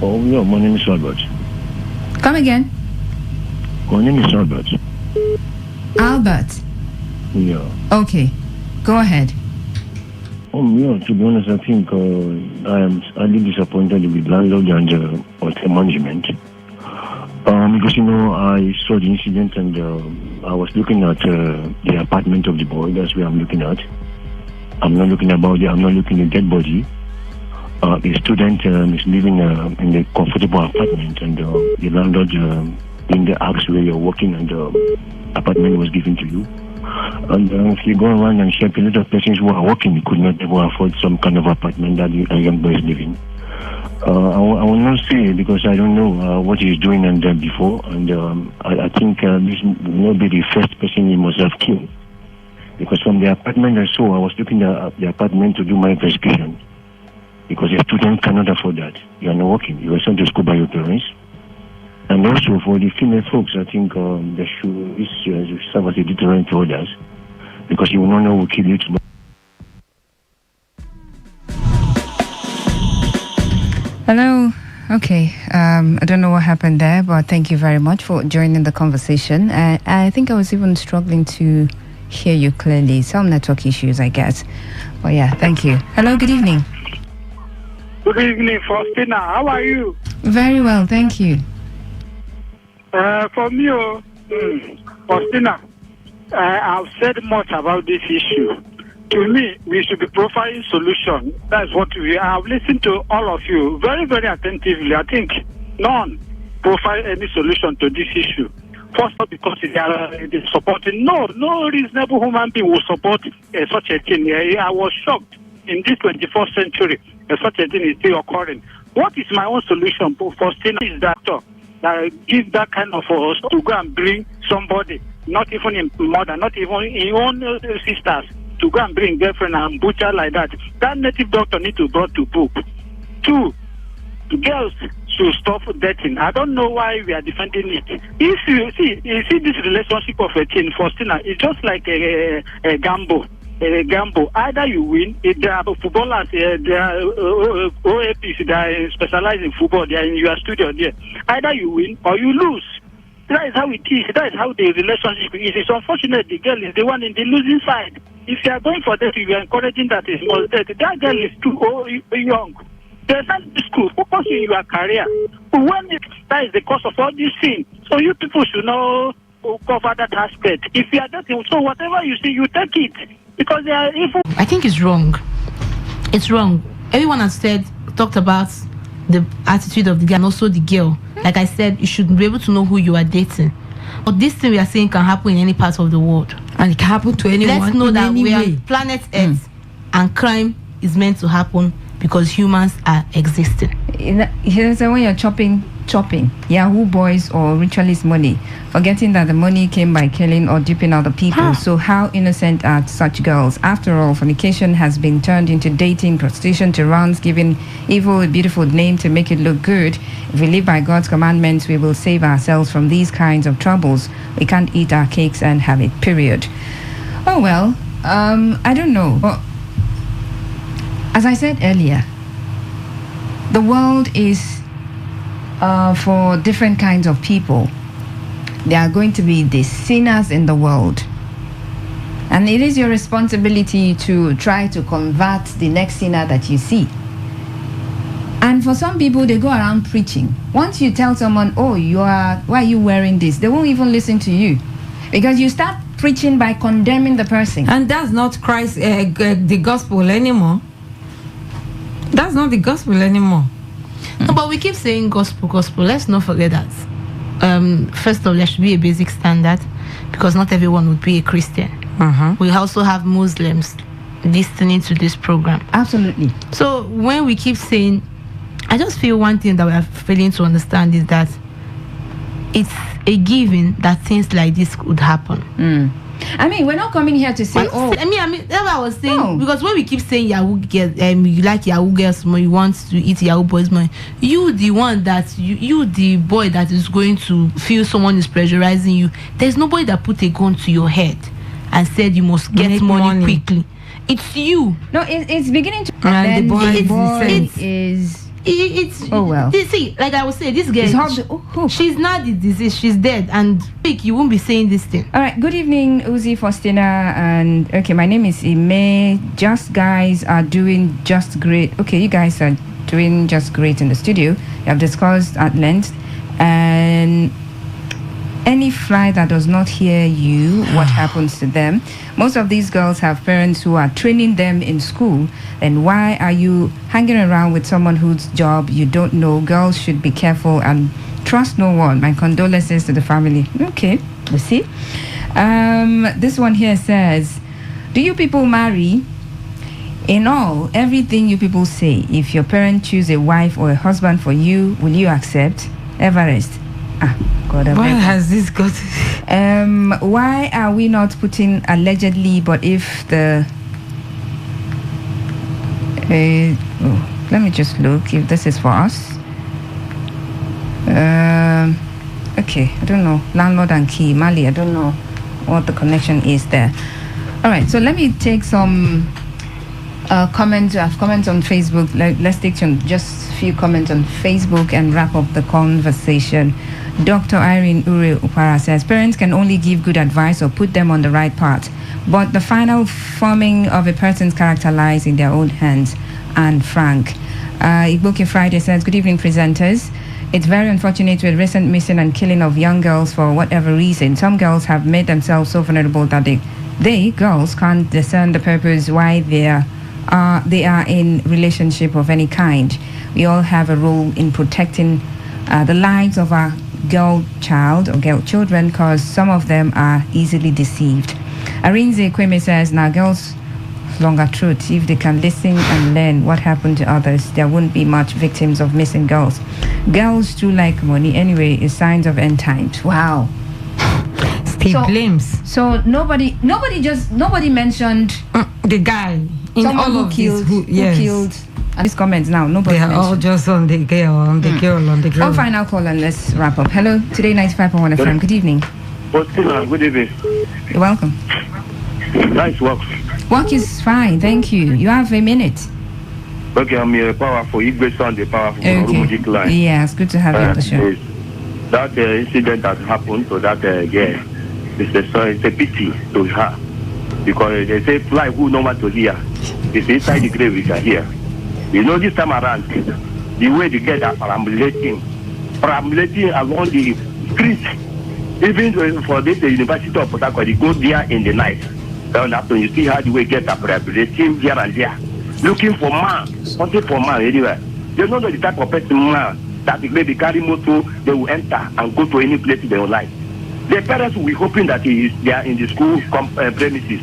Oh, yeah, my name is Albert. Come again. My name is Albert. Albert. Yeah. Okay, go ahead. Yeah, to be honest, I think I am highly disappointed with landlord and hotel management. Because, I saw the incident and I was looking at the apartment of the boy. That's where I'm looking at. I'm not looking at the dead body. The student is living in a comfortable apartment, and the landlord in the house where you're working, and the apartment was given to you. And if you go around and check, a lot of persons who are working could not ever afford some kind of apartment that a young boy is living. I will not say because I don't know what he's doing and before, and I think this will not be the first person he must have killed. Because from the apartment I saw, I was looking at the apartment to do my investigation. Because a student cannot afford that. You are not working. You are sent to school by your parents. And also for the female folks, I think they should serve as a deterrent to others. Because you will not know who will kill you tomorrow. Hello. Okay. I don't know what happened there, but thank you very much for joining the conversation. I think I was even struggling to hear you clearly. Some network issues, I guess. But yeah, thank you. Hello, good evening. Good evening, Faustina. How are you? Very well, thank you. For me, Faustina, I've said much about this issue. To me, we should be profiling solution. That's what we have listened to all of you very, very attentively. I think none profile any solution to this issue. First of all, because they are supporting. No reasonable human being will support such a thing. I was shocked in this 21st century. Such a thing is still occurring. What is my own solution for Faustina is that give that kind of force to go and bring somebody, not even in mother, not even in your own sisters, to go and bring girlfriend and butcher like that. That native doctor need to brought to book. 2, girls should stop dating. I don't know why we are defending it. If you see this relationship of a teen, Faustina, it's just like a gamble. Either you win, if there are footballers, there are OAPs that are specialized in football, they are in your studio there. Either you win or you lose. That is how it is. That is how the relationship is. It's unfortunate the girl is the one in the losing side. If you are going for that, you are encouraging that is more that girl is too young. There's not school. Focus in your career. When that is the cause of all these things. So you people should know cover that aspect. If you are dating, so whatever you see, you take it. Because they are evil. I think it's wrong. It's wrong. Everyone has talked about the attitude of the guy and also the girl. Like I said, you should be able to know who you are dating. But this thing we are saying can happen in any part of the world. And it can happen to anyone. Let's know that we are planet Earth and crime is meant to happen because humans are existing. Here's when you're chopping Yahoo boys or ritualist money, forgetting that the money came by killing or duping other people. So how innocent are such girls? After all, fornication has been turned into dating, prostitution to runs, giving evil a beautiful name to make it look good. If we live by God's commandments, we will save ourselves from these kinds of troubles. We can't eat our cakes and have it, period. Oh well, I don't know. But as I said earlier, the world is for different kinds of people. There are going to be the sinners in the world. And it is your responsibility to try to convert the next sinner that you see. And for some people, they go around preaching. Once you tell someone, why are you wearing this? They won't even listen to you. Because you start preaching by condemning the person. And that's not Christ, the gospel anymore. That's not the gospel anymore. No, but we keep saying gospel. Let's not forget that. First of all, there should be a basic standard because not everyone would be a Christian. We also have Muslims listening to this program. Absolutely. So when we keep saying, I just feel one thing that we are failing to understand is that it's a given that things like this could happen. I mean, we're not coming here to say, I mean, that's what I was saying. Because when we keep saying Yahoo girls, you like Yahoo girls more, you want to eat Yahoo boys more, you the one that, you the boy that is going to feel someone is pressurizing you. There's nobody that put a gun to your head and said you must get money quickly. It's you. No, it's beginning to... And the boy is... It's well. See, like I was saying, this girl, she's not the disease, she's dead, and you won't be saying this thing. All right, good evening, Uzi, Faustina, and okay, my name is Ime. Just guys are doing just great. Okay, you guys are doing just great in the studio. You have discussed at length, and any fly that does not hear you, what happens to them? Most of these girls have parents who are training them in school. And why are you hanging around with someone whose job you don't know? Girls should be careful and trust no one. My condolences to the family. Okay, we see. This one here says, do you people marry? In all, everything you people say, if your parents choose a wife or a husband for you, will you accept? Everest. God, why has this got... why are we not putting allegedly, but if the... let me just look if this is for us. Okay, I don't know. Landlord and key, Mali, I don't know what the connection is there. All right, so let me take some comments. I have comments on Facebook. Let's take just a few comments on Facebook and wrap up the conversation. Dr. Irene Ure Upara says, parents can only give good advice or put them on the right path, but the final forming of a person's character lies in their own hands. And Frank. Ibuki Friday says, good evening, presenters. It's very unfortunate with recent missing and killing of young girls for whatever reason. Some girls have made themselves so vulnerable that they girls can't discern the purpose why they are in relationship of any kind. We all have a role in protecting the lives of our girl child or girl children, because some of them are easily deceived. Arinze Kweme says, now girls longer truth. If they can listen and learn what happened to others, there won't be much victims of missing girls. Girls too like money anyway is signs of end times. Wow. Still blames. So nobody mentioned the guy in all of killed, who killed. And these comments now, nobody they are all just on the girl, on the girl. One final call and let's wrap up. Hello, Today 95.1 FM. Good evening. Good evening. You're welcome. Nice work. Work is fine, thank you. You have a minute. Okay, I'm here powerful. Igwe Sunday powerful. Okay. Yeah, it's good to have you on the show. Yes. That incident that happened to that girl, it's a pity to her. Because they say fly who no want to hear. It's inside the grave we can hear. You know, this time around, the way the girls are perambulating along the street, even for this University of Port Harcourt, they go there in the night. And after you see how the way girls are perambulating here and there, looking for man, hunting for man anywhere. They don't know the type of person man that they carry motor, they will enter and go to any place they don't like. The parents will be hoping that they are in the school premises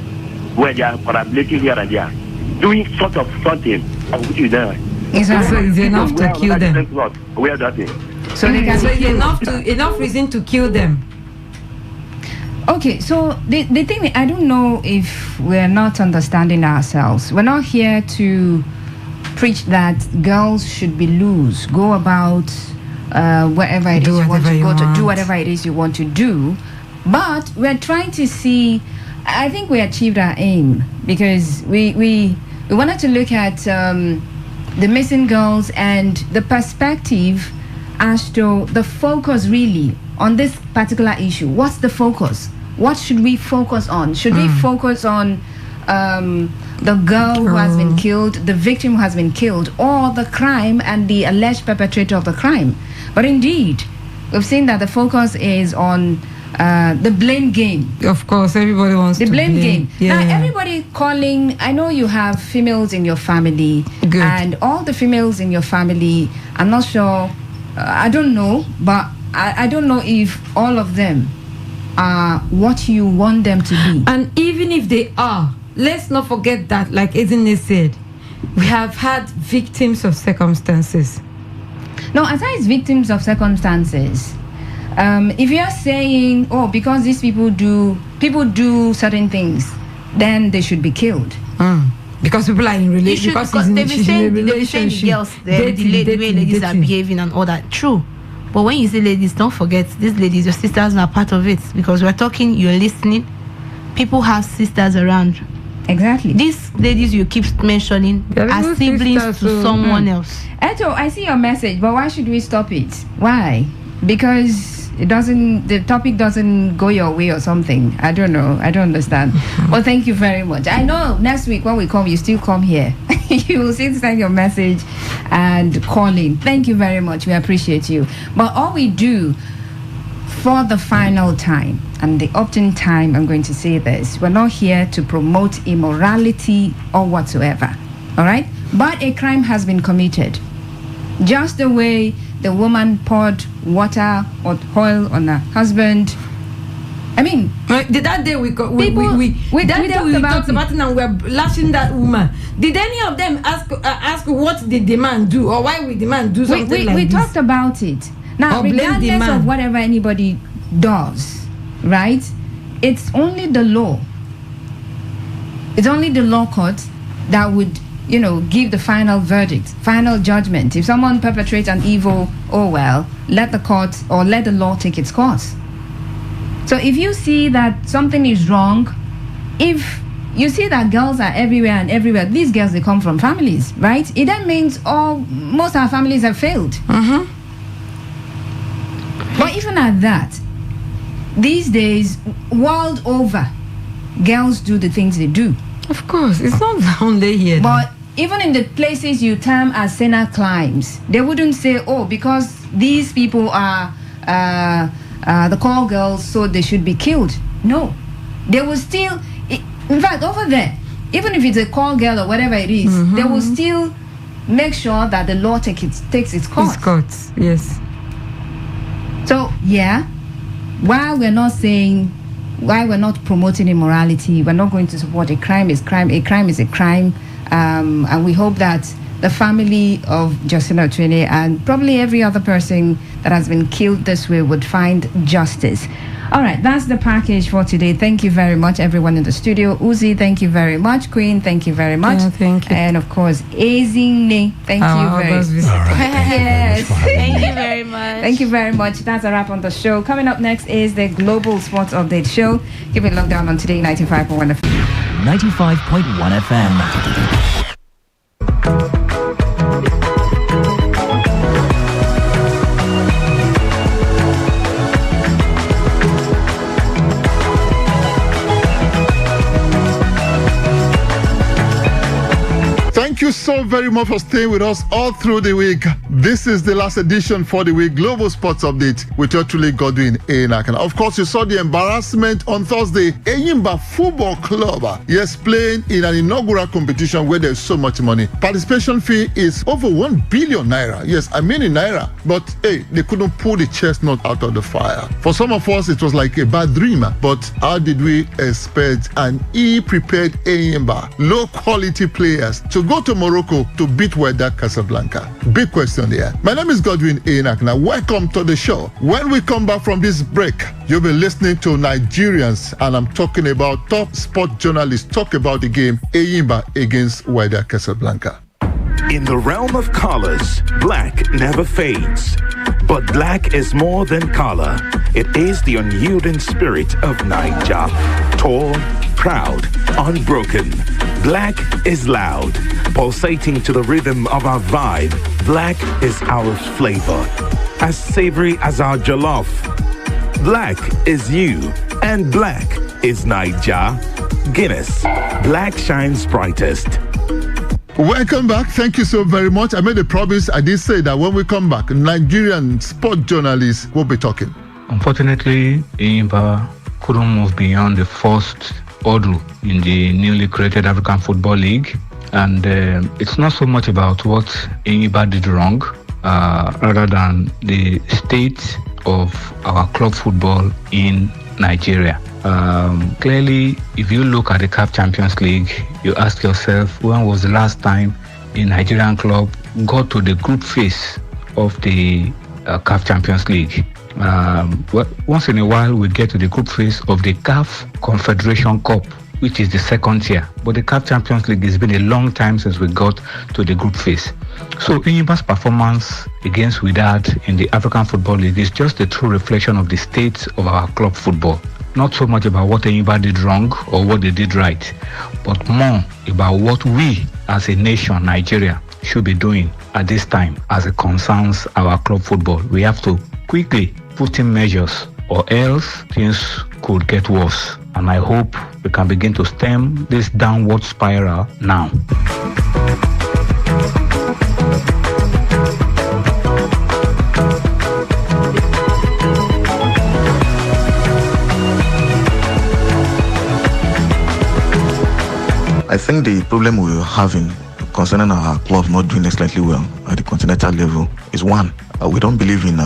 where they are perambulating here and there, doing sort of something. It's enough to kill them. Where that is. So they can enough reason to kill them. Okay, so the thing, I don't know if we're not understanding ourselves. We're not here to preach that girls should be loose, go about wherever it is you want to go to, do whatever it is you want to do. But we're trying to see, I think we achieved our aim because we wanted to look at the missing girls and the perspective as to the focus really on this particular issue. What's the focus? What should we focus on? Should we focus on the girl who has been killed, the victim who has been killed, or the crime and the alleged perpetrator of the crime? But indeed, we've seen that the focus is on the blame game. Of course, everybody wants the to blame blame. game. Yeah. Now, everybody calling. I know you have females in your family, and all the females in your family. I'm not sure. I don't know, but I don't know if all of them are what you want them to be. And even if they are, let's not forget that, like Edine said, we have had victims of circumstances. No, aside victims of circumstances. If you're saying, oh, because these people do certain things, then they should be killed. Because people are in relationship. Because they've been saying the girls, the way ladies are behaving and all that. True. But when you say ladies, don't forget, these ladies, your sisters are part of it. Because we're talking, you're listening. People have sisters around. Exactly. These ladies you keep mentioning are siblings to someone else. Eto, I see your message, but why should we stop it? Why? Because the topic doesn't go your way or something. I don't know. I don't understand. Well, thank you very much. I know next week when we come, you still come here. You will still send your message and call in. Thank you very much. We appreciate you. But all we do for the final time, and the often time, I'm going to say this, we're not here to promote immorality or whatsoever. All right? But a crime has been committed. Just the way the woman poured water or oil on her husband. I mean, that day we talked about it and we were lashing that woman. Did any of them ask what did the man do, or why would the man do something like this? We talked about it. Now, regardless of whatever anybody does, right? It's only the law. It's only the law court that would, give the final verdict, final judgment. If someone perpetrates an evil, oh well, let the court or let the law take its course. So if you see that something is wrong, if you see that girls are everywhere and everywhere, these girls, they come from families, right? It then means most of our families have failed. But even at that, these days, world over, girls do the things they do. Of course, it's not only here. But even in the places you term as sinner climes, they wouldn't say, oh, because these people are the call girls, so they should be killed. No. They will still, in fact, over there, even if it's a call girl or whatever it is, they will still make sure that the law takes its course. Its course, yes. So, yeah, while we're not saying why we're not promoting immorality. We're not going to support a crime is crime. A crime is a crime. And we hope that the family of Justina Otuene and probably every other person that has been killed this way would find justice. All right, that's the package for today. Thank you very much, everyone in the studio. Uzi, thank you very much. Queen, thank you very much. Yeah, thank you. And of course, Ezine, thank you very much. Yes. Thank you very much. Thank you very much. That's a wrap on the show. Coming up next is the Global Sports Update Show. Give it a lockdown on Today 95.1 FM. 95.1 FM. Thank you so very much for staying with us all through the week. This is the last edition for the week, Global Sports Update with your truly Godwin Enak. Of course, you saw the embarrassment on Thursday. Eyimba Football Club, yes, playing in an inaugural competition where there's so much money. Participation fee is over 1 billion naira. Yes, I mean in naira. But hey, they couldn't pull the chestnut out of the fire. For some of us, it was like a bad dream. But how did we expect an prepared Eyimba, low quality players to go to Morocco to beat Wydad Casablanca? Big question there. My name is Godwin Enak. Now, welcome to the show. When we come back from this break, you'll be listening to Nigerians, and I'm talking about top sport journalists talk about the game Eyimba against Wydad Casablanca. In the realm of colors, black never fades. But black is more than color. It is the unyielding spirit of Naija. Tall, proud, unbroken. Black is loud, pulsating to the rhythm of our vibe. Black is our flavor, as savory as our jollof. Black is you, and black is Naija. Guinness, black shines brightest. Welcome back. Thank you so very much. I made a promise. I did say that when we come back, Nigerian sport journalists will be talking. Unfortunately, Eyimba couldn't move beyond the first hurdle in the newly created African Football League. And it's not so much about what Eyimba did wrong, rather than the state of our club football in Nigeria. Clearly, if you look at the CAF Champions League, you ask yourself, when was the last time a Nigerian club got to the group phase of the CAF Champions League? Once in a while, we get to the group phase of the CAF Confederation Cup, which is the second tier. But the CAF Champions League, has been a long time since we got to the group phase. So Eyimba's performance against Wydad in the African Football League is just a true reflection of the state of our club football. Not so much about what Eyimba did wrong or what they did right, but more about what we as a nation, Nigeria, should be doing at this time as it concerns our club football. We have to quickly put in measures, or else things could get worse. And I hope we can begin to stem this downward spiral now. I think the problem we're having concerning our club not doing excellently well at the continental level is one, we don't believe in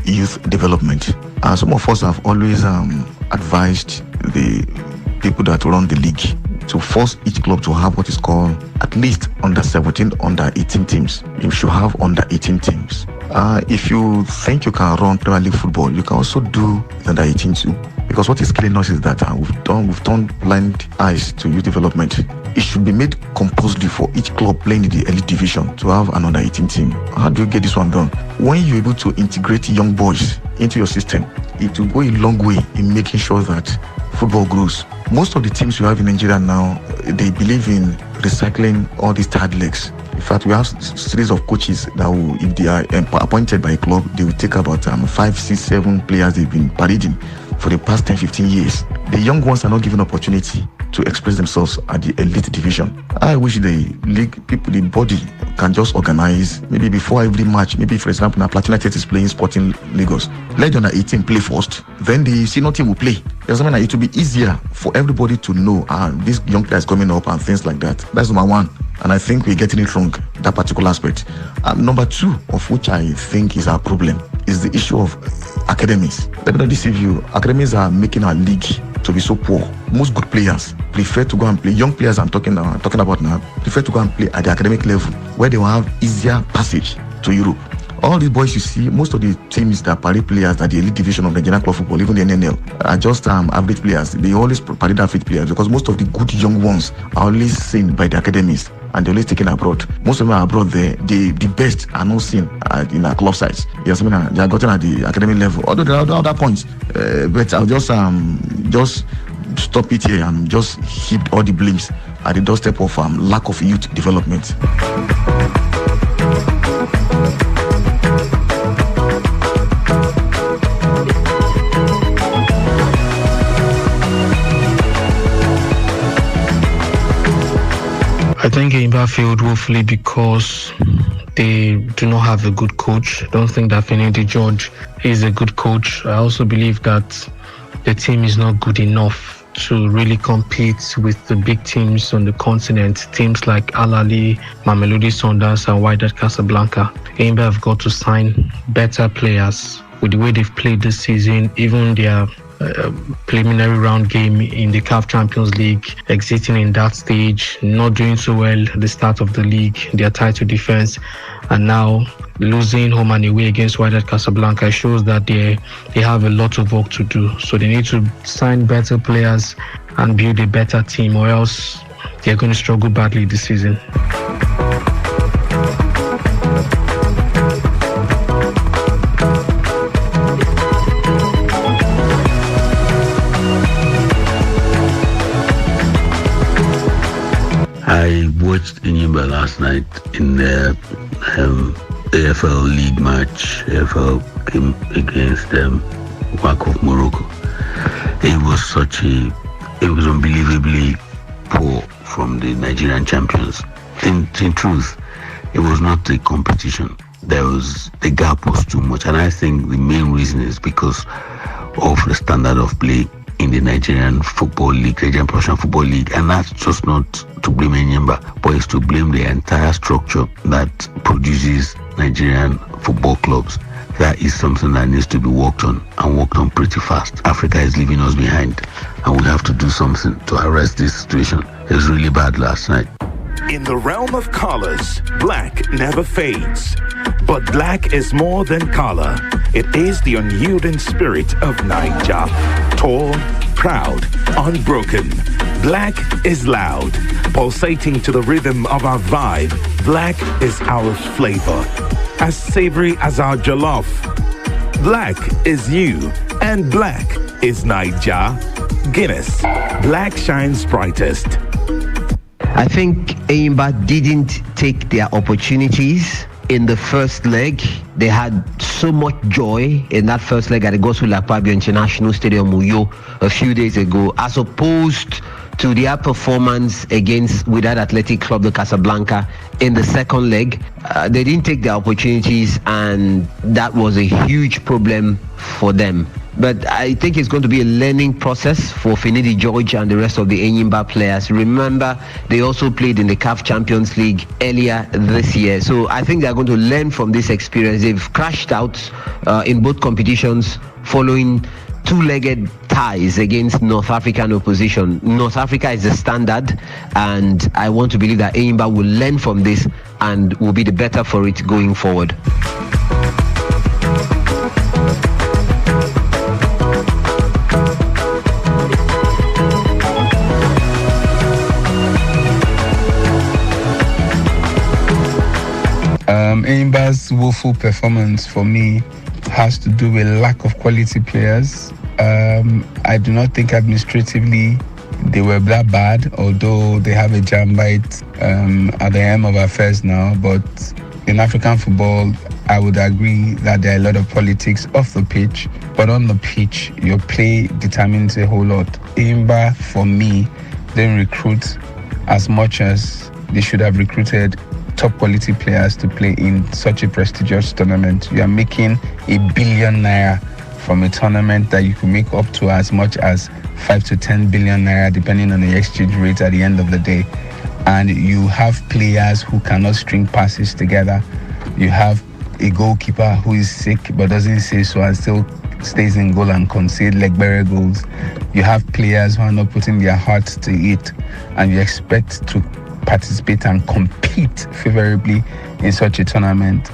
youth development. Some of us have always advised the people that run the league to force each club to have what is called at least under 17, under 18 teams. You should have under 18 teams. If you think you can run Premier League football, you can also do under 18 too. Because what is killing us is that we've turned blind eyes to youth development. It should be made compulsory for each club playing in the elite division to have an under 18 team. How do you get this one done? When you're able to integrate young boys into your system, it will go a long way in making sure that football grows. Most of the teams you have in Nigeria now, they believe in recycling all these tired legs. In fact, we have a series of coaches that will, if they are appointed by a club, they will take about 5, 6, 7 players they've been parading for the past 10, 15 years. The young ones are not given opportunity to express themselves at the elite division. I wish the league people, the body, can just organize, maybe before every match, maybe for example, now Platina State is playing Sporting Lagos. Let the under 18 play first, then the senior team will play. There's something that it will be easier for everybody to know, this young player is coming up and things like that. That's number one. And I think we're getting it wrong, that particular aspect. Number two, of which I think is our problem, is the issue of academies. Let me not deceive you, academies are making our league to be so poor. Most good players prefer to go and play. Young players I'm talking about now prefer to go and play at the academic level, where they will have easier passage to Europe. All these boys you see, most of the teams that parade players at the elite division of Nigerian club football, even the NNL, are just average players. They always parade average players because most of the good young ones are always seen by the academies and they're always taken abroad. Most of them are abroad there. The best are not seen in our club sites. Yes, I mean, they are gotten at the academic level. Although there are other points, but I'll just stop it here and just heap all the blames at the doorstep of lack of youth development. I think Enyimba failed woefully because they do not have a good coach. I don't think that Finidi George is a good coach. I also believe that the team is not good enough to really compete with the big teams on the continent. Teams like Al Ahly, Mamelodi Sundowns and Wydad Casablanca. Enyimba have got to sign better players. With the way they've played this season, even their preliminary round game in the CAF Champions League, exiting in that stage, not doing so well at the start of the league, their title defense, and now losing home and away against Wydad Casablanca shows that they have a lot of work to do. So they need to sign better players and build a better team, or else they're going to struggle badly this season. I watched Enyimba last night in the AFL League match. AFL came against WAC of Morocco. It was unbelievably poor from the Nigerian champions. In truth, it was not the competition. The gap was too much, and I think the main reason is because of the standard of play in the Nigerian Football League, Nigerian Professional Football League, and that's just not to blame Enyimba, but it's to blame the entire structure that produces Nigerian football clubs. That is something that needs to be worked on, and worked on pretty fast. Africa is leaving us behind, and we have to do something to arrest this situation. It was really bad last night. In the realm of colors, black never fades. But black is more than color. It is the unyielding spirit of Naija. Tall, proud, unbroken. Black is loud, pulsating to the rhythm of our vibe. Black is our flavor, as savory as our jollof. Black is you, and black is Naija. Guinness, black shines brightest. I think Enyimba didn't take their opportunities in the first leg. They had so much joy in that first leg at the Godswill Akpabio International Stadium, Uyo, a few days ago, as opposed to their performance against Wydad Athletic Club de Casablanca in the second leg. They didn't take their opportunities, and that was a huge problem for them. But I think it's going to be a learning process for Finidi George and the rest of the Enyimba players. Remember, they also played in the CAF Champions League earlier this year. So I think they're going to learn from this experience. They've crashed out in both competitions following two-legged ties against North African opposition. North Africa is the standard, and I want to believe that Enyimba will learn from this and will be the better for it going forward. Enyimba's woeful performance for me has to do with lack of quality players. I do not think administratively they were that bad, although they have a jambite at the end of affairs now. But in African football, I would agree that there are a lot of politics off the pitch, but on the pitch, your play determines a whole lot. Enyimba, for me, didn't recruit as much as they should have recruited top quality players to play in such a prestigious tournament. You are making ₦1 billion from a tournament that you can make up to as much as 5 to 10 billion naira, depending on the exchange rate at the end of the day. And you have players who cannot string passes together. You have a goalkeeper who is sick but doesn't say so and still stays in goal and concede leg-bearer goals. You have players who are not putting their hearts to it, and you expect to participate and compete favorably in such a tournament.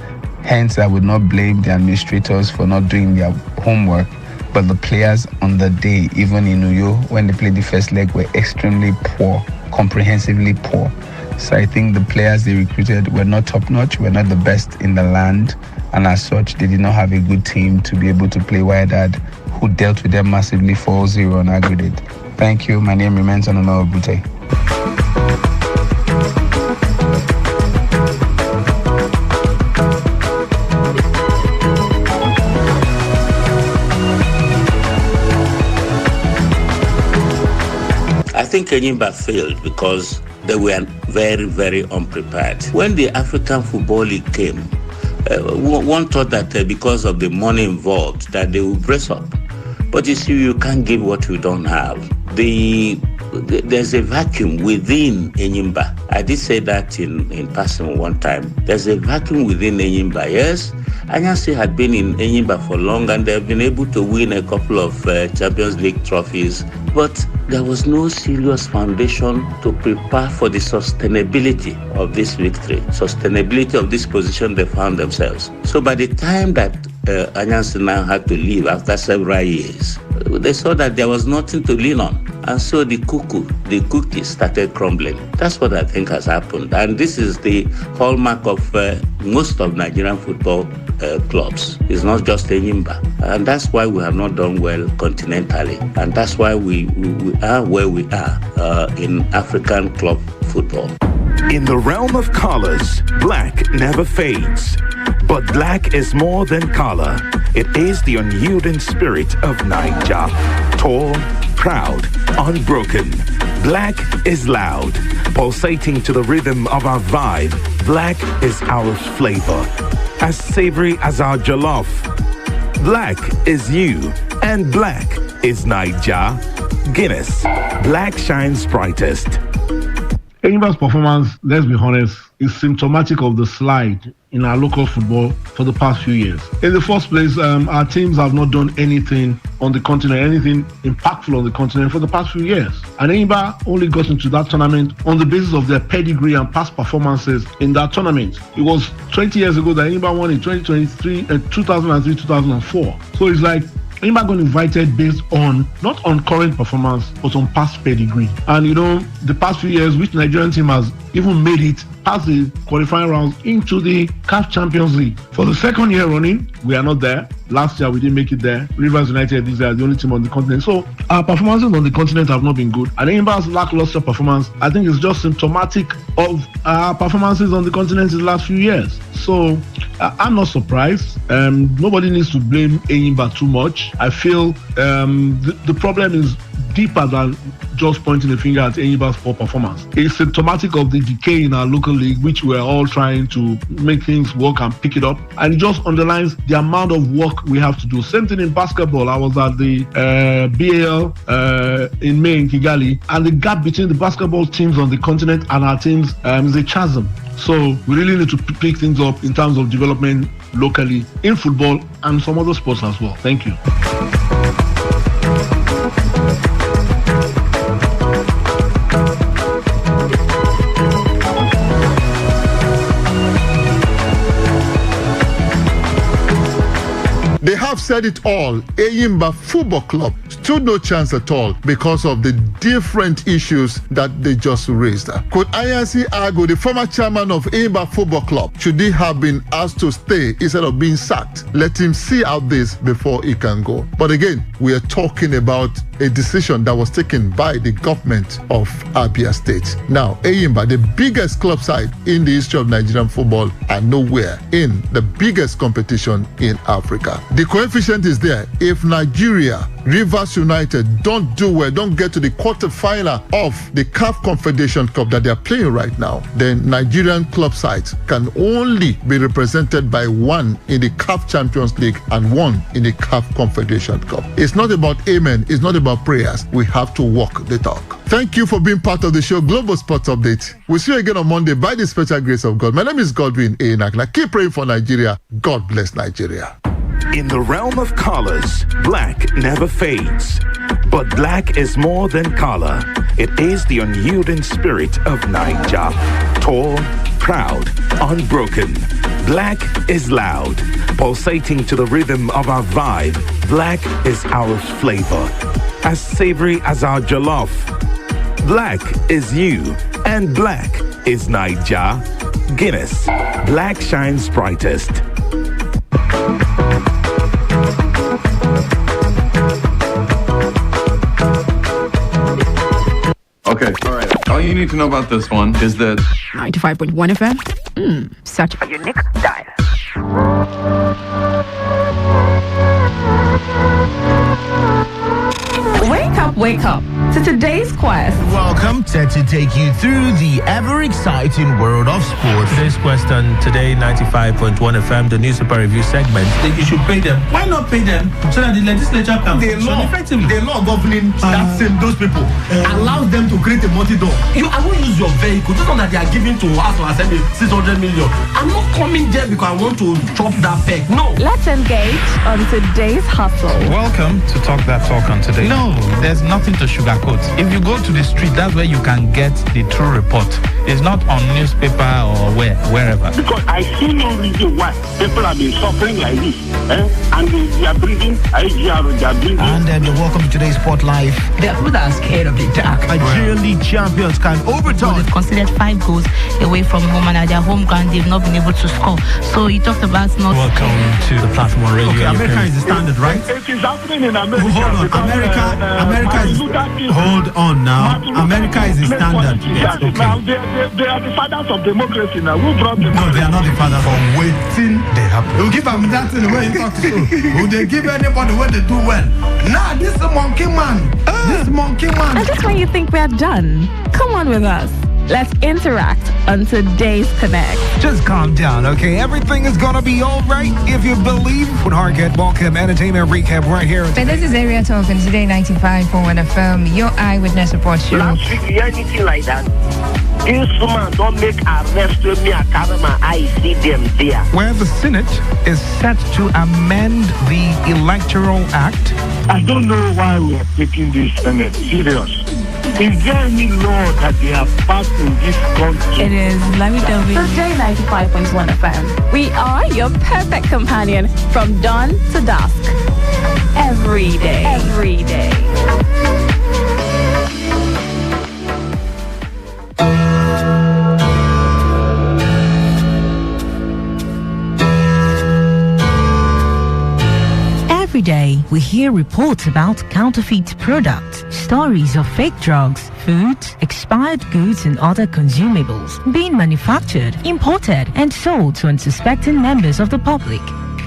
Hence, I would not blame the administrators for not doing their homework, but the players on the day, even in Uyo, when they played the first leg, were extremely poor, comprehensively poor. So I think the players they recruited were not top-notch, were not the best in the land, and as such, they did not have a good team to be able to play Wydad, who dealt with them massively 4-0 on aggregate. Thank you. My name remains Onoma Obute. I think Enyimba failed because they were very, very unprepared. When the African Football League came, one thought that because of the money involved, that they would brace up. But you see, you can't give what you don't have. There's a vacuum within Enyimba. I did say that in passing one time. There's a vacuum within Enyimba. Yes, Anyansi had been in Enyimba for long, and they've been able to win a couple of Champions League trophies. But there was no serious foundation to prepare for the sustainability of this victory, sustainability of this position they found themselves. So by the time that Anyansi now had to leave after several years, they saw that there was nothing to lean on. And so the cookies started crumbling. That's what I think has happened. And this is the hallmark of most of Nigerian football clubs. It's not just Enyimba. And that's why we have not done well continentally. And that's why we are where we are in African club football. In the realm of colors, black never fades. But black is more than color. It is the unyielding spirit of Naija. Tall, proud, unbroken. Black is loud, pulsating to the rhythm of our vibe. Black is our flavor, as savory as our jollof. Black is you, and black is Naija. Guinness, black shines brightest. Enyimba's performance, let's be honest, is symptomatic of the slide in our local football for the past few years. In the first place, our teams have not done anything on the continent, anything impactful on the continent for the past few years. And Enyimba only got into that tournament on the basis of their pedigree and past performances in that tournament. It was 20 years ago that Enyimba won in 2003, 2004. So it's like Enyimba got invited based on, not on current performance, but on past pedigree. And you know, the past few years, which Nigerian team has even made it past the qualifying rounds into the CAF Champions League. For the second year running, we are not there. Last year, we didn't make it there. Rivers United is the only team on the continent. So our performances on the continent have not been good. And Enyimba's lackluster performance, I think, is just symptomatic of our performances on the continent in the last few years. So I'm not surprised. Nobody needs to blame Enyimba too much. I feel the problem is deeper than just pointing a finger at Enyimba's poor performance. It's symptomatic of the decay in our local league, which we're all trying to make things work and pick it up. And it just underlines the amount of work we have to do. Same thing in basketball. I was at the BAL in May in Kigali, and the gap between the basketball teams on the continent and our teams is a chasm. So we really need to pick things up in terms of development locally in football and some other sports as well. Thank you. They have said it all. Enyimba Football Club stood no chance at all because of the different issues that they just raised. Could Anyansi Agu, the former chairman of Enyimba Football Club, should he have been asked to stay instead of being sacked? Let him see out this before he can go. But again, we are talking about a decision that was taken by the government of Abia State. Now, Enyimba, the biggest club side in the history of Nigerian football, are nowhere in the biggest competition in Africa. The coefficient is there. If Nigeria, Rivers United don't do well, don't get to the quarterfinal of the CAF Confederation Cup that they are playing right now, then Nigerian club sides can only be represented by one in the CAF Champions League and one in the CAF Confederation Cup. It's not about amen. It's not about prayers. We have to walk the talk. Thank you for being part of the show, Global Sports Update. We'll see you again on Monday by the special grace of God. My name is Godwin A. Nakna. Keep praying for Nigeria. God bless Nigeria. In the realm of colors, black never fades. But black is more than color. It is the unyielding spirit of Naija. Tall, proud, unbroken. Black is loud, pulsating to the rhythm of our vibe. Black is our flavor, as savory as our jollof. Black is you, and black is Naija. Guinness, black shines brightest. Okay, all right. All you need to know about this one is that 95.1 FM. Such a unique dial. Wake up to today's quest. Welcome to take you through the ever-exciting world of sports. Today's question, Today 95.1 FM, the news super review segment. You should pay them. Why not pay them so that the legislature can function effectively? The law governing those people allows them to create a multi-door. I won't use your vehicle. It's not that they are giving to us or assembly 600 million. I'm not coming there because I want to chop that peg. No. Let's engage on today's hustle. Welcome to Talk That Talk on Today. No, there's nothing to sugarcoat. If you go to the street, that's where you can get the true report. It's not on newspaper or wherever. Because I see no reason why people have been suffering like this. And they are breathing, IGR, they are breathing. And then welcome to today's Sport Live. There are people that are scared of the dark. Nigeria League champions can overturn. They've considered 5 goals away from home, and at their home ground, they've not been able to score. So you talked about not. Welcome to the platform on radio. Okay, America is the standard, right? It is happening in America. Hold on, America is. Hold on now. America is the standard. Yes, okay. Now they are the fathers of democracy now. Who brought them? No, they are not the fathers of waiting. They happen. You give them that in the way you talk to you. Would they give anybody when they do well? Nah, this is a monkey man. This monkey man. And just when you think we are done, come on with us. Let's interact on today's Connect. Just calm down, okay? Everything is gonna be all right if you believe. With Hargett, welcome entertainment recap right here. But this is Area Talk on Today 95.1 FM, your eyewitness report show. Last week, you heard anything like that? This woman don't make arrest with me. I carry my eyes, see them there. Where the Senate is set to amend the Electoral Act. I don't know why we are taking this Senate serious. Is there any law that they have passed in this country? It is. Let me tell you. Today 95.1 FM. We are your perfect companion from dawn to dusk. Every day. Every day. Every day, we hear reports about counterfeit products, stories of fake drugs, food, expired goods and other consumables being manufactured, imported and sold to unsuspecting members of the public.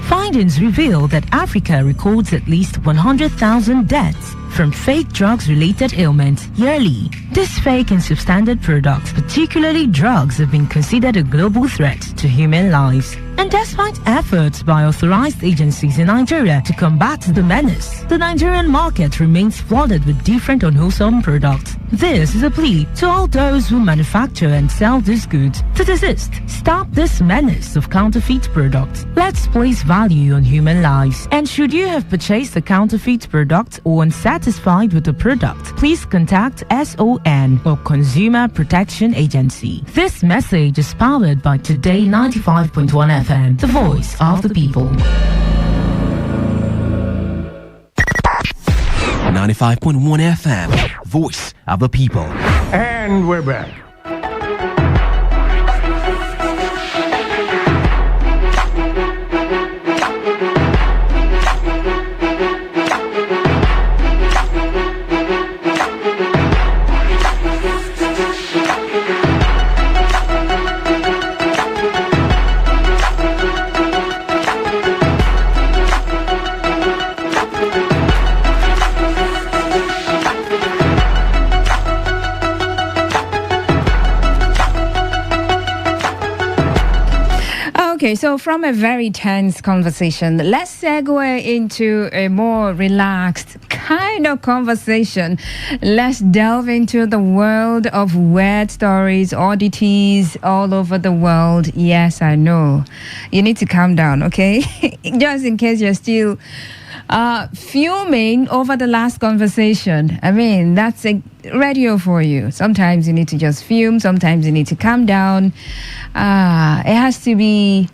Findings reveal that Africa records at least 100,000 deaths from fake drugs-related ailments yearly. These fake and substandard products, particularly drugs, have been considered a global threat to human lives. And despite efforts by authorized agencies in Nigeria to combat the menace, the Nigerian market remains flooded with different unwholesome products. This is a plea to all those who manufacture and sell these goods to desist. Stop this menace of counterfeit products. Let's place value on human lives. And should you have purchased a counterfeit product or unsatisfied with the product, please contact SON or Consumer Protection Agency. This message is powered by Today 95.1 FM, the voice of the people. 95.1 FM, voice of the people. And we're back. Okay, so from a very tense conversation, let's segue into a more relaxed kind of conversation. Let's delve into the world of weird stories, oddities all over the world. Yes, I know. You need to calm down, okay? Just in case you're still fuming over the last conversation. I mean, that's a radio for you. Sometimes you need to just fume. Sometimes you need to calm down. It has to be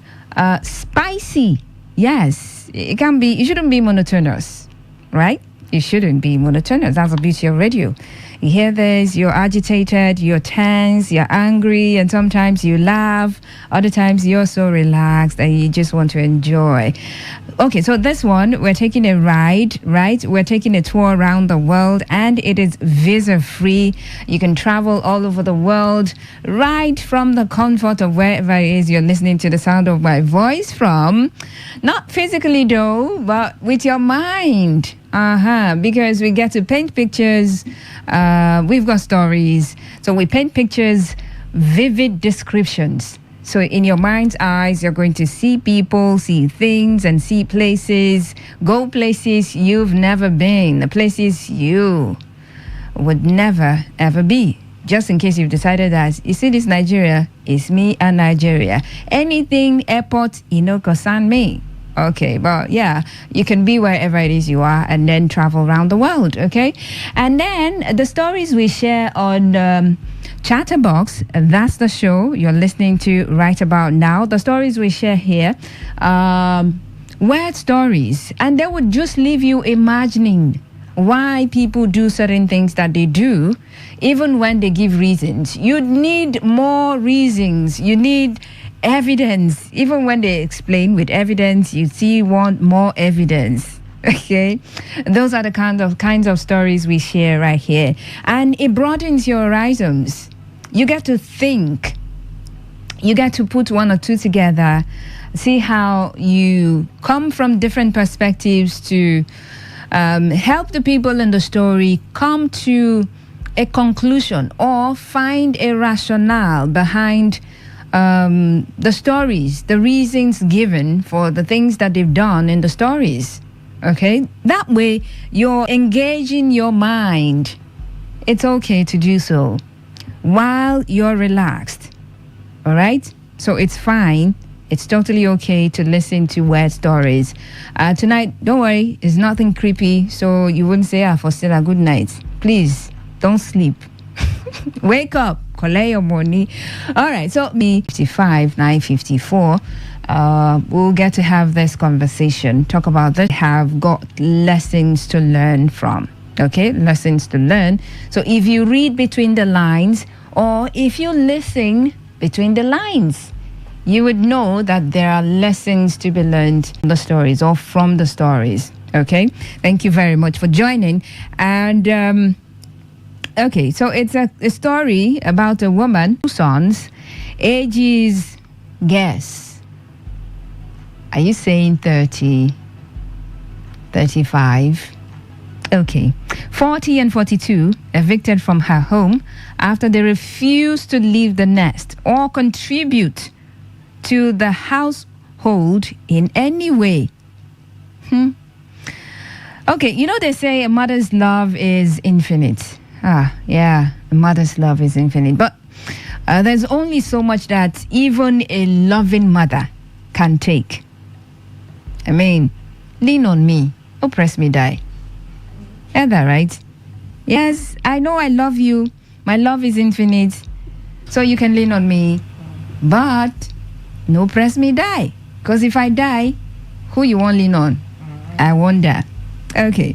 spicy. Yes, it can be. It shouldn't be monotonous, right? It shouldn't be monotonous. That's the beauty of radio. You hear this, you're agitated, you're tense, you're angry, and sometimes you laugh. Other times you're so relaxed and you just want to enjoy. Okay, so this one, we're taking a ride, right? We're taking a tour around the world, and it is visa-free. You can travel all over the world right from the comfort of wherever it is you're listening to the sound of my voice from. Not physically though, but with your mind. Because we get to paint pictures. We've got stories. So we paint pictures, vivid descriptions. So in your mind's eyes, you're going to see people, see things, and see places. Go places you've never been, places you would never, ever be. Just in case you've decided that, you see this Nigeria, it's me and Nigeria. Anything airport, concern me. Okay, but yeah, you can be wherever it is you are and then travel around the world, okay? And then the stories we share on Chatterbox, that's the show you're listening to right about now. The stories we share here, weird stories, and they would just leave you imagining why people do certain things that they do, even when they give reasons. You need more reasons. You need evidence. Even when they explain with evidence, you want more evidence. Okay, those are the kinds of stories we share right here, and it broadens your horizons. You get to think. You get to put one or two together, see how you come from different perspectives to help the people in the story come to a conclusion or find a rationale behind the stories, the reasons given for the things that they've done in the stories. Okay, that way you're engaging your mind. It's okay to do so while you're relaxed. All right, so it's fine. It's totally okay to listen to weird stories. Tonight, don't worry, it's nothing creepy, so you wouldn't say, Faustila, good night. Please don't sleep. Wake up, collect your money. All right, so me 55 954. We'll get to have this conversation, talk about this. Have got lessons to learn from. Okay, lessons to learn. So if you read between the lines, or if you listen between the lines, you would know that there are lessons to be learned from the stories or from the stories. Okay, thank you very much for joining. And okay, so it's a story about a woman, 2 sons, ages, guess. Are you saying 30, 35? Okay. 40 and 42, evicted from her home after they refused to leave the nest or contribute to the household in any way. Okay, they say a mother's love is infinite. Yeah, a mother's love is infinite. But there's only so much that even a loving mother can take. I mean, lean on me, oppress me, die. Is that right? Yes, I know I love you. My love is infinite. So you can lean on me. But no press me, die. Because if I die, who you want lean on? I wonder. Okay,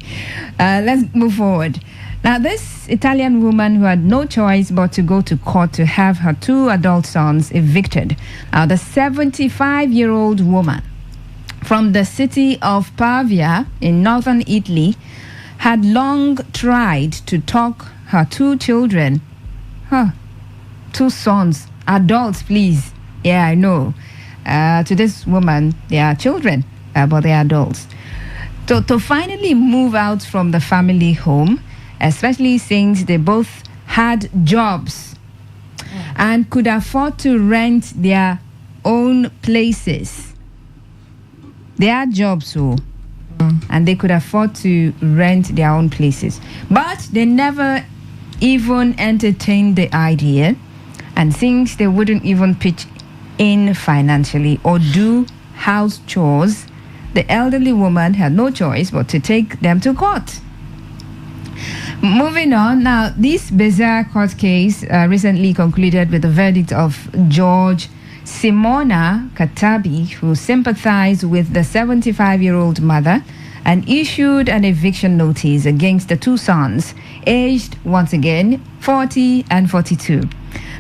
let's move forward. Now, this Italian woman who had no choice but to go to court to have her 2 adult sons evicted. The 75-year-old woman from the city of Pavia in northern Italy had long tried to talk her 2 children, 2 sons, adults, please. Yeah, I know. To this woman, they are children, but they are adults. To finally move out from the family home, especially since they both had jobs and could afford to rent their own places. They had jobs, so and they could afford to rent their own places. But they never even entertained the idea, and since they wouldn't even pitch in financially or do house chores, the elderly woman had no choice but to take them to court. Moving on, now this bizarre court case recently concluded with the verdict of George Simona Katabi, who sympathized with the 75-year-old mother and issued an eviction notice against the two sons, aged once again 40 and 42.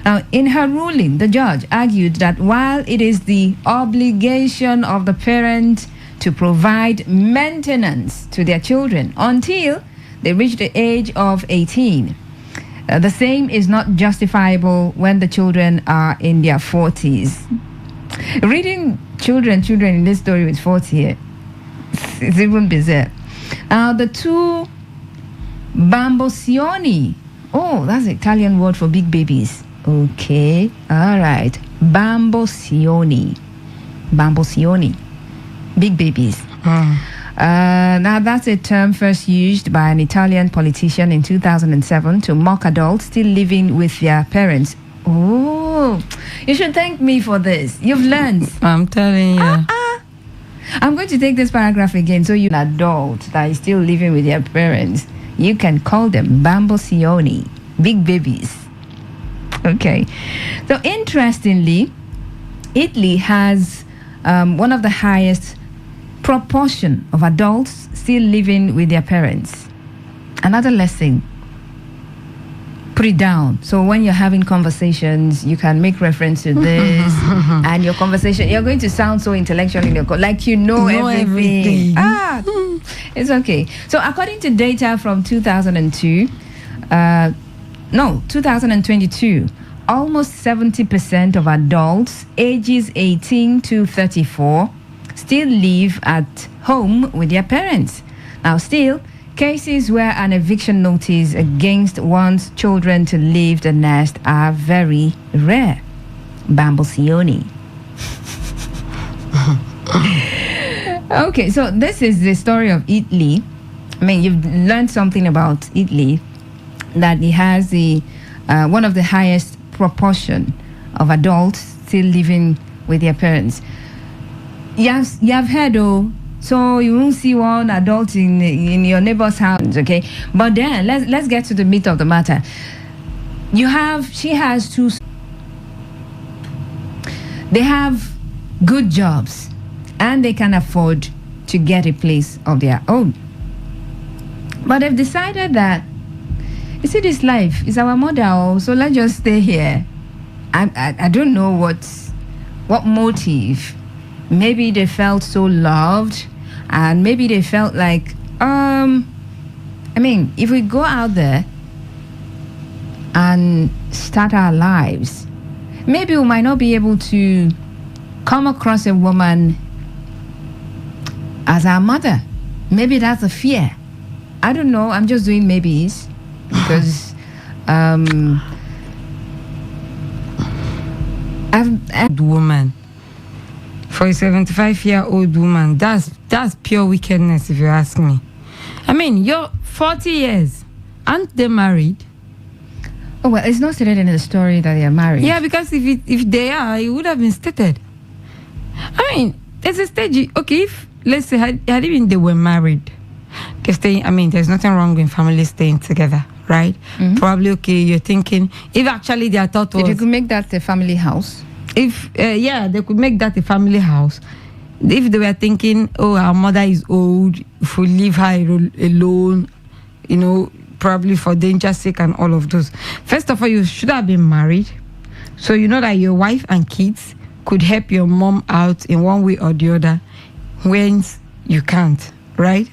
Now, in her ruling, the judge argued that while it is the obligation of the parent to provide maintenance to their children until they reach the age of 18, the same is not justifiable when the children are in their 40s. Reading children in this story with 40, it's even bizarre. Now, the two bambocioni. Oh, that's the Italian word for big babies. Okay, all right. Bambocioni. Big babies. Now, that's a term first used by an Italian politician in 2007 to mock adults still living with their parents. Oh, you should thank me for this. You've learned. I'm telling you. I'm going to take this paragraph again. So you're an adult that is still living with their parents, you can call them bambocioni, big babies. Okay. So interestingly, Italy has one of the highest proportion of adults still living with their parents. Another lesson, put it down. So when you're having conversations, you can make reference to this, and your conversation, you're going to sound so intellectual in your like you know everything. It's okay. So according to data from 2022, almost 70% of adults ages 18 to 34 still live at home with their parents. Now, still, cases where an eviction notice against one's children to leave the nest are very rare. Bambocioni. Okay, so this is the story of Italy. I mean, you've learned something about Italy, that it has the one of the highest proportion of adults still living with their parents. You have heard, so you won't see one adult in your neighbor's house, okay? But then let's get to the meat of the matter. She has two. They have good jobs, and they can afford to get a place of their own. But they've decided that, you see, this life is our mother, so let's just stay here. I don't know what motive. Maybe they felt so loved, and maybe they felt like, if we go out there and start our lives, maybe we might not be able to come across a woman as our mother. Maybe that's a fear. I don't know. I'm just doing maybes because I've woman. For a 75-year-old woman, that's pure wickedness, if you ask me. I mean, you're 40 years. Aren't they married? Oh, well, it's not stated in the story that they are married. Yeah, because if they are, it would have been stated. I mean, there's a stage. Okay, if, let's say, had even they were married, they're staying, there's nothing wrong with families staying together, right? Mm-hmm. Probably, okay, you're thinking, if actually their thought was... If you could make that a family house. If, they could make that a family house. If they were thinking, our mother is old, if we leave her alone, probably for danger's sake and all of those. First of all, you should have been married. So you know that your wife and kids could help your mom out in one way or the other when you can't, right?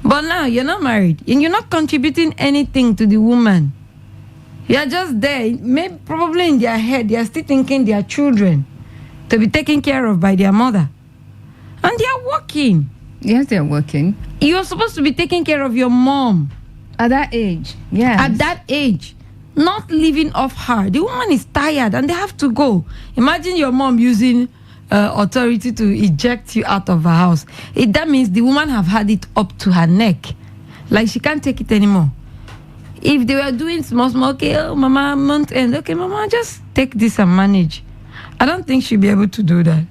But now you're not married and you're not contributing anything to the woman. You're just there. Maybe probably in their head, they're still thinking their children to be taken care of by their mother. And they're working. Yes, they're working. You're supposed to be taking care of your mom. At that age, yeah. At that age. not living off her. The woman is tired and they have to go. Imagine your mom using authority to eject you out of her house. That means the woman have had it up to her neck. Like she can't take it anymore. If they were doing small, okay, oh, mama, month end, okay, mama, just take this and manage. I don't think she'll be able to do that.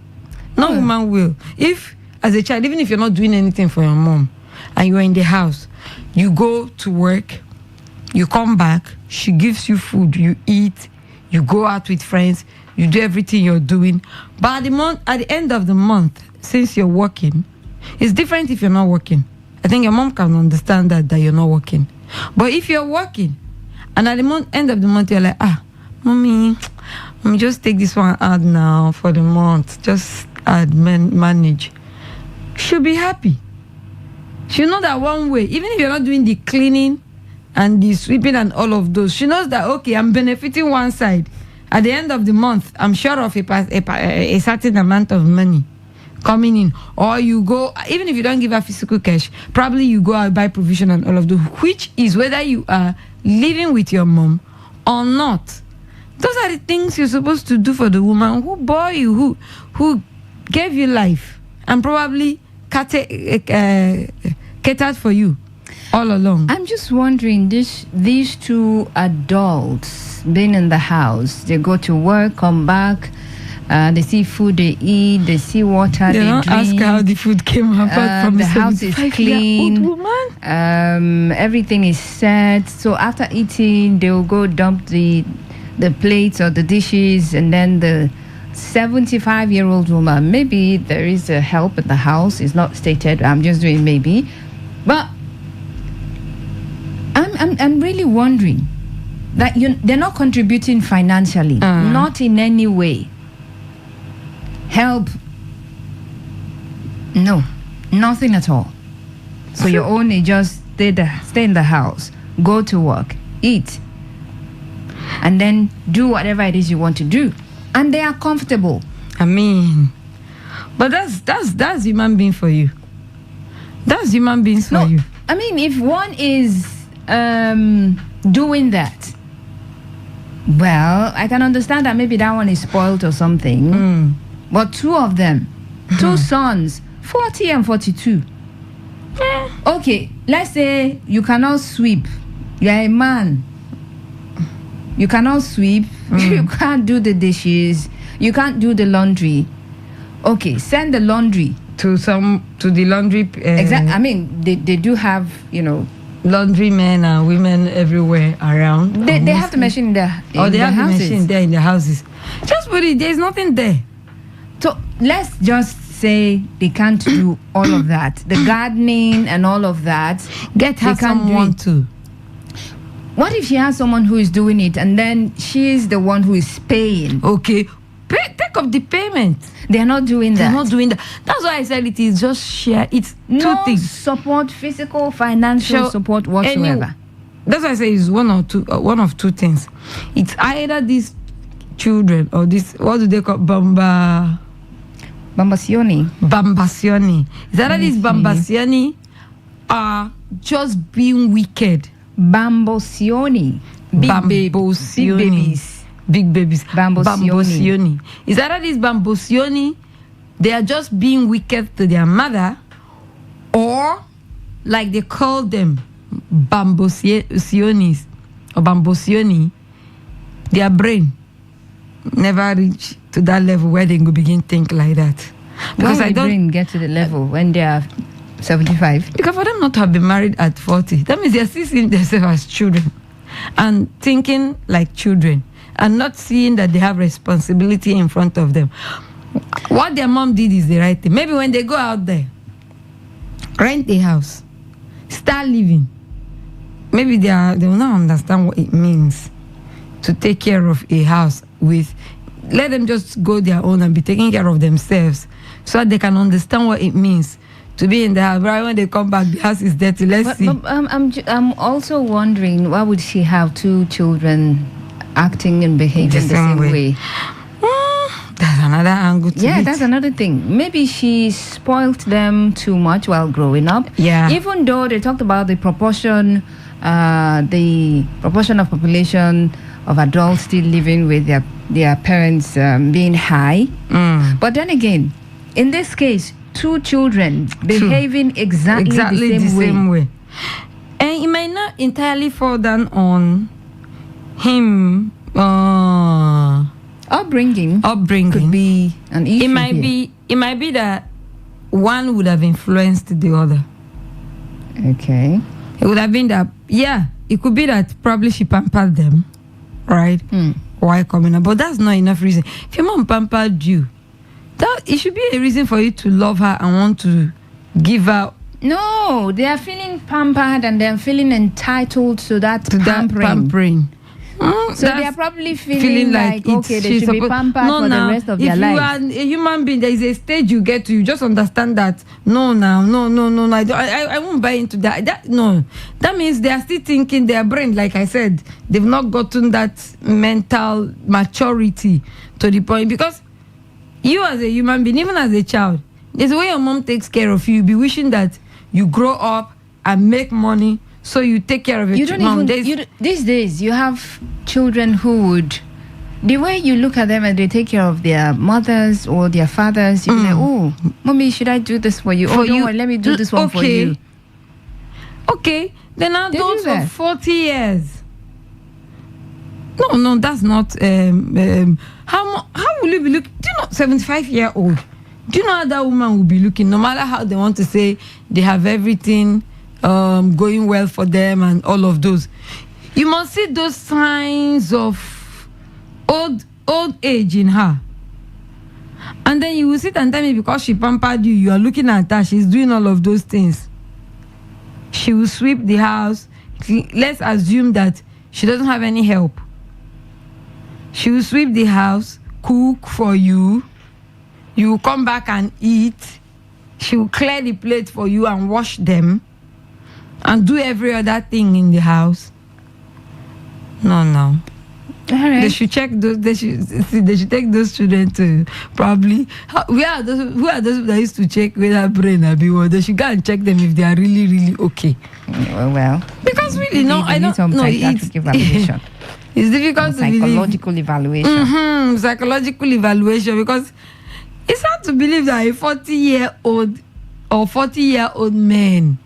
No woman will. If, as a child, even if you're not doing anything for your mom and you're in the house, you go to work, you come back, she gives you food, you eat, you go out with friends, you do everything you're doing. But at the end of the month, since you're working, it's different if you're not working. I think your mom can understand that you're not working. But if you're working, and at the end of the month, you're like, mommy, just take this one out now for the month. Just add, manage. She'll be happy. She'll know that one way. Even if you're not doing the cleaning and the sweeping and all of those, she knows that, okay, I'm benefiting one side. At the end of the month, I'm sure of a certain amount of money coming in. Or you go, even if you don't give her physical cash, probably you go out buy provision and all of those, which is whether you are living with your mom or not. Those are the things you're supposed to do for the woman who bore you, who gave you life and probably catered for you all along. I'm just wondering, these two adults being in the house, they go to work, come back, they see food they eat, they see water they don't drink. Ask how the food came apart from the house is clean. Everything is set. So after eating, they will go dump the plates or the dishes, and then the 75-year-old woman, maybe there is a help at the house. It's not stated. I'm just doing maybe, but I'm really wondering that they're not contributing financially, not in any way. Help? No, nothing at all. So you only just stay in the house, go to work, eat, and then do whatever it is you want to do, and they are comfortable. I mean, but that's human being for you. That's human beings for you. I mean, if one is doing that, well, I can understand that maybe that one is spoiled or something. But two of them, two sons, 40 and 42. Okay, let's say you cannot sweep. You're a man. You cannot sweep. You can't do the dishes. You can't do the laundry. Okay, send the laundry to the laundry. Exactly. I mean, they do have, laundry men and women everywhere around. They have the machine in their they have houses. the machine there in the houses. Just put it. There's nothing there. So let's just say they can't do all of that. The gardening and all of that. Get her someone to. What if she has someone who is doing it and then she's the one who is paying? Okay. Take up the payment. They're not doing that. They're not doing that. That's why I said it is just share. It's two things. Support, physical, financial support whatsoever. That's why I say it's one of two things. It's either these children or this, what do they call Bambasioni. It's either these Bambasioni are just being wicked. Bambosioni. Big babies. Bambosioni. Is either this Bambosioni, they are just being wicked to their mother, or like they call them Bambosionis or Bambosioni, their brain never reach to that level where they could begin think like that. Because I don't brain get to the level when they are 75. Because for them not to have been married at 40, that means they are still seeing themselves as children and thinking like children, and not seeing that they have responsibility in front of them. What their mom did is the right thing. Maybe when they go out there, rent a house, start living, maybe they will not understand what it means to take care of a house with. Let them just go their own and be taking care of themselves, so that they can understand what it means to be in the house. Right when they come back, the house is dirty. Let's see. I'm also wondering, why would she have two children acting and behaving the same way? That's another angle to it. That's another thing. Maybe she spoiled them too much while growing up. Yeah. Even though they talked about the proportion the proportion of population of adults still living with their parents being high. But then again, in this case, two children behaving exactly the same way. And it might not entirely fall down on him. Upbringing could be an issue. It might be that one would have influenced the other. Okay. It would have been that, it could be that probably she pampered them, right? Why coming up? But that's not enough reason. If your mom pampered you, it should be a reason for you to love her and want to give her. No, they are feeling pampered and they're feeling entitled to that pampering. So they are probably feeling like okay, they should be pampered for the rest of their lives. If you are a human being, there is a stage you get to. You just understand that. No. I won't buy into that. That means they are still thinking their brain. Like I said, they've not gotten that mental maturity to the point. Because you as a human being, even as a child, there's a way your mom takes care of you. You'll be wishing that you grow up and make money. So you take care of your mom. These days, you have children who would, the way you look at them and they take care of their mothers or their fathers, you're like, oh, mommy, should I do this for you? Don't worry, let me do this one for you. Okay, then adults of 40 years. No, that's not. How will you be looking? Do you know 75-year-old? Do you know how that woman will be looking? No matter how they want to say they have everything going well for them and all of those, you must see those signs of old age in her. And then you will sit and tell me because she pampered you, you are looking at her, she's doing all of those things. She will sweep the house. Let's assume that she doesn't have any help. She will sweep the house, cook for you. You will come back and eat. She will clear the plate for you and wash them and do every other thing in the house. No. All right. They should check those. They should take those children to probably. Who are those that used to check whether brain or be what? They should go and check them if they are really, really okay. Well, because really, I don't know. Evaluation. It's difficult to believe. Psychological evaluation. Psychological evaluation, because it's hard to believe that a 40-year-old or 40-year-old man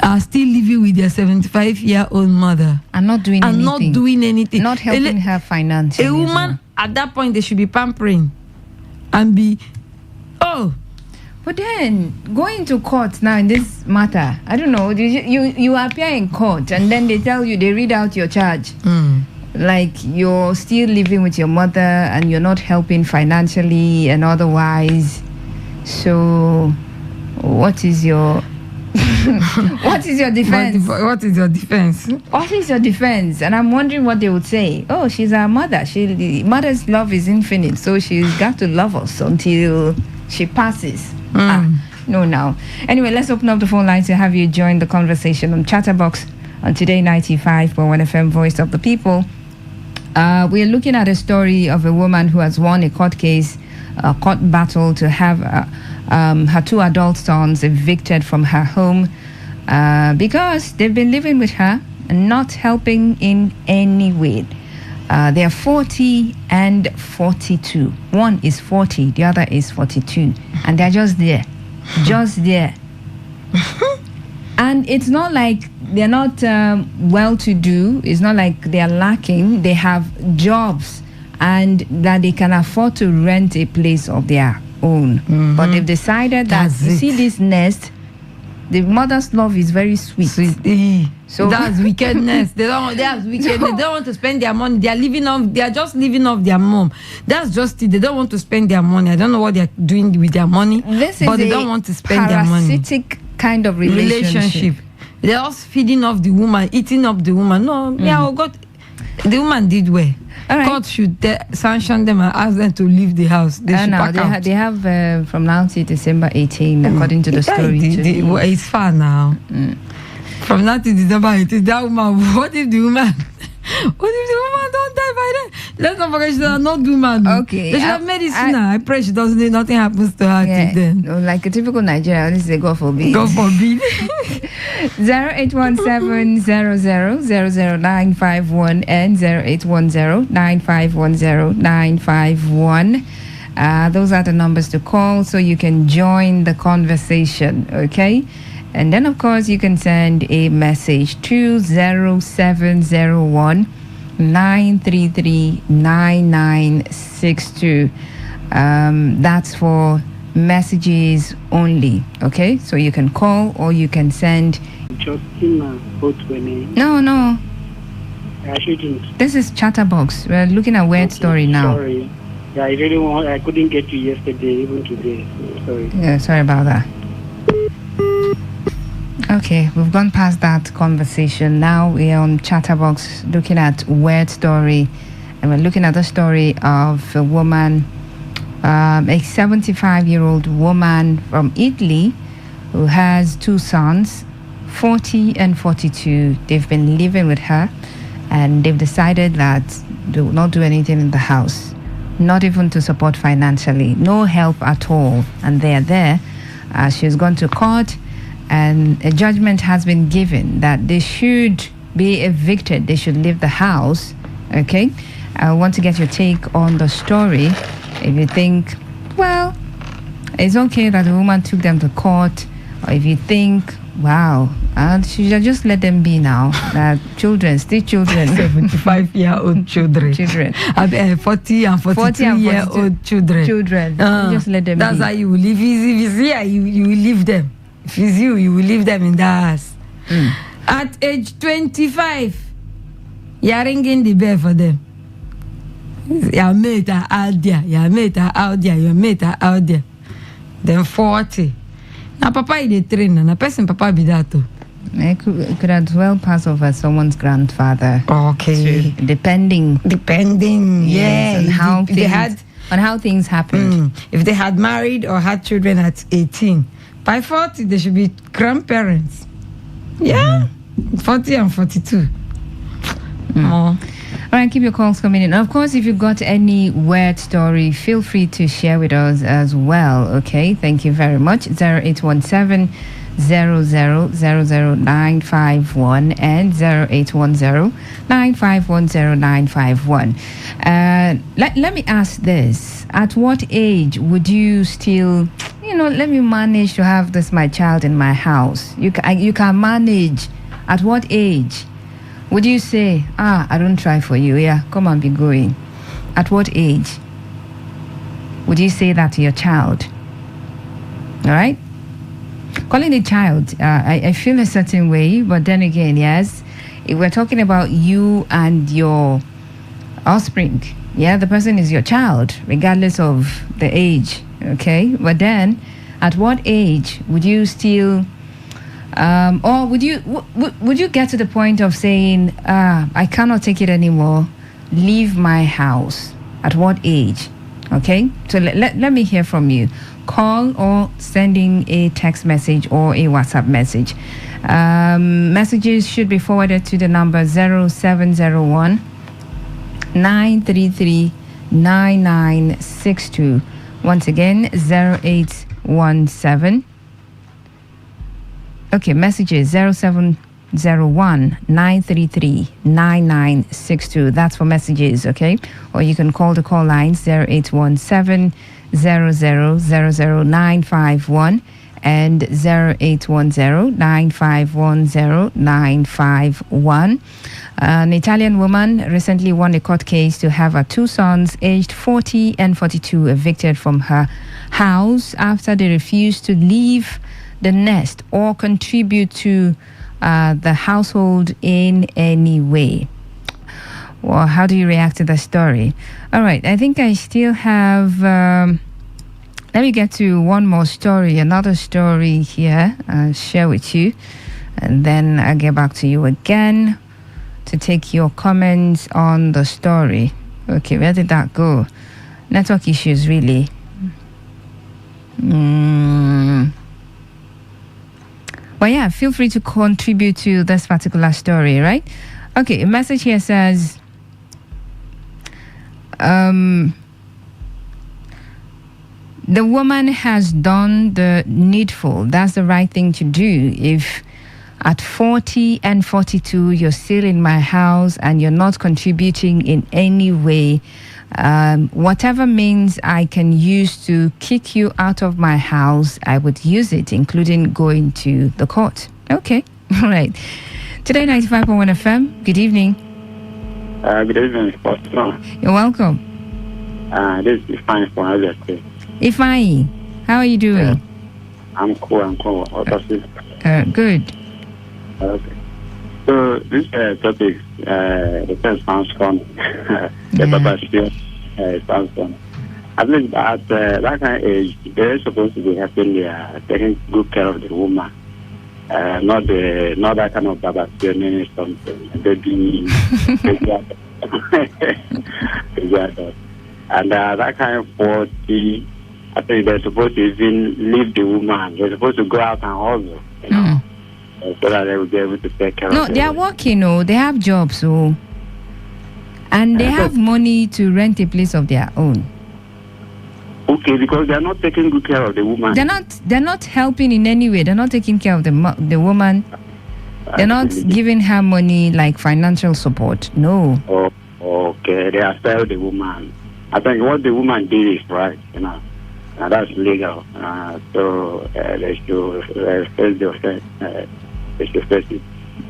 are still living with their 75-year-old mother and not doing anything. Not helping her financially. A woman at that point, they should be pampering and be But then going to court now in this matter, I don't know. You appear in court and then they tell you, they read out your charge. Like you're still living with your mother and you're not helping financially and otherwise. So what is your what is your defense? What is your defense? What is your defense? And I'm wondering what they would say. Oh, she's our mother. The mother's love is infinite, so she's got to love us until she passes. No, now. Anyway, let's open up the phone line to have you join the conversation on Chatterbox on Today 95.1 FM, Voice of the People. We're looking at a story of a woman who has won a court case, a court battle to have her two adult sons evicted from her home because they've been living with her and not helping in any way. They are 40 and 42. One is 40, the other is 42. And they're just there. And it's not like they're not well-to-do. It's not like they're lacking. They have jobs and that they can afford to rent a place of their own. But they've decided that, you see this nest, the mother's love is very sweet. So that's wickedness. They don't want to spend their money. They are just living off their mom. That's just it. They don't want to spend their money. I don't know what they're doing with their money. But they don't want to spend their money. Parasitic kind of relationship. They're just feeding off the woman, eating up the woman. No, God, the woman did well. Right. God should sanction them and ask them to leave the house. They should pack out. They have from now to December 18, according to the story. It's far now. From now to December 18, that woman. What if the woman don't die by then? Let's not forget she's not woman. Okay. They should have made it sooner. I pray she doesn't. Nothing happens to her till then. No, like a typical Nigerian, this is a God forbid. God forbid. 0817-0000-951 and 0810-9510951. Those are the numbers to call so you can join the conversation, okay? And then, of course, you can send a message to 0701 933 9962. That's for messages only, okay? So you can call or you can send. Justina Otwene. No. I shouldn't. This is Chatterbox. We're looking at Weird Story now. Sorry. Yeah, I couldn't get you yesterday, even today. Sorry. Yeah, sorry about that. Okay, we've gone past that conversation. Now we're on Chatterbox looking at Weird Story. And we're looking at the story of a woman, a 75-year-old woman from Italy who has two sons, 40 and 42. They've been living with her and they've decided that they will not do anything in the house, not even to support financially, no help at all. And they're there. She's gone to court and a judgment has been given that they should be evicted. They should leave the house. Okay? I want to get your take on the story. If you think, well, it's okay that the woman took them to court, or if you think, wow, she should just let them be now. That children, still children. 75-year-old children. 40 and 42-year-old children. Just let them that's be. How you will live. If it's here, you will leave them. If it's you will leave them in the house. At age 25, you're ringing the bell for them. Your mate are out there. Your mate are out there. Your mate are out there. Then 40. Now, Papa is the trainer. Now, person Papa be that too. It could as well pass off as someone's grandfather. Okay. Too, depending. Yeah. On how things happen. If they had married or had children at 18, by 40 they should be grandparents. Yeah. 40 and 42. All right, keep your calls coming in. Of course, if you've got any weird story, feel free to share with us as well. Okay, thank you very much. 0817 0000951 and 0810 9510951. Let me ask this: at what age would you still, let me manage to have this my child in my house? You can manage. At what age would you say, I don't try for you, come and be going? At what age would you say that to your child? All right? Calling a child, I feel a certain way, but then again, yes, if we're talking about you and your offspring, the person is your child, regardless of the age, okay? But then, at what age would you still... or would you get to the point of saying, I cannot take it anymore, leave my house? At what age? Okay, so let me hear from you. Call or sending a text message or a WhatsApp message. Messages should be forwarded to the number 0701 933 9962. Once again, 0817. Okay, messages 0701 933 9962. That's for messages, okay? Or you can call the call lines 0817 0000951 and 0810 9510951. An Italian woman recently won a court case to have her two sons, aged 40 and 42, evicted from her house after they refused to leave the nest or contribute to the household in any way. Well, how do you react to the story? All right, I think I still have... let me get to one more story, another story here, I'll share with you. And then I'll get back to you again to take your comments on the story. Okay, where did that go? Network issues, really. But yeah, feel free to contribute to this particular story, right? Okay, a message here says, the woman has done the needful. That's the right thing to do. If at 40 and 42 you're still in my house and you're not contributing in any way, whatever means I can use to kick you out of my house, I would use it, including going to the court. Okay. All right. Today 95.1 FM. Good evening. Good evening, Pastor. You're welcome. This is fine for others. Ifeanyi, how are you doing? I'm cool. Good. Okay. So this topic, it sounds fun. The Baba still sounds fun. At least at that kind of age, they're supposed to be helping, taking good care of the woman. Not that kind of Baba still something. Baby, and that kind of 40. I think they're supposed to even leave the woman. They're supposed to go out and hustle, so that they will be able to take care of No, they are working, they have jobs, and they have money to rent a place of their own. Okay, because they're not taking good care of the woman. They're not helping in any way. They're not taking care of the woman. They're not giving her money like financial support. No. Oh, okay. They are selling the woman. I think what the woman did is right, and that's legal. So they should face the offense. They should face it.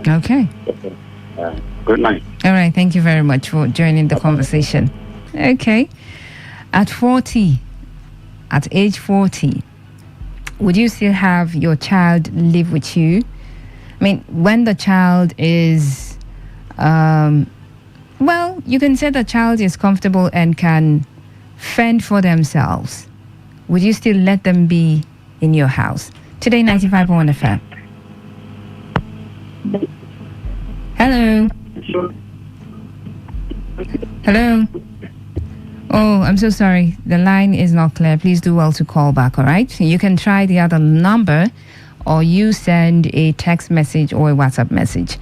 Okay. Good night. All right. Thank you very much for joining the conversation. Okay. At age 40, would you still have your child live with you? I mean, when the child is, you can say the child is comfortable and can fend for themselves. Would you still let them be in your house? Today 95.1 FM. Hello. Hello. Oh, I'm so sorry. The line is not clear. Please do well to call back, all right? You can try the other number, or you send a text message or a WhatsApp message.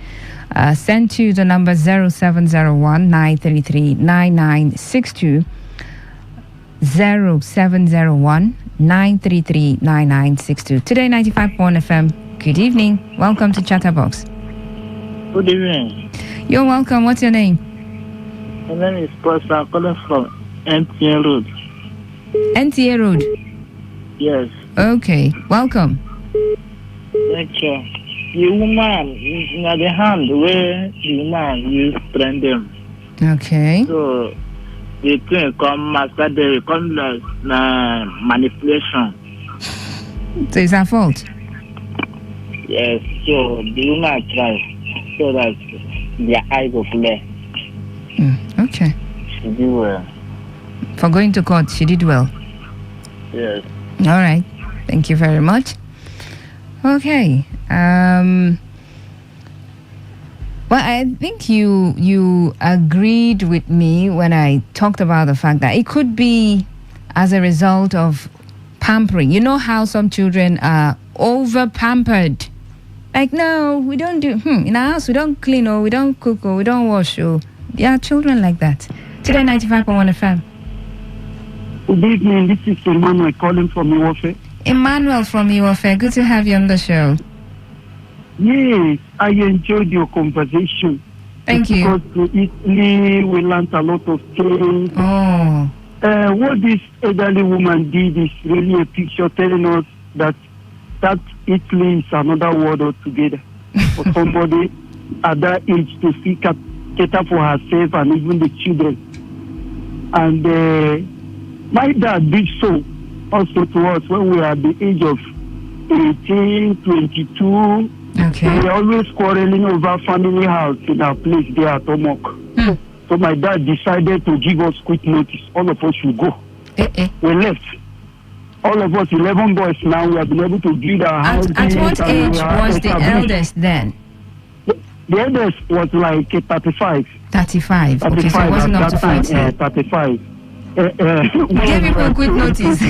Send to the number 0701 933 9962. 0701 933 9962. Today 95.1 FM. Good evening. Welcome to Chatterbox. Good evening. You're welcome. What's your name? My name is Pastor. I'm calling from NTA Road. NTA Road? Yes. Okay. Welcome. Thank you. The woman in the hand where the woman used to prend them. Okay. So the thing come after they come like manipulation. So it's her fault? Yes. So the woman tries so that their eyes will flare. Okay. She did well. For going to court, she did well. Yes. All right. Thank you very much. Okay. Well, I think you agreed with me when I talked about the fact that it could be as a result of pampering. You know how some children are over pampered. Like, no, we don't do, in our house we don't clean, or we don't cook, or we don't wash. Or there are children like that. Today 95.1 FM. Good evening. This is Emmanuel calling from Iwofe. Emmanuel from Iwofe. Good to have you on the show. Yes, I enjoyed your conversation. Thank you. Because we learned a lot of things. Oh. What this elderly woman did is really a picture telling us that Italy is another world altogether. For somebody at that age to seek cater for herself and even the children. And my dad did so also to us when we were at the age of 18, 22. Okay. We were always quarreling over family house in our place there at Omok. So my dad decided to give us quick notice. All of us should go. We left. All of us, 11 boys now, we have been able to build our house. At what age was the eldest then? The eldest was like 35. 35. Okay, so it wasn't up to 40. 35. We gave people quick notice.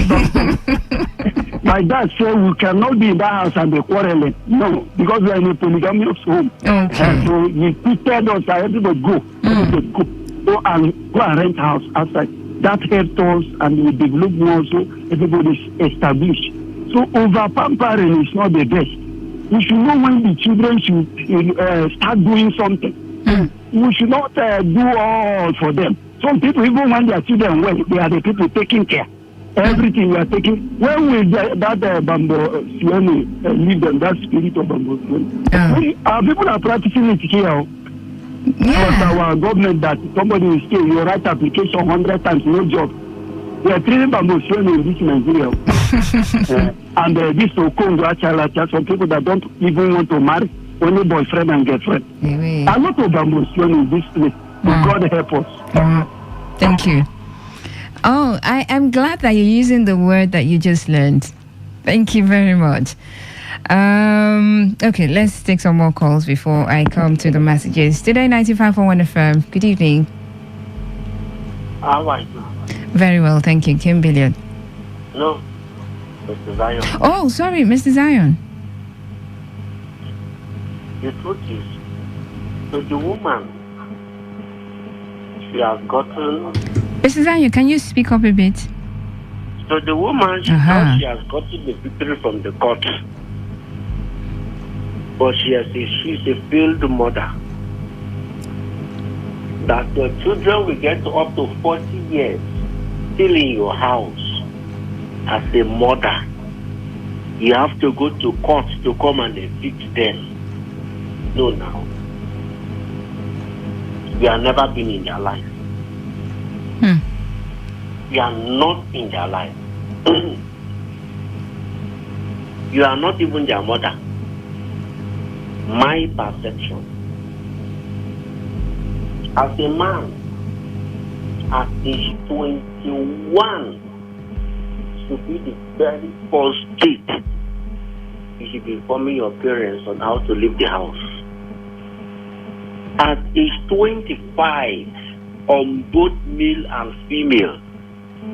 My dad said we cannot be in that house and be quarreling. No, because we are in a polygamous home. Okay. So he told us that everybody go. Everybody go. go and rent house outside. That helps us and we develop more so everybody is established. So over pampering is not the best. We should know when the children should start doing something. We should not do all for them. Some people, even when their children well, they are the people taking care. Everything we are taking. When will that Bambo Sioni leave them, that spirit of Bambo Sioni? Our people are practicing it here. Because our government that somebody will stay, you write application 100 times, no job. We are training Bambo Sioni in this Nigeria. And this Okongo Achalacha, some people that don't even want to marry, only boyfriend and girlfriend. A lot of Bambo Sioni in this place. God help us. Thank you. Oh, I'm glad that you're using the word that you just learned. Thank you very much. Okay, let's take some more calls before I come to the messages. Today 95.1 FM. Good evening. How are you? Very well, thank you. Kim Billiard. No, Mr. Zion. Oh, sorry, Mr. Zion. The truth is, so the woman, she has gotten... Mr. Zion, can you speak up a bit? So the woman, she thought she has gotten the victory from the court. But she's a failed mother. That the children will get up to 40 years still in your house. As a mother, you have to go to court to come and evict them. No, now. You have never been in their life. You are not in their life. You are not even their mother. My perception. As a man, at age 21, should be the very first date you should be informing your parents on how to leave the house. At age 25, on both male and female,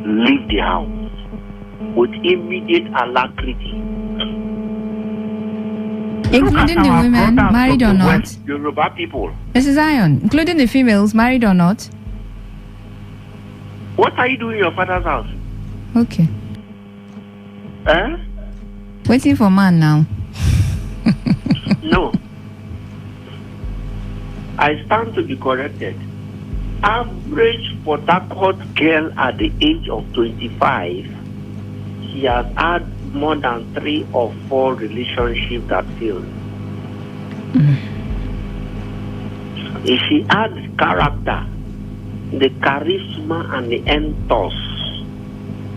leave the house with immediate alacrity. Including the women, married or not? Yoruba people. Mrs. Zion, including the females, married or not? What are you doing in your father's house? Okay. Eh? Waiting for man now. No. I stand to be corrected. Average Port Harcourt girl at the age of 25, she has had more than 3 or 4 relationships that failed. If she had the character, the charisma and the enthos,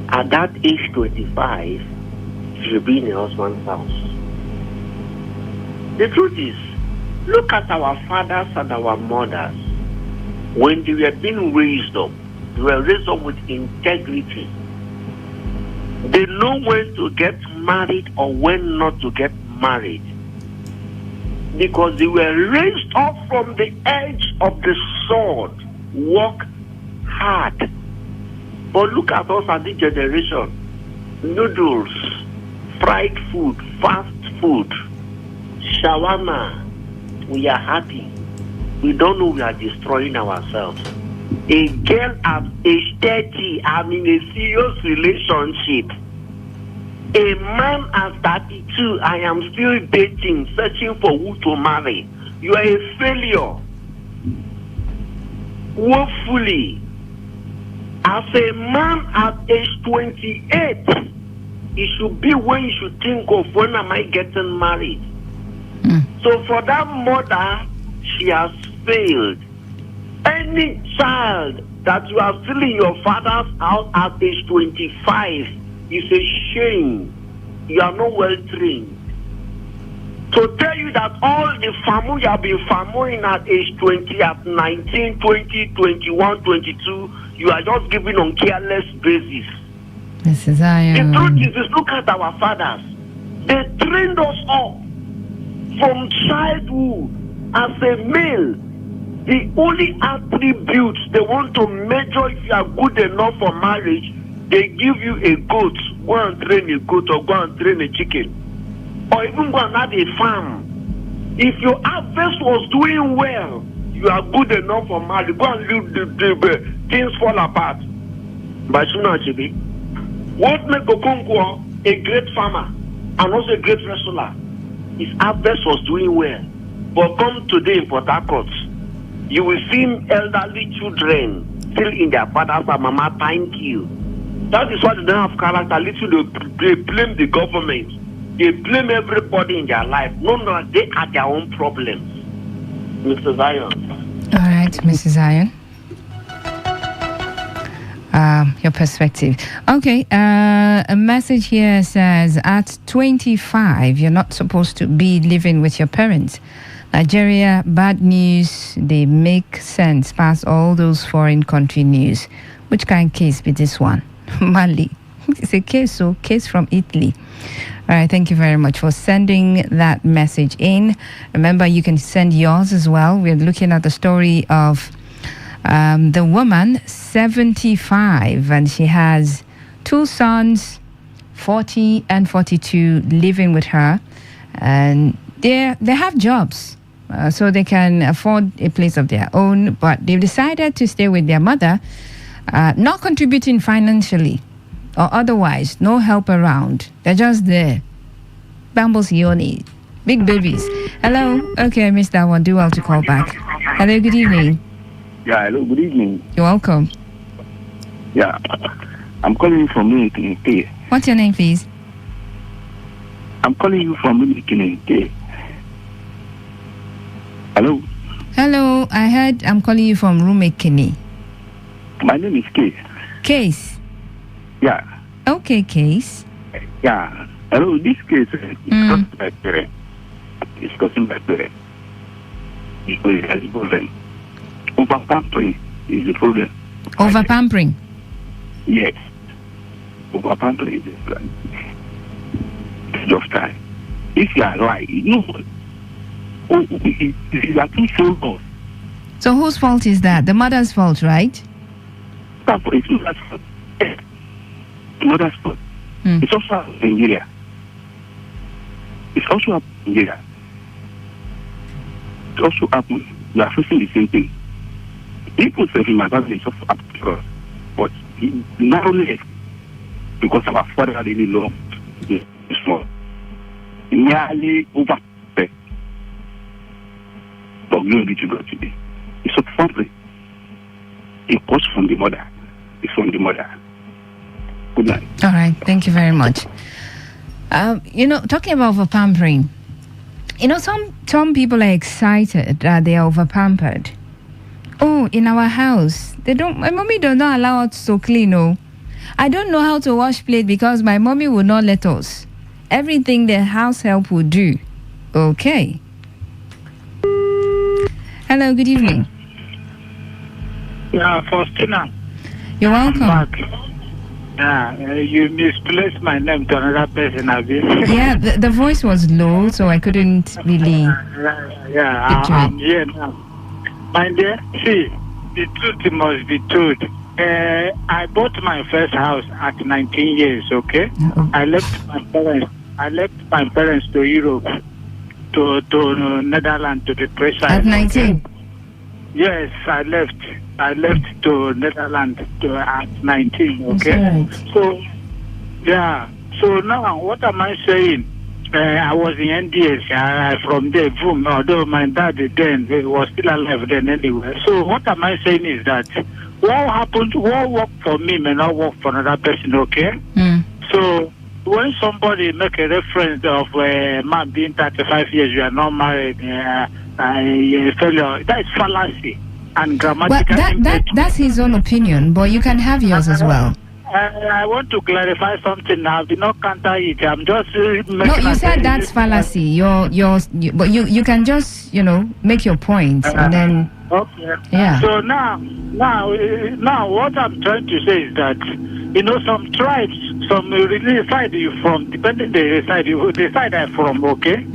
at that age 25, she will be in her husband's house. The truth is, look at our fathers and our mothers. When they were being raised up, they were raised up with integrity. They know when to get married or when not to get married. Because they were raised up from the edge of the sword. Work hard. But look at us as this generation. Noodles, fried food, fast food, shawarma. We are happy. We don't know we are destroying ourselves. A girl at age 30, I'm in a serious relationship. A man at 32, I am still dating, searching for who to marry. You are a failure. Woefully. As a man at age 28, it should be when you should think of when am I getting married. So for that mother, she has failed. Any child that you are still in your father's house at age 25 is a shame. You are not well trained. To tell you that all the family you have been farming at age 20, at 19, 20, 21, 22, you are just giving on careless basis. Mrs. Zion. The truth is, look at our fathers. They trained us up from childhood as a male. The only attributes they want to measure if you are good enough for marriage, they give you a goat, go and train a goat or go and train a chicken. Or even go and have a farm. If your harvest was doing well, you are good enough for marriage. Go and leave the things fall apart. But Sunachibi, what made Okonkwo a great farmer and also a great wrestler? His harvest was doing well. But come today in Port Harcourt, you will see elderly children still in their father's and mama, thank you. That is why they don't have character. Little they blame the government. They blame everybody in their life. No, they are their own problems. Mr. Zion. All right, Mrs. Zion. Your perspective. Okay, a message here says, at 25, you're not supposed to be living with your parents. Nigeria, bad news, they make sense past all those foreign country news. Which kind of case be this one? Mali. It's a case from Italy. All right, thank you very much for sending that message in. Remember, you can send yours as well. We're looking at the story of the woman, 75, and she has 2 sons, 40 and 42, living with her. And they have jobs, so they can afford a place of their own, but they've decided to stay with their mother, not contributing financially or otherwise, no help around. They're just there. Bambos Yoni, big babies. Hello? Okay, I missed that one. Do well to call back. Hello, good evening. Yeah, hello, good evening. You're welcome. Yeah, I'm calling you from Munich. What's your name, please? I'm calling you from Munich. Hello? Hello, I heard I'm calling you from Rumekini. My name is Case. Case? Yeah. Okay, Case. Yeah. Hello, this case is causing my parents. It's causing my parents. It has a problem. Over-pampering is the problem. Over-pampering? Yes. Over-pampering is the problem. Just time. If you are right, no. It is a two fault. So whose fault is that? The mother's fault, right? It's not fault. Mother's fault. It's also in Nigeria. It's also up in Nigeria. It also happens. We are facing the same thing. People say in my family is also up to us. But not only because our father really loved this small. Nearly over. But glory to God today. It's a family. It comes from the mother. It's from the mother. Good night. All right. Thank you very much. Talking about over-pampering, some people are excited that they are over-pampered. Oh, in our house, my mommy does not allow us to clean. Oh, I don't know how to wash plate because my mommy will not let us. Everything the house help will do. Okay. Hello, good evening. Yeah, Faustina. You're welcome. Yeah, you misplaced my name to another person, have you? Yeah, the voice was low, so I couldn't really. I'm here now. My dear, see, the truth must be told. I bought my first house at 19 years, okay? I left my parents to Europe, to Netherlands, to the precise. At 19? Yes, I left to Netherlands at 19, okay? Right. So now, what am I saying? I was in NDS from there, boom, although my dad then was still alive then anyway. So what am I saying is that what worked for me may not work for another person, okay? So when somebody make a reference of a man being 35 years, you are not married, failure, that is fallacy and grammatical. Well, that's his own opinion, but you can have yours as well. I want to clarify something now. Do not counter it. I'm just making. No, you said that's fallacy. But you can just make your point and then. Okay. Yeah. So now, what I'm trying to say is that some tribes, some really side you from, depending the side I'm from, okay.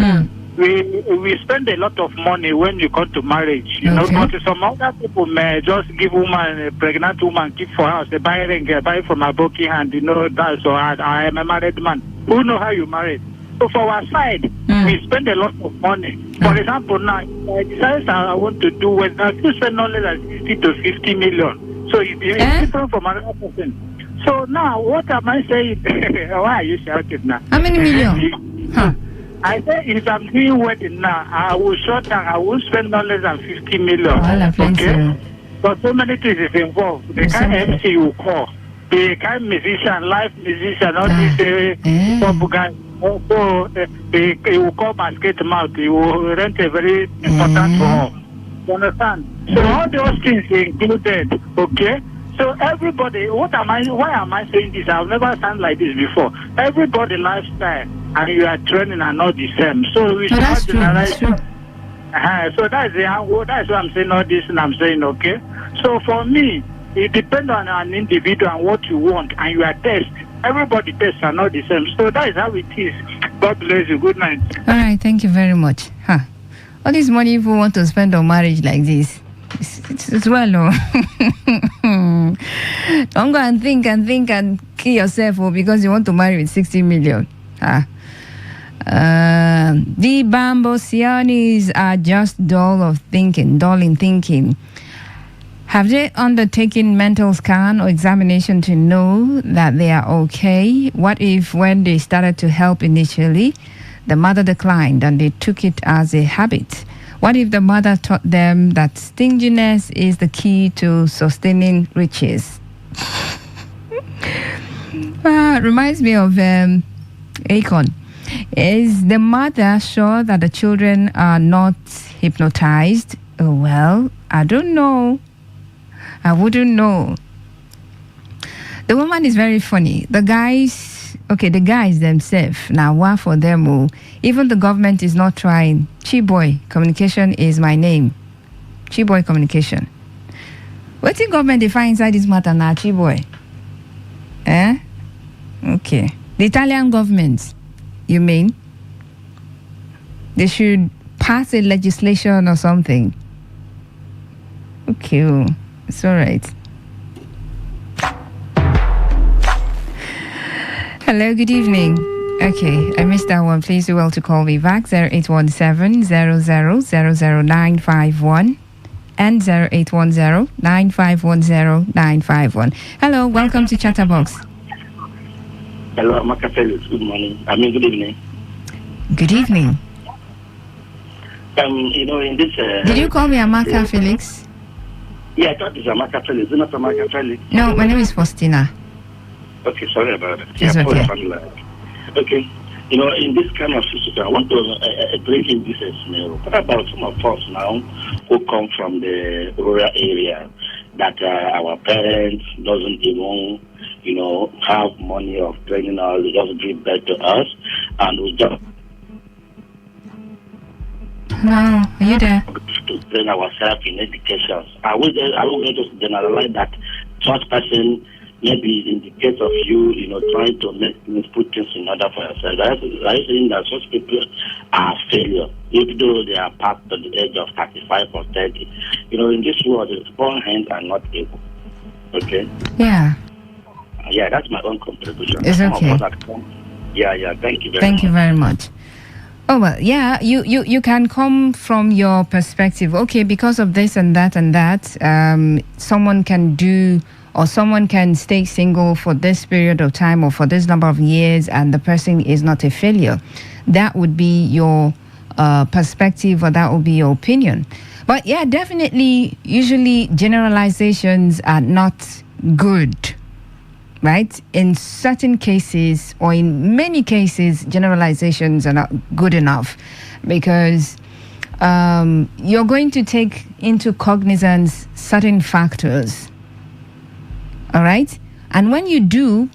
We spend a lot of money when you come to marriage, but some other people may just give a pregnant woman, keep for house, they buy ring, buy from a booking hand, that's so I am a married man. Who know how you married? So for our side, we spend a lot of money. For example, now, I decide I want to do well. Now, you spend no less than 60 to 50 million. So it's different from another person. So now, what am I saying? Why are you shouting now? How many million? I say if I'm doing wedding now, I will shut down. I will spend no less than 50 million. Okay? But so many things is involved. The kind of MC you call, the kind of musician, live musician, all these pop guys. Also, he will call basket mouth. He will rent a very important home. You understand? So all those things included. Okay. So everybody, why am I saying this? I've never sounded like this before. Everybody lifestyle and you are training are not the same. So we should not generalize. So that's why I'm saying all this and I'm saying, okay. So for me, it depends on an individual and what you want and you are test. Everybody tests are not the same. So that is how it is. God bless you. Good night. All right, thank you very much. All this money people want to spend on marriage like this. It's well, no. Don't go and think and kill yourself because you want to marry with 60 million. The Bambosianis are just dull in thinking. Have they undertaken mental scan or examination to know that they are okay? What if when they started to help initially, the mother declined and they took it as a habit? What if the mother taught them that stinginess is the key to sustaining riches? Reminds me of Akon. Is the mother sure that the children are not hypnotized? Oh, well, I don't know. I wouldn't know. The woman is very funny. The guys themselves, now what for them? Even the government is not trying. Chiboy Communication is my name. Chiboy Communication. What the government define inside this matter now, Chiboy? Okay. The Italian government, you mean? They should pass a legislation or something. Okay. It's all right. Hello, good evening. Okay, I missed that one. Please do well to call me back. 0817-00000951 and 0810-9510-951. Hello, welcome to Chatterbox. Hello, Amaka Felix. Good morning. Good evening. Good evening. In this... Did you call me Amaka Felix? Yeah, I thought it's Amaka Felix. Is it not Amaka Felix? No, my name is Faustina. Okay, sorry about it. It's okay. Okay. In this kind of situation, I want to break in this scenario. What about some of us now who come from the rural area that our parents doesn't even, have money of training us, they just give birth to us, and we just... No, are you there? To train ourselves in education. I will just generalize that such person maybe in the case of you, trying to put things in order for yourself. I think that such people are failure, even though they are past the age of 35 or 30. In this world, born hands are not able. Okay? Yeah. Yeah, that's my own contribution. It's okay. Yeah, thank you very much. Thank you very much. Oh, well, yeah, you can come from your perspective. Okay, because of this and that, someone can do, or someone can stay single for this period of time or for this number of years and the person is not a failure. That would be your perspective, or that would be your opinion. But yeah, definitely, usually generalizations are not good. Right? In certain cases, or in many cases, generalizations are not good enough, because you're going to take into cognizance certain factors. All right? And when you do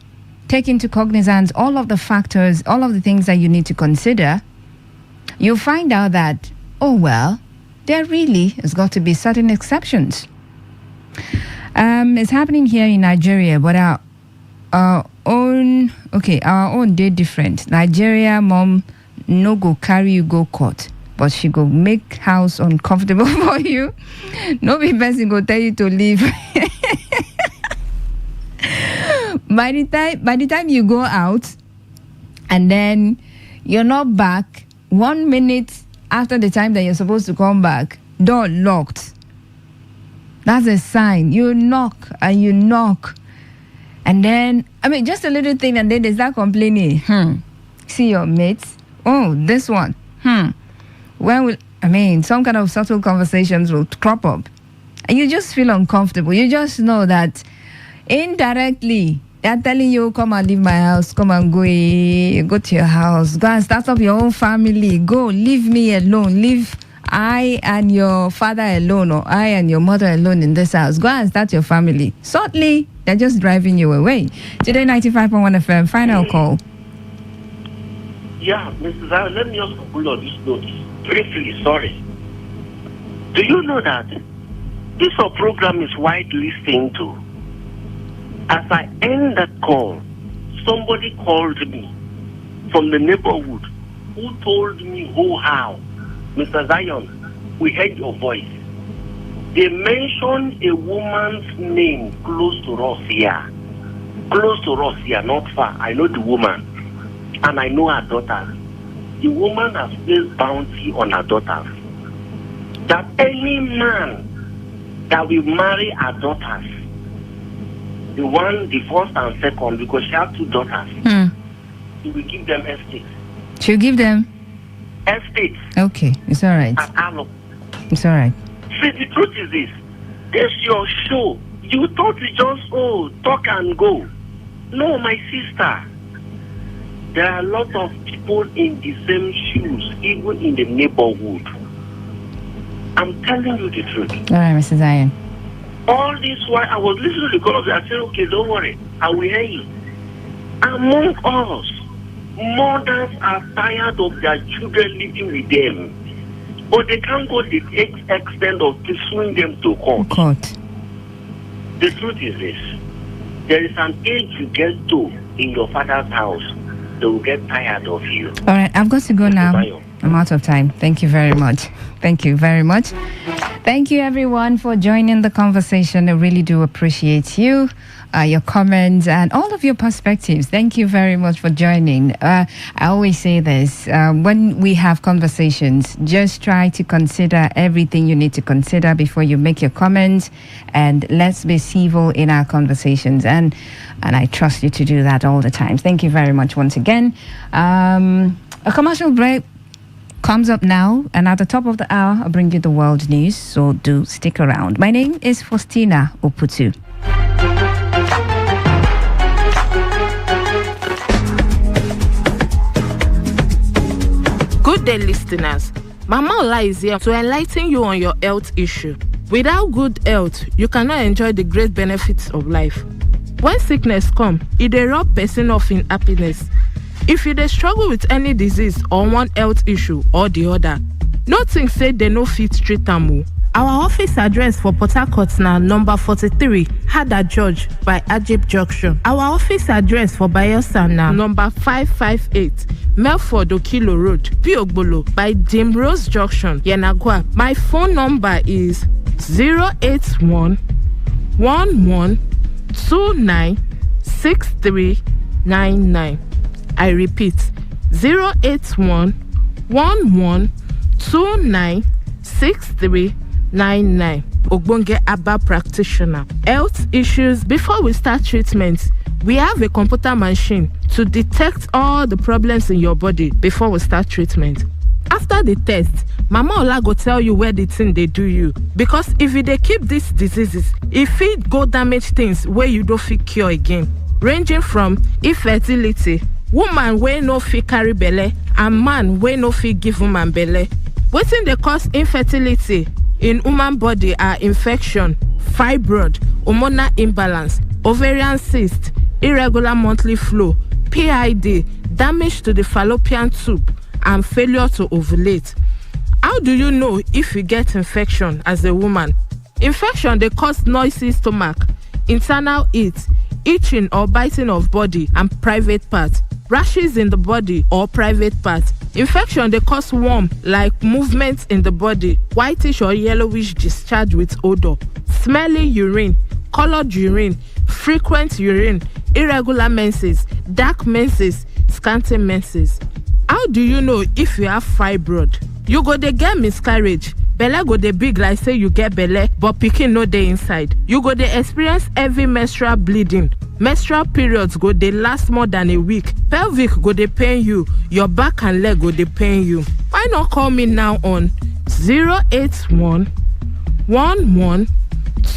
take into cognizance all of the factors, all of the things that you need to consider, you'll find out that, oh, well, there really has got to be certain exceptions. It's happening here in Nigeria, but our own dey different. Nigeria mom no go carry you go court, but she go make house uncomfortable for you. No be person go tell you to leave. By the time you go out and then you're not back, 1 minute after the time that you're supposed to come back, door locked. That's a sign. You knock. And then, just a little thing, and then they start complaining. See your mates. Oh, this one. When will, some kind of subtle conversations will crop up. And you just feel uncomfortable. You just know that indirectly, they're telling you, come and leave my house, come and go to your house, go and start up your own family, go, leave me alone, leave I and your father alone, or I and your mother alone in this house. Go and start your family. Shortly, they're just driving you away. Today 95.1 FM, final call. Yeah, Mrs. I, let me just conclude on this note. Briefly, sorry. Do you know that this program is widely listened to? As I end that call, somebody called me from the neighborhood who told me, how, Mr. Zion, we heard your voice. They mentioned a woman's name close to us here. Close to us here, not far. I know the woman. And I know her daughter. The woman has placed bounty on her daughters. That any man that will marry her daughters, the one, the first and second, because she has 2 daughters, he will give them estates. She'll give them? Estates. Okay, it's all right. It's all right. See, the truth is this. There's your show. You thought we just, talk and go. No, my sister. There are a lot of people in the same shoes, even in the neighborhood. I'm telling you the truth. All right, Mr. Zion. All this while I was listening to the call of I said, okay, don't worry. I will hear you. Among us, mothers are tired of their children living with them. But they can't go to the extent of pursuing them to court. The truth is this. There is an age you get to in your father's house. They will get tired of you. All right, I've got to go now. I'm out of time. Thank you very much. Thank you very much. Thank you, everyone, for joining the conversation. I really do appreciate you, your comments, and all of your perspectives. Thank you very much for joining. I always say this, when we have conversations, just try to consider everything you need to consider before you make your comments, and let's be civil in our conversations. And I trust you to do that all the time. Thank you very much once again. A commercial break comes up now, and at the top of the hour, I'll bring you the world news, so do stick around. My name is Faustina Oputu. Good day, listeners. Mama Ola is here to enlighten you on your health issue. Without good health, you cannot enjoy the great benefits of life. When sickness comes, it dey rob person off in happiness. If you dey struggle with any disease or one health issue or the other, no think say they no fit treat am. Our office address for Port Harcourt na number 43 Hada George by Ajib Junction. Our office address for Bayelsa na number 558 Melford Okilo Road, Piogbolo by Dim Rose Junction, Yenagua. My phone number is 081 11 29 6399. I repeat, 081 11 29 6399. Ogbonge Abba practitioner. Health issues. Before we start treatment, we have a computer machine to detect all the problems in your body before we start treatment. After the test, Mama Ola go tell you where the thing they do you. Because if you dey keep these diseases, it fit go damage things where you don't fit cure again. Ranging from infertility, woman wey no fit carry belle, and man wey no fit give woman belle. Wetin dey cause infertility in human body are infection, fibroid, hormonal imbalance, ovarian cyst, irregular monthly flow, PID, damage to the fallopian tube, and failure to ovulate. How do you know if you get infection as a woman? Infection dey cause noisy stomach, internal heat, itching or biting of body and private parts, rashes in the body or private parts. Infection dey cause worm like movement in the body, whitish or yellowish discharge with odor, smelly urine, colored urine, frequent urine, irregular menses, dark menses, scanty menses. How do you know if you have fibroid? You go dey get miscarriage. Belle go dey big like say you get belle, but pikin no dey inside. You go dey experience heavy menstrual bleeding. Menstrual periods go dey last more than a week. Pelvic go dey pain you. Your back and leg go dey pain you. Why not call me now on 081 11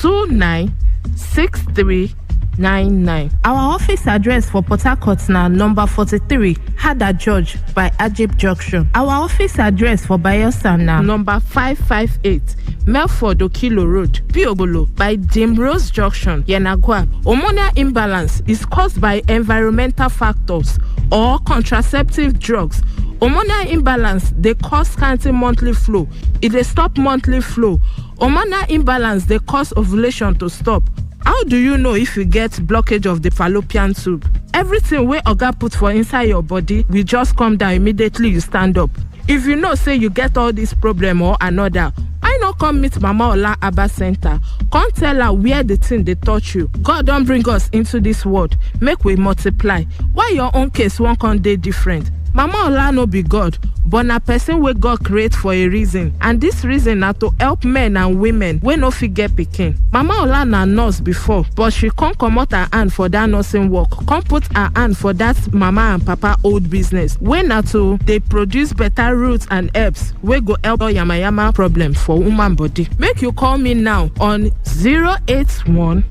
29 6399. Our office address for Port Harcourt now number 43 Hada George by Ajib Junction. Our office address for Bayelsa now number 558 Melford Okilo Road, Piobolo by Dimrose Junction, Yenagua. Hormonal imbalance is caused by environmental factors or contraceptive drugs. Hormonal imbalance they cause scanty monthly flow. If they stop monthly flow, hormonal imbalance they cause ovulation to stop. How do you know if you get blockage of the fallopian tube? Everything where Oga put for inside your body will just come down immediately you stand up. If you know say you get all this problem or another, why not come meet Mama Ola Abba Center? Come tell her where the thing they touch you. God don't bring us into this world. Make we multiply. Why your own case won't come day different? Mama Ola no be God, but na person wey God create for a reason, and this reason na to help men and women wey no fit get pikin. Mama Ola na nurse before, but she come comot her hand for that nursing work, come put her hand for that mama and papa old business wey na to dey produce better roots and herbs wey go help all yamayama problem for woman body. Make you call me now on 081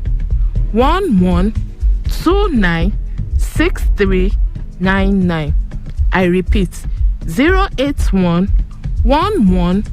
11 29 6399. I repeat, 081 11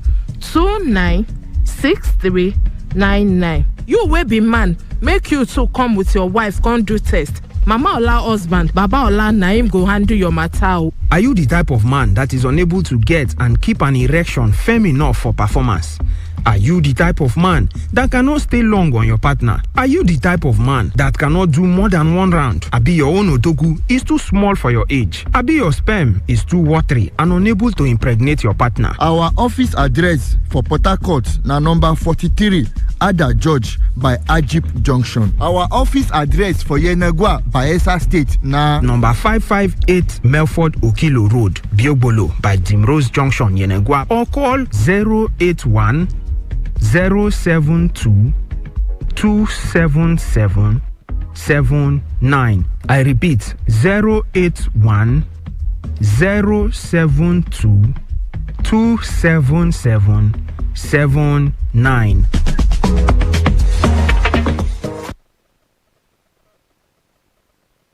29 6399. You will be man. Make you too come with your wife, come do test. Mama Ola husband, Baba Ola Naim go handle your matter. Are you the type of man that is unable to get and keep an erection firm enough for performance? Are you the type of man that cannot stay long on your partner? Are you the type of man that cannot do more than one round? Abi your own otoku is too small for your age? Abi your sperm is too watery and unable to impregnate your partner? Our office address for Port Harcourt na number 43 Ada George by Ajib Junction. Our office address for Yenagua, Bayelsa State na number 558 Melford Okilo Road, Biobolo by Dimrose Junction, Yenagua, or call 081 072 277 79. I repeat, 081 072 277 79.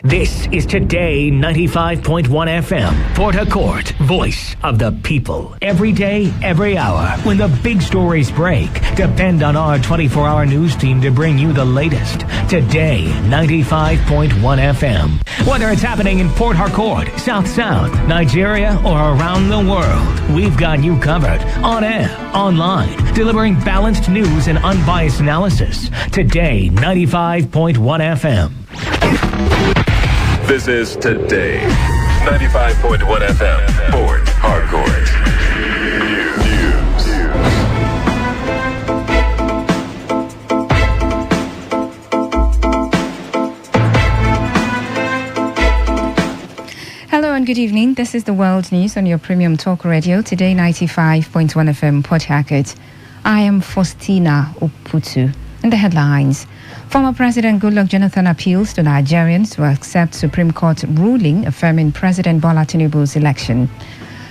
This is Today 95.1 FM, Port Harcourt, voice of the people. Every day, every hour, when the big stories break, depend on our 24-hour news team to bring you the latest. Today 95.1 FM. Whether it's happening in Port Harcourt, South South, Nigeria, or around the world, we've got you covered. On air, online, delivering balanced news and unbiased analysis. Today 95.1 FM. This is Today 95.1 FM, Port Harcourt. News. Hello and good evening. This is the World News on your premium talk radio, Today 95.1 FM, Port Harcourt. I am Faustina Oputu. And the headlines. Former President Goodluck Jonathan appeals to Nigerians to accept Supreme Court ruling affirming President Bola Tinubu's election.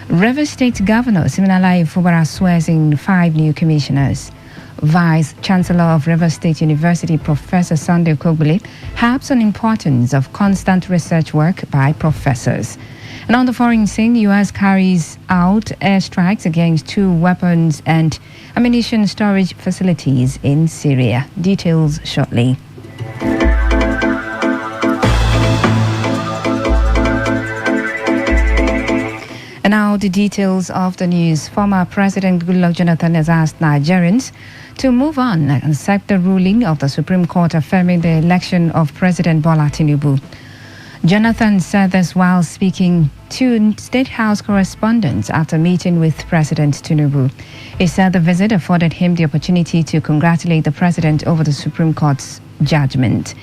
Rivers State Governor Siminalayi Fubara swears in 5 new commissioners. Vice Chancellor of Rivers State University, Professor Sunday Kogbule, harps on importance of constant research work by professors. And on the foreign scene, U.S. carries out airstrikes against 2 weapons and ammunition storage facilities in Syria. Details shortly. And now the details of the news. Former President Goodluck Jonathan has asked Nigerians to move on and accept the ruling of the Supreme Court affirming the election of President Bola Tinubu. Jonathan said this while speaking to State House correspondents after meeting with President Tinubu. He said the visit afforded him the opportunity to congratulate the president over the Supreme Court's judgment.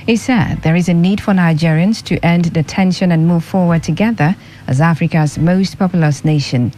He said there is a need for Nigerians to end the tension and move forward together as Africa's most populous nation.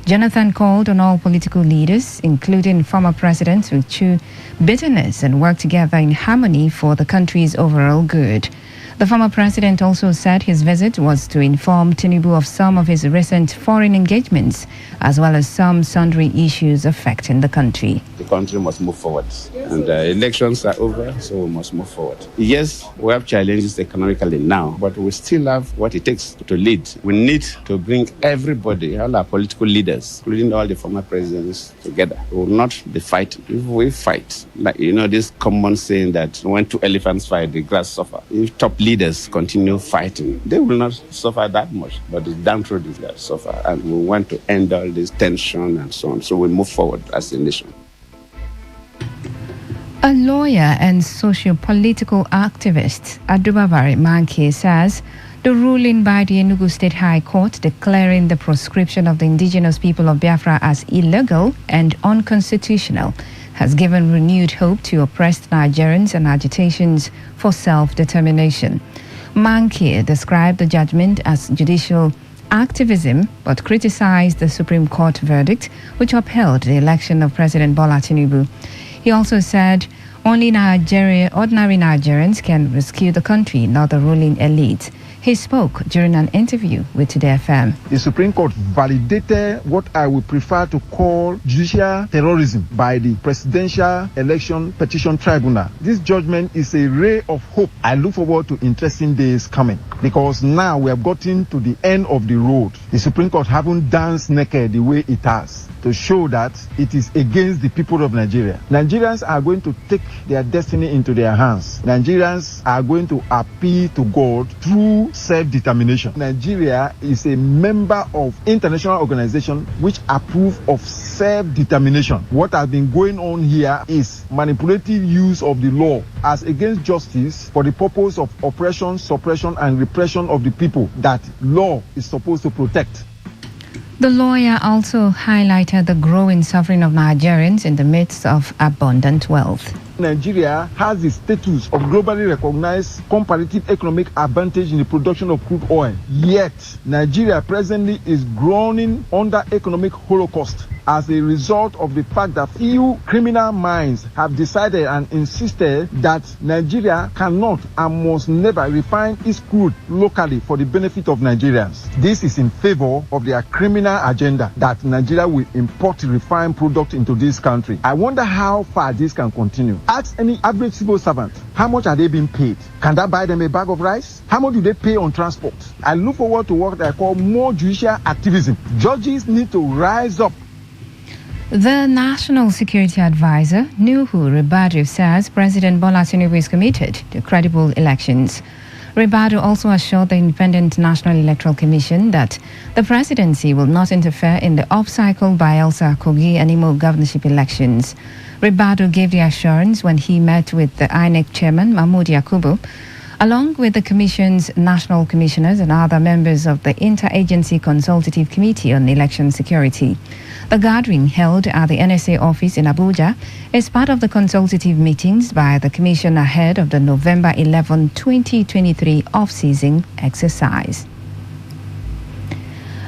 Jonathan called on all political leaders, including former presidents, to chew bitterness and work together in harmony for the country's overall good. The former president also said his visit was to inform Tinubu of some of his recent foreign engagements, as well as some sundry issues affecting the country. The country must move forward, and elections are over, so we must move forward. Yes, we have challenges economically now, but we still have what it takes to lead. We need to bring everybody, all our political leaders, including all the former presidents, together. We will not be fighting. If we fight, like this common saying that when two elephants fight, the grass suffer. If top leaders continue fighting, they will not suffer that much, but the downtrodden that suffer, and we want to end all this tension and so on, so we move forward as a nation. A lawyer and socio-political activist, Adubabari Manke, says the ruling by the Enugu State High Court declaring the proscription of the indigenous people of Biafra as illegal and unconstitutional has given renewed hope to oppressed Nigerians and agitations for self-determination. Manke described the judgment as judicial activism, but criticized the Supreme Court verdict, which upheld the election of President Bola Tinubu. He also said only ordinary Nigerians can rescue the country, not the ruling elite. He spoke during an interview with Today FM. The Supreme Court validated what I would prefer to call judicial terrorism by the Presidential Election Petition Tribunal. This judgment is a ray of hope. I look forward to interesting days coming, because now we have gotten to the end of the road. The Supreme Court haven't danced naked the way it has, to show that it is against the people of Nigeria. Nigerians are going to take their destiny into their hands. Nigerians are going to appeal to God through self-determination. Nigeria is a member of international organizations which approve of self-determination. What has been going on here is manipulative use of the law as against justice for the purpose of oppression, suppression, and repression of the people that law is supposed to protect. The lawyer also highlighted the growing suffering of Nigerians in the midst of abundant wealth. Nigeria has the status of globally recognized comparative economic advantage in the production of crude oil. Yet, Nigeria presently is groaning under economic holocaust as a result of the fact that few criminal minds have decided and insisted that Nigeria cannot and must never refine its crude locally for the benefit of Nigerians. This is in favor of their criminal agenda that Nigeria will import refined product into this country. I wonder how far this can continue. Ask any average civil servant, how much are they being paid? Can that buy them a bag of rice? How much do they pay on transport? I look forward to what I call more judicial activism. Judges need to rise up. The National Security Advisor, Nuhu Ribadu, says President Bola Tinubu is committed to credible elections. Ribadu also assured the Independent National Electoral Commission that the presidency will not interfere in the off-cycle Bayelsa, Kogi, and Imo governorship elections. Ribadu gave the assurance when he met with the INEC chairman, Mahmoud Yakubu, along with the Commission's national commissioners and other members of the Interagency Consultative Committee on Election Security. The gathering held at the NSA office in Abuja is part of the consultative meetings by the Commission ahead of the November 11, 2023 off-season exercise.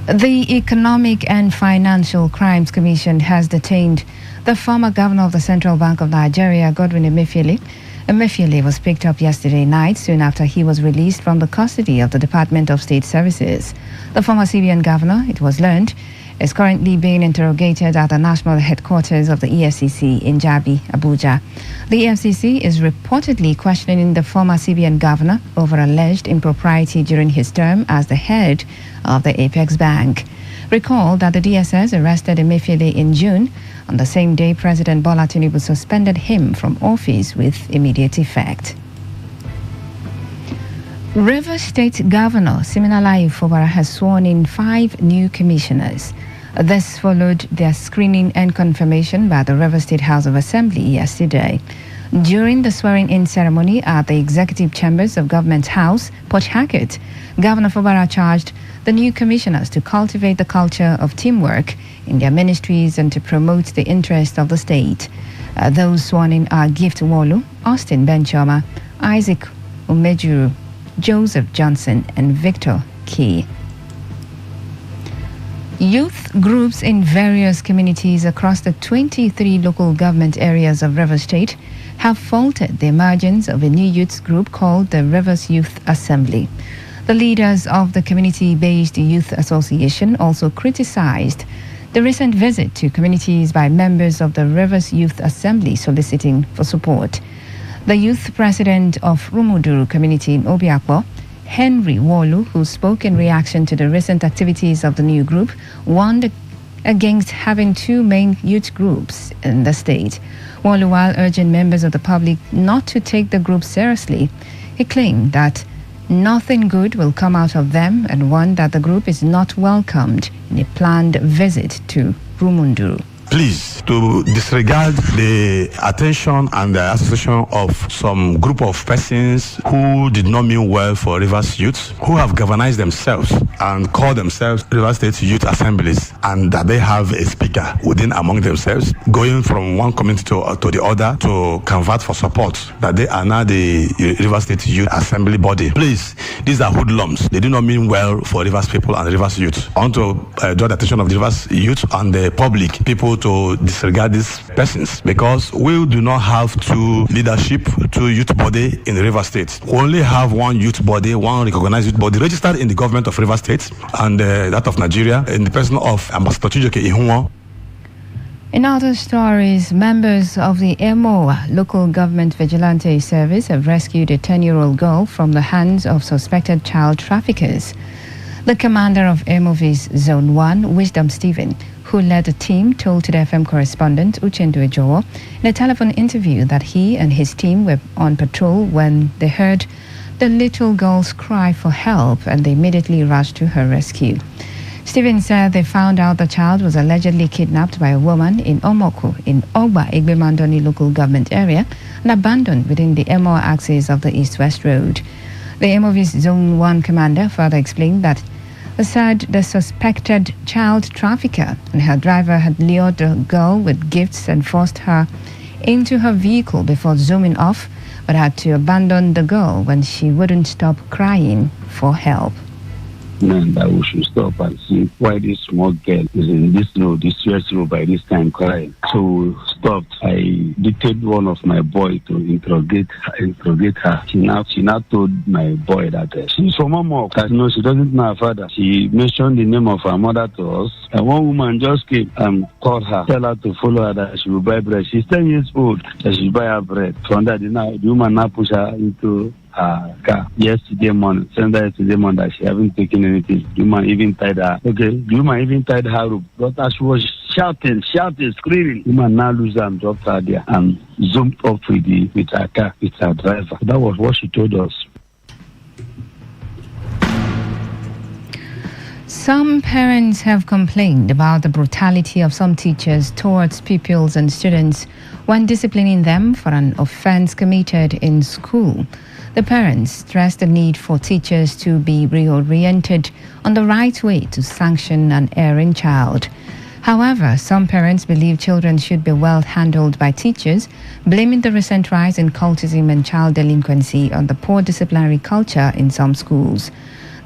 The Economic and Financial Crimes Commission has detained the former governor of the Central Bank of Nigeria, Godwin Emefiele. Emefiele was picked up yesterday night soon after he was released from the custody of the Department of State Services. The former CBN governor, it was learned, is currently being interrogated at the national headquarters of the EFCC in Jabi, Abuja. The EFCC is reportedly questioning the former CBN governor over alleged impropriety during his term as the head of the Apex Bank. Recall that the DSS arrested Emefiele in June, on the same day President Bola Tinubu suspended him from office with immediate effect. Rivers State Governor Siminalayi Fubara has sworn in 5 new commissioners. This followed their screening and confirmation by the Rivers State House of Assembly yesterday. During the swearing-in ceremony at the Executive Chambers of Government House, Port Harcourt, Governor Fubara charged the new commissioners to cultivate the culture of teamwork in their ministries and to promote the interests of the state. Those sworn in are Gift Wolu, Austin Benchoma, Isaac Umejuru, Joseph Johnson, and Victor Key. Youth groups in various communities across the 23 local government areas of Rivers State have faulted the emergence of a new youth group called the Rivers Youth Assembly. The leaders of the community-based youth association also criticized the recent visit to communities by members of the Rivers Youth Assembly soliciting for support. The youth president of Rumuduru community in Obiakpo, Henry Wolu, who spoke in reaction to the recent activities of the new group, warned against having two main youth groups in the state. Wolu, while urging members of the public not to take the group seriously, he claimed that nothing good will come out of them and warned that the group is not welcomed in a planned visit to Rumunduru. Please, to disregard the attention and the association of some group of persons who did not mean well for Rivers Youth, who have galvanized themselves and call themselves Rivers State Youth Assemblies, and that they have a speaker within among themselves, going from one community to the other to convert for support, that they are now the Rivers State Youth Assembly body. Please, these are hoodlums. They do not mean well for Rivers people and Rivers Youth. I want to draw the attention of the Rivers Youth and the public, people, to disregard these persons, because we do not have two leadership, two youth body in River State. We only have one youth body, one recognized youth body registered in the government of River State and that of Nigeria in the person of Ambassador Chijoke Ihunwa. In other stories, members of the EMOA local government vigilante service have rescued a 10-year-old girl from the hands of suspected child traffickers. The commander of EMOVI's Zone 1, Wisdom Stephen, who led the team, told Today FM correspondent Uchendu Ejowo in a telephone interview that he and his team were on patrol when they heard the little girl's cry for help and they immediately rushed to her rescue. Stephen said they found out the child was allegedly kidnapped by a woman in Omoku in Ogba Egbemandoni local government area and abandoned within the Emo axis of the East-West Road. The EMOVI's Zone 1 commander further explained that the suspected child trafficker and her driver had lured the girl with gifts and forced her into her vehicle before zooming off, but had to abandon the girl when she wouldn't stop crying for help. And that we should stop and see why this small girl is in this road, this serious road by this time crying. So we stopped. I dictated one of my boy to interrogate her. She now told my boy that she's from Mama. That no, she doesn't know her father. She mentioned the name of her mother to us. And one woman just came and called her, tell her to follow her that she will buy bread. She's 10 years old, that she will buy her bread. From that, the woman now push her into car yesterday morning, that she haven't taken anything. The woman even tied her. The woman even tied her up. But as she was shouting, screaming, the woman now lose her and dropped her there and zoomed off with her car, with her driver. That was what she told us. Some parents have complained about the brutality of some teachers towards pupils and students when disciplining them for an offense committed in school. The parents stressed the need for teachers to be reoriented on the right way to sanction an erring child. However, some parents believe children should be well handled by teachers, blaming the recent rise in cultism and child delinquency on the poor disciplinary culture in some schools.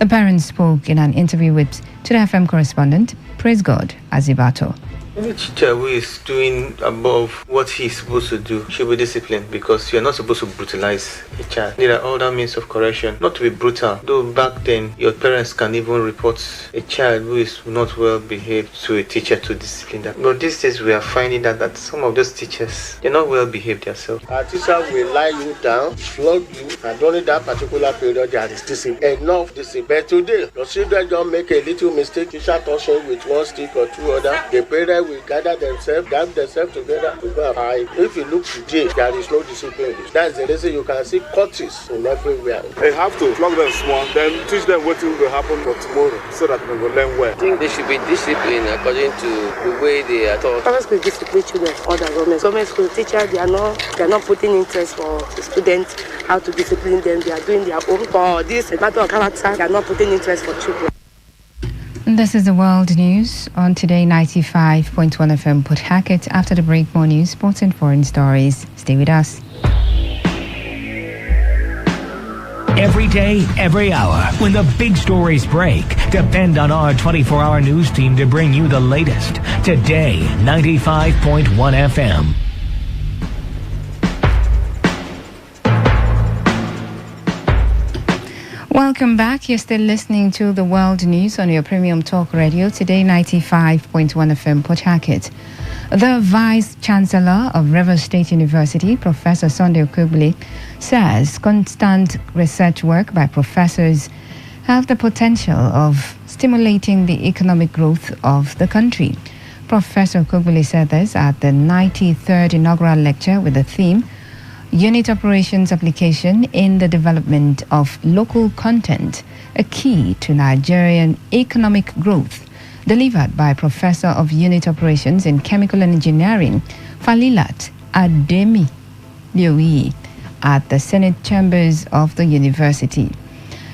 The parents spoke in an interview with Today FM correspondent Praise God Azibato. Any teacher who is doing above what he's supposed to do should be disciplined, because you're not supposed to brutalize a child. There are other means of correction, not to be brutal. Though back then, your parents can even report a child who is not well behaved to a teacher to discipline them. But these days, we are finding that some of those teachers, they're not well behaved themselves. Our teacher will lie you down, flog you, and during that particular period, there is discipline. Enough discipline. But today, your children don't make a little mistake, teacher touching with one stick or two other. The parents will gather themselves together to go and fight. If you look today, there is no discipline. That's the reason you can see courts in everywhere. They have to flog them small, then teach them what will happen for tomorrow, so that they will learn well. I think they should be disciplined according to the way they are taught. Private school discipline children, other government school teachers, they are not putting interest for the students how to discipline them. They are doing their own. For this matter of character, they are not putting interest for children. This is the world news on Today 95.1 FM Port Hackett. After the break, more news, sports and foreign stories. Stay with us. every day, every hour. When the big stories break, depend on our 24-hour news team to bring you the latest. Today, 95.1 FM. Welcome back. You're still listening to the World News on your premium talk radio. Today, 95.1 FM, Port Harcourt. The Vice Chancellor of Rivers State University, Professor Sunday Okugbili, says constant research work by professors have the potential of stimulating the economic growth of the country. Professor Okugbili said this at the 93rd inaugural lecture with the theme Unit Operations Application in the Development of Local Content, a Key to Nigerian Economic Growth, delivered by Professor of Unit Operations in Chemical Engineering, Falilat Ademi Lioi, at the Senate Chambers of the university.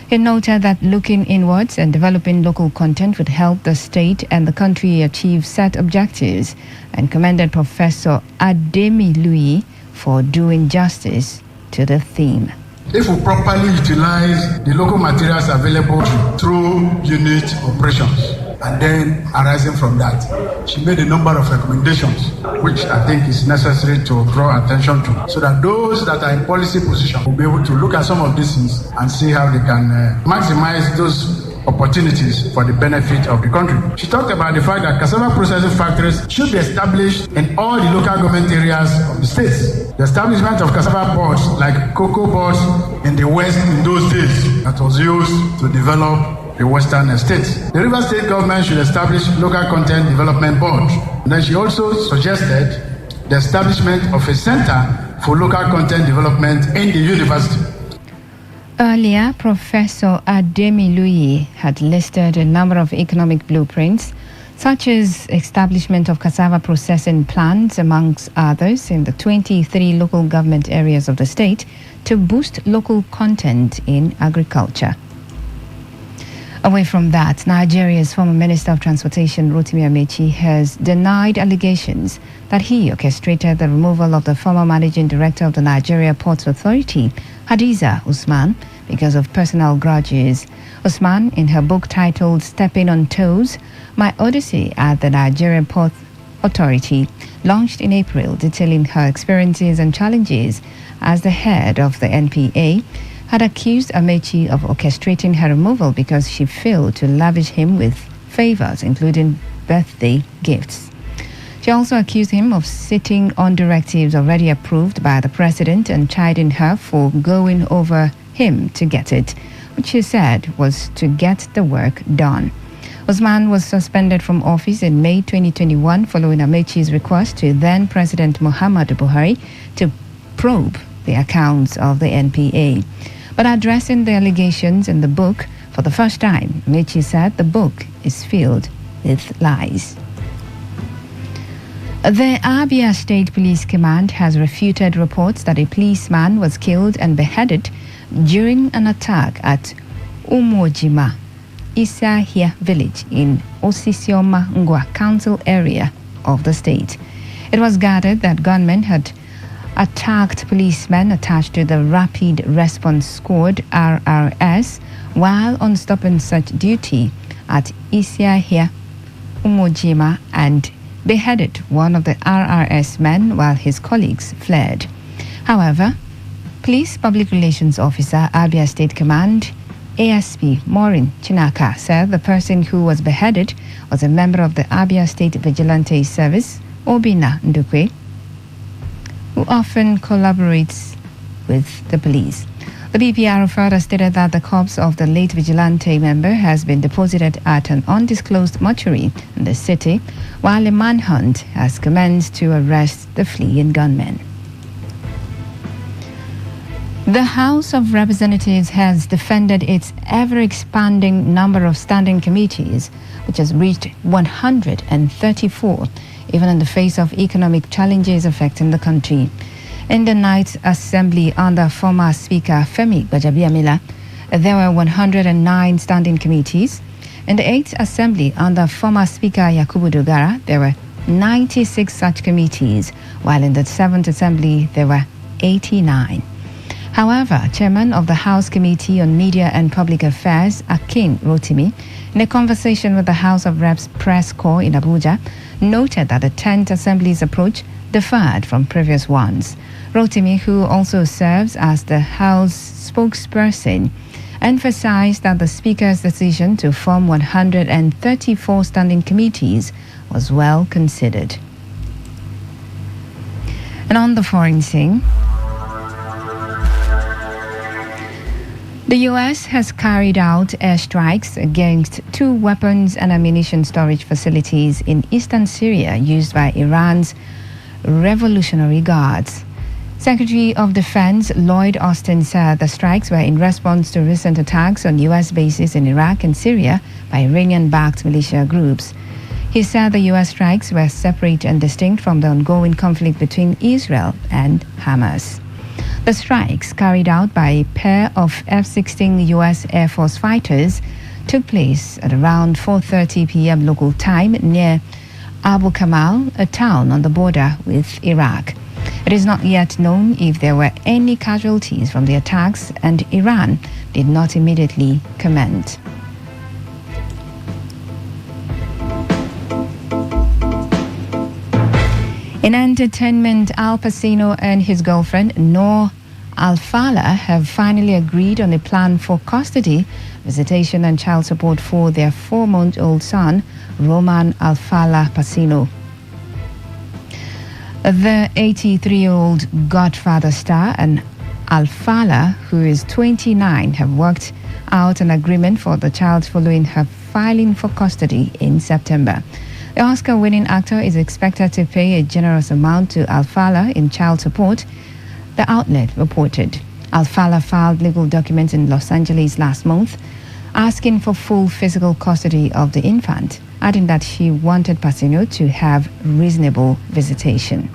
He noted that looking inwards and developing local content would help the state and the country achieve set objectives, and commended Professor Ademi Lioi for doing justice to the theme. If we properly utilize the local materials available through unit operations, and then arising from that, she made a number of recommendations, which I think is necessary to draw attention to, so that those that are in policy position will be able to look at some of these things and see how they can maximize those opportunities for the benefit of the country. She talked about the fact that cassava processing factories should be established in all the local government areas of the states. The establishment of cassava boards like cocoa boards in the West in those days that was used to develop the Western states. The River State government should establish local content development board. And then she also suggested the establishment of a center for local content development in the university. Earlier, Professor Ademi Lioi had listed a number of economic blueprints, such as establishment of cassava processing plants, amongst others, in the 23 local government areas of the state to boost local content in agriculture. Away from that, Nigeria's former Minister of Transportation, Rotimi Amechi, has denied allegations that he orchestrated the removal of the former Managing Director of the Nigeria Ports Authority, Hadiza Usman, because of personal grudges. Usman, in her book titled Stepping on Toes, My Odyssey at the Nigerian Port Authority, launched in April, detailing her experiences and challenges as the head of the NPA, had accused Amechi of orchestrating her removal because she failed to lavish him with favors, including birthday gifts. She also accused him of sitting on directives already approved by the president and chiding her for going over him to get it, which she said was to get the work done. Usman was suspended from office in May 2021 following Amechi's request to then President Muhammadu Buhari to probe the accounts of the NPA. But addressing the allegations in the book for the first time, Amechi said the book is filled with lies. The Abia State Police Command has refuted reports that a policeman was killed and beheaded during an attack at Umojima, Isahia village in Osisioma Ngwa Council area of the state. It was gathered that gunmen had attacked policemen attached to the Rapid Response Squad RRS while on stop and search duty at Isahia, Umojima, and beheaded one of the RRS men while his colleagues fled. However, Police Public Relations Officer, Abia State Command, ASP Maureen Chinaka, said the person who was beheaded was a member of the Abia State Vigilante Service, Obina Ndukwe, who often collaborates with the police. The BPR further stated that the corpse of the late vigilante member has been deposited at an undisclosed mortuary in the city, while a manhunt has commenced to arrest the fleeing gunmen. The House of Representatives has defended its ever-expanding number of standing committees, which has reached 134, even in the face of economic challenges affecting the country. In the ninth assembly under former Speaker Femi Gbajabiamila, there were 109 standing committees. In the eighth assembly under former Speaker Yakubu Dogara, there were 96 such committees, while in the seventh assembly there were 89. However, Chairman of the House Committee on Media and Public Affairs, Akin Rotimi, in a conversation with the House of Reps Press Corps in Abuja, noted that the 10th Assembly's approach differed from previous ones. Rotimi, who also serves as the House spokesperson, emphasized that the Speaker's decision to form 134 standing committees was well considered. And on the foreign scene, the U.S. has carried out airstrikes against 2 weapons and ammunition storage facilities in eastern Syria used by Iran's Revolutionary Guards. Secretary of Defense Lloyd Austin said the strikes were in response to recent attacks on U.S. bases in Iraq and Syria by Iranian-backed militia groups. He said the U.S. strikes were separate and distinct from the ongoing conflict between Israel and Hamas. The strikes, carried out by a pair of F-16 U.S. Air Force fighters, took place at around 4:30 p.m. local time near Abu Kamal, a town on the border with Iraq. It is not yet known if there were any casualties from the attacks, and Iran did not immediately comment. In entertainment, Al Pacino and his girlfriend, Noor Al-Fala, have finally agreed on a plan for custody, visitation and child support for their 4-month-old son, Roman Al-Fala Pacino. The 83-year-old Godfather star and Al-Fala, who is 29, have worked out an agreement for the child following her filing for custody in September. The Oscar-winning actor is expected to pay a generous amount to Al-Fala in child support, the outlet reported. Al-Fala filed legal documents in Los Angeles last month, asking for full physical custody of the infant, adding that she wanted Pacino to have reasonable visitation.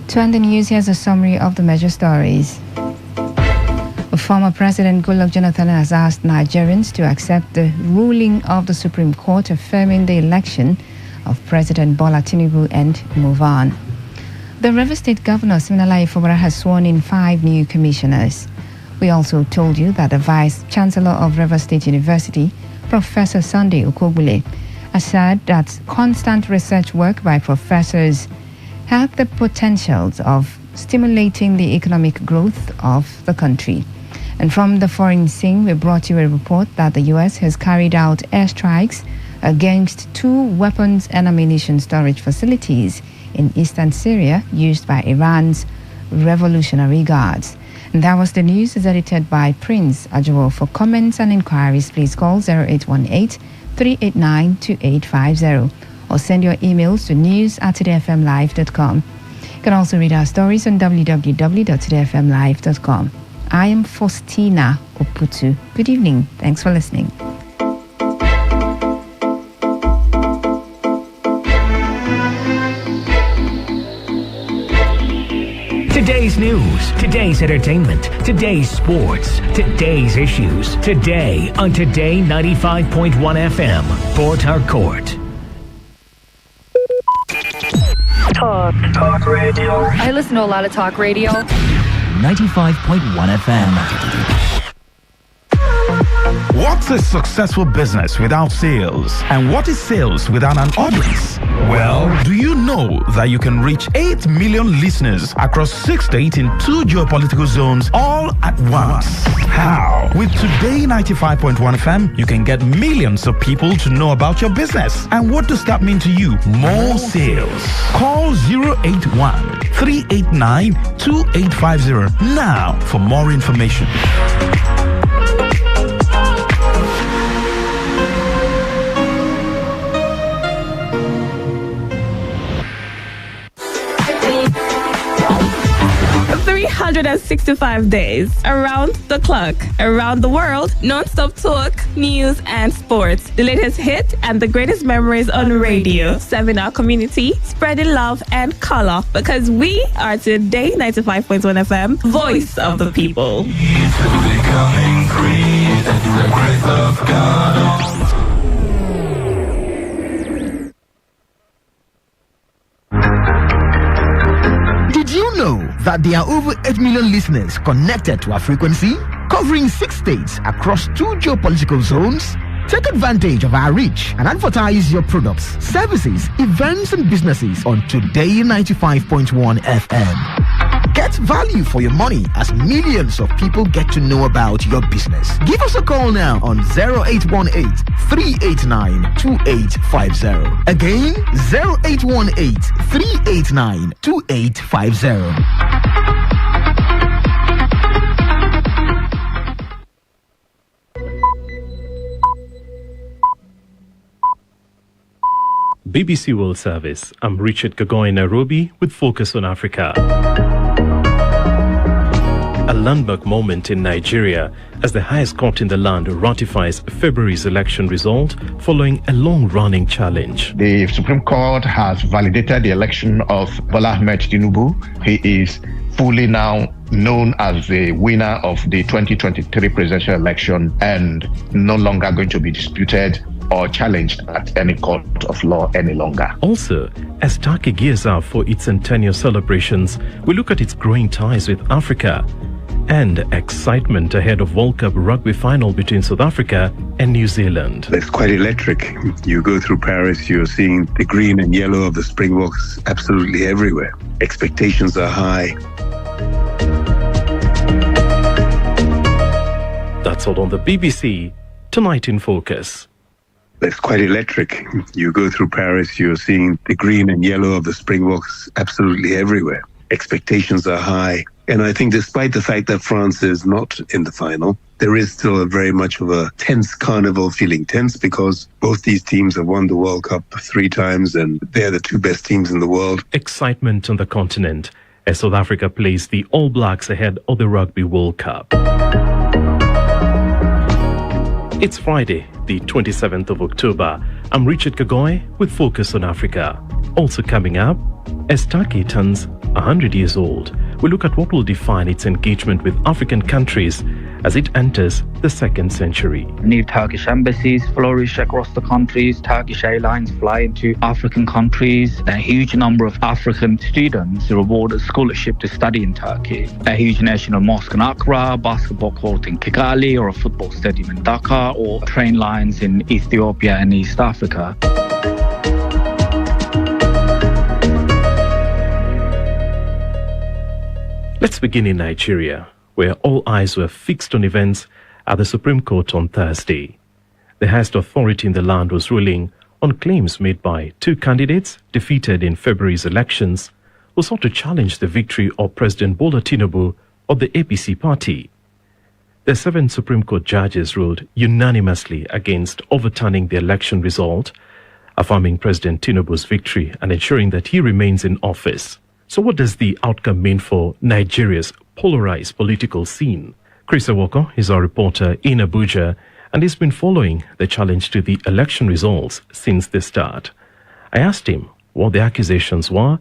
To end the news, here's a summary of the major stories. Former President Goodluck Jonathan has asked Nigerians to accept the ruling of the Supreme Court affirming the election of President Bola Tinubu and move on. The River State Governor Siminalayi Fubara has sworn in 5 new commissioners. We also told you that the Vice Chancellor of River State University, Professor Sunday Okogbule, has said that constant research work by professors had the potentials of stimulating the economic growth of the country. And from the foreign scene, we brought you a report that the U.S. has carried out airstrikes against 2 weapons and ammunition storage facilities in eastern Syria used by Iran's Revolutionary Guards. And that was the news, is edited by Prince Ajowo. For comments and inquiries, please call 0818-389-2850 or send your emails to news@todayfmlive.com. You can also read our stories on www.todayfmlive.com. I am Faustina Oputu. Good evening. Thanks for listening. Today's news, today's entertainment, today's sports, today's issues. Today on Today 95.1 FM, Port Harcourt. Talk radio. I listen to a lot of talk radio. 95.1 FM. What's a successful business without sales? And what is sales without an audience? Well, do you know that you can reach 8 million listeners across 6 states in 2 geopolitical zones all at once? How? With Today 95.1 FM, you can get millions of people to know about your business. And what does that mean to you? More sales. Call 081-389-2850 now for more information. 365 days, around the clock, around the world, non-stop talk, news and sports. The latest hit and the greatest memories on radio. Serving our community, spreading love and color. Because we are Today 95.1 FM, voice of the people. Becoming free, that's the grace of God. Did you know that there are over 8 million listeners connected to our frequency, covering 6 states across 2 geopolitical zones? Take advantage of our reach and advertise your products, services, events, and businesses on Today 95.1 FM. Get value for your money as millions of people get to know about your business. Give us a call now on 0818-389-2850. Again, 0818-389-2850. BBC World Service. I'm Richard Kagoy in Nairobi with Focus on Africa. A landmark moment in Nigeria as the highest court in the land ratifies February's election result following a long-running challenge. The Supreme Court has validated the election of Bola Ahmed Tinubu. He is fully now known as the winner of the 2023 presidential election and no longer going to be disputed or challenged at any court of law any longer. Also, as Turkey gears up for its centennial celebrations, we look at its growing ties with Africa and excitement ahead of World Cup rugby final between South Africa and New Zealand. It's quite electric. You go through Paris, you're seeing the green and yellow of the Springboks absolutely everywhere. Expectations are high. That's all on the BBC Tonight in Focus. It's quite electric. You go through Paris, you're seeing the green and yellow of the Springboks absolutely everywhere. Expectations are high. And I think despite the fact that France is not in the final, there is still a very much of a tense carnival feeling. Tense because both these teams have won the World Cup 3 times and they're the 2 best teams in the world. Excitement on the continent as South Africa plays the All Blacks ahead of the Rugby World Cup. It's Friday, the 27th of October. I'm Richard Kagoy with Focus on Africa. Also coming up, as Turkey turns 100 years old, we look at what will define its engagement with African countries as it enters the 2nd century. New Turkish embassies flourish across the countries. Turkish Airlines fly into African countries. A huge number of African students rewarded scholarship to study in Turkey. A huge national mosque in Accra, basketball court in Kigali, or a football stadium in Dhaka, or train lines in Ethiopia and East Africa. Let's begin in Nigeria, where all eyes were fixed on events at the Supreme Court on Thursday. The highest authority in the land was ruling on claims made by 2 candidates defeated in February's elections who sought to challenge the victory of President Bola Tinubu of the APC party. The 7 Supreme Court judges ruled unanimously against overturning the election result, affirming President Tinubu's victory and ensuring that he remains in office. So what does the outcome mean for Nigeria's polarized political scene? Chris Ewoko is our reporter in Abuja, and he's been following the challenge to the election results since the start. I asked him what the accusations were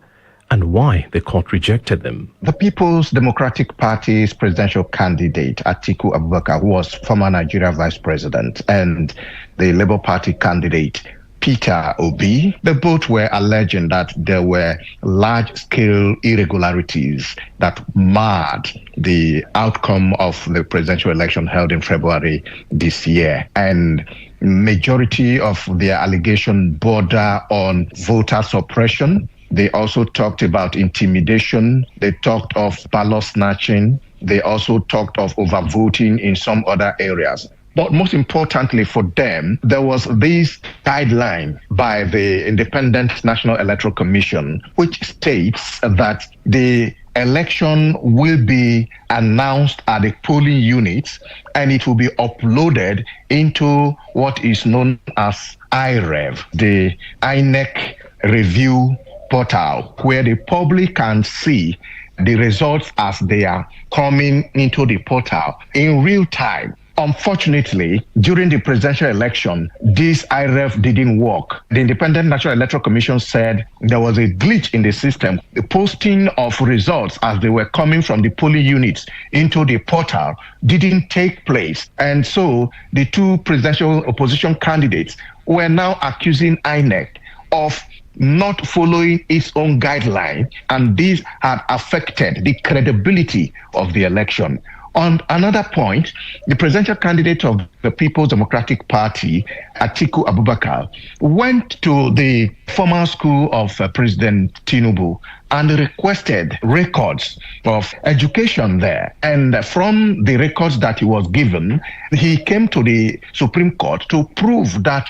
and why the court rejected them. The People's Democratic Party's presidential candidate, Atiku Abubakar, who was former Nigeria vice president, and the Labour Party candidate, Peter Obi, they both were alleging that there were large-scale irregularities that marred the outcome of the presidential election held in February this year. And majority of their allegation border on voter suppression. They also talked about intimidation. They talked of ballot snatching. They also talked of overvoting in some other areas. But most importantly for them, there was this guideline by the Independent National Electoral Commission, which states that the election will be announced at the polling units and it will be uploaded into what is known as IREV, the INEC review portal, where the public can see the results as they are coming into the portal in real time. Unfortunately, during the presidential election, this IREF didn't work. The Independent National Electoral Commission said there was a glitch in the system. The posting of results as they were coming from the polling units into the portal didn't take place. And so the two presidential opposition candidates were now accusing INEC of not following its own guideline, and this had affected the credibility of the election. On another point, the presidential candidate of the People's Democratic Party, Atiku Abubakar, went to the former school of President Tinubu and requested records of education there. And from the records that he was given, he came to the Supreme Court to prove that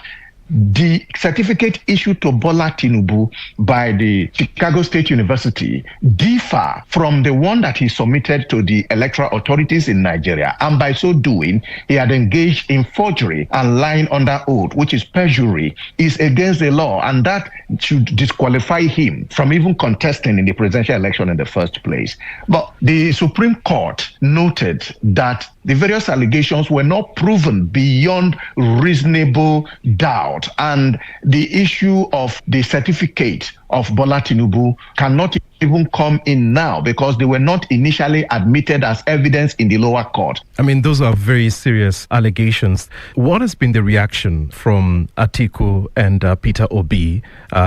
the certificate issued to Bola Tinubu by the Chicago State University differ from the one that he submitted to the electoral authorities in Nigeria. And by so doing, he had engaged in forgery and lying under oath, which is perjury, is against the law. And that should disqualify him from even contesting in the presidential election in the first place. But the Supreme Court noted that the various allegations were not proven beyond reasonable doubt, and the issue of the certificate of Bola Tinubu cannot even come in now because they were not initially admitted as evidence in the lower court. I mean, those are very serious allegations. What has been the reaction from Atiku and Peter Obi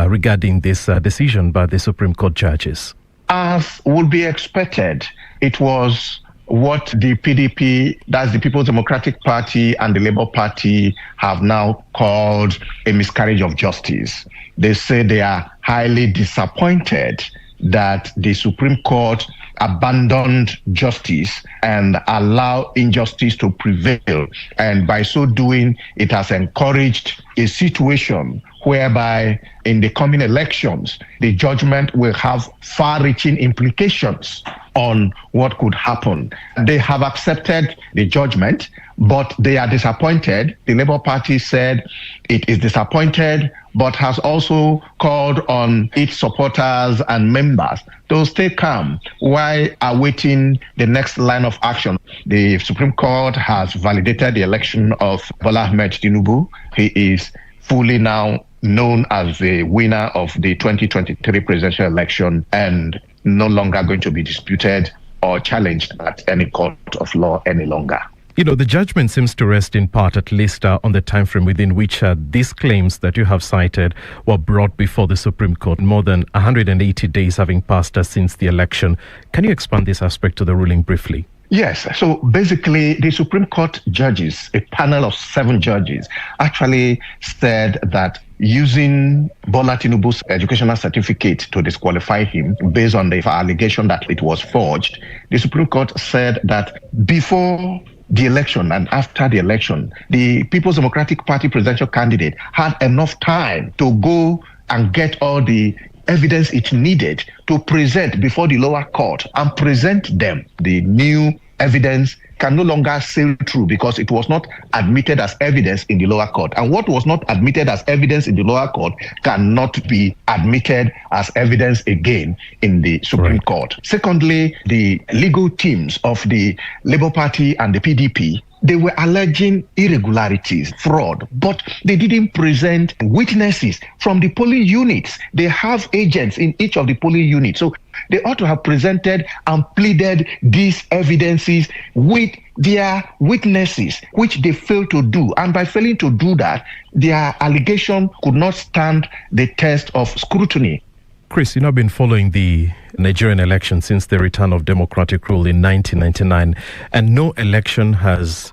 regarding this decision by the Supreme Court judges? As would be expected, it was what the PDP, that's the People's Democratic Party, and the Labour Party have now called a miscarriage of justice. They say they are highly disappointed that the Supreme Court abandoned justice and allowed injustice to prevail. And by so doing, it has encouraged a situation whereby in the coming elections, the judgment will have far-reaching implications on what could happen. They have accepted the judgment, but they are disappointed. The Labour Party said it is disappointed, but has also called on its supporters and members to stay calm while awaiting the next line of action. The Supreme Court has validated the election of Bola Ahmed Tinubu. He is fully now known as the winner of the 2023 presidential election and no longer going to be disputed or challenged at any court of law any longer. You know, the judgment seems to rest in part, at least on the time frame within which these claims that you have cited were brought before the Supreme Court, more than 180 days having passed since the election. Can you expand this aspect to the ruling briefly? Yes. So basically, the Supreme Court judges, a panel of 7 judges, actually said that using Bola Tinubu's educational certificate to disqualify him based on the allegation that it was forged, the Supreme Court said that before the election and after the election, the People's Democratic Party presidential candidate had enough time to go and get all the evidence it needed to present before the lower court and present them. The new evidence can no longer sail through because it was not admitted as evidence in the lower court. And what was not admitted as evidence in the lower court cannot be admitted as evidence again in the Supreme Court. Secondly, the legal teams of the Labour Party and the PDP, they were alleging irregularities, fraud, but they didn't present witnesses from the polling units. They have agents in each of the polling units. So they ought to have presented and pleaded these evidences with their witnesses, which they failed to do. And by failing to do that, their allegation could not stand the test of scrutiny. Chris, you've been following the Nigerian election since the return of democratic rule in 1999, and no election has,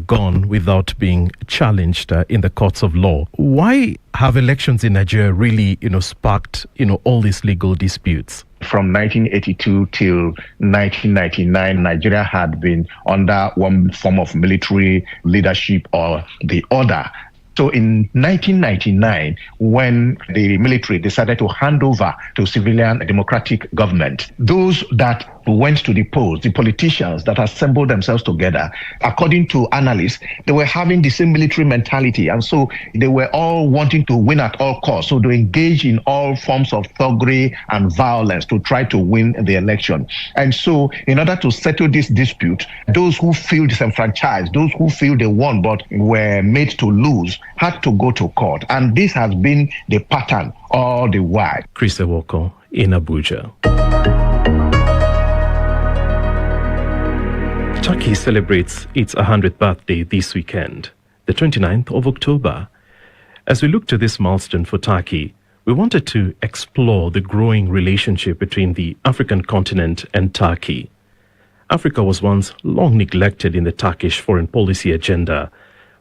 gone without being challenged in the courts of law. Why have elections in Nigeria really, sparked, all these legal disputes? From 1982 till 1999, Nigeria had been under one form of military leadership or the other. So in 1999, when the military decided to hand over to civilian democratic government, those that went to the polls, the politicians that assembled themselves together, according to analysts, they were having the same military mentality. And so they were all wanting to win at all costs. So they engage in all forms of thuggery and violence to try to win the election. And so in order to settle this dispute, those who feel disenfranchised, those who feel they won but were made to lose, had to go to court. And this has been the pattern all the while. Chris Ewoko in Abuja. Turkey celebrates its 100th birthday this weekend, the 29th of October. As we look to this milestone for Turkey, we wanted to explore the growing relationship between the African continent and Turkey. Africa was once long neglected in the Turkish foreign policy agenda,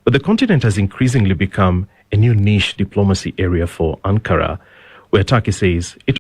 but the continent has increasingly become a new niche diplomacy area for Ankara, where Turkey says it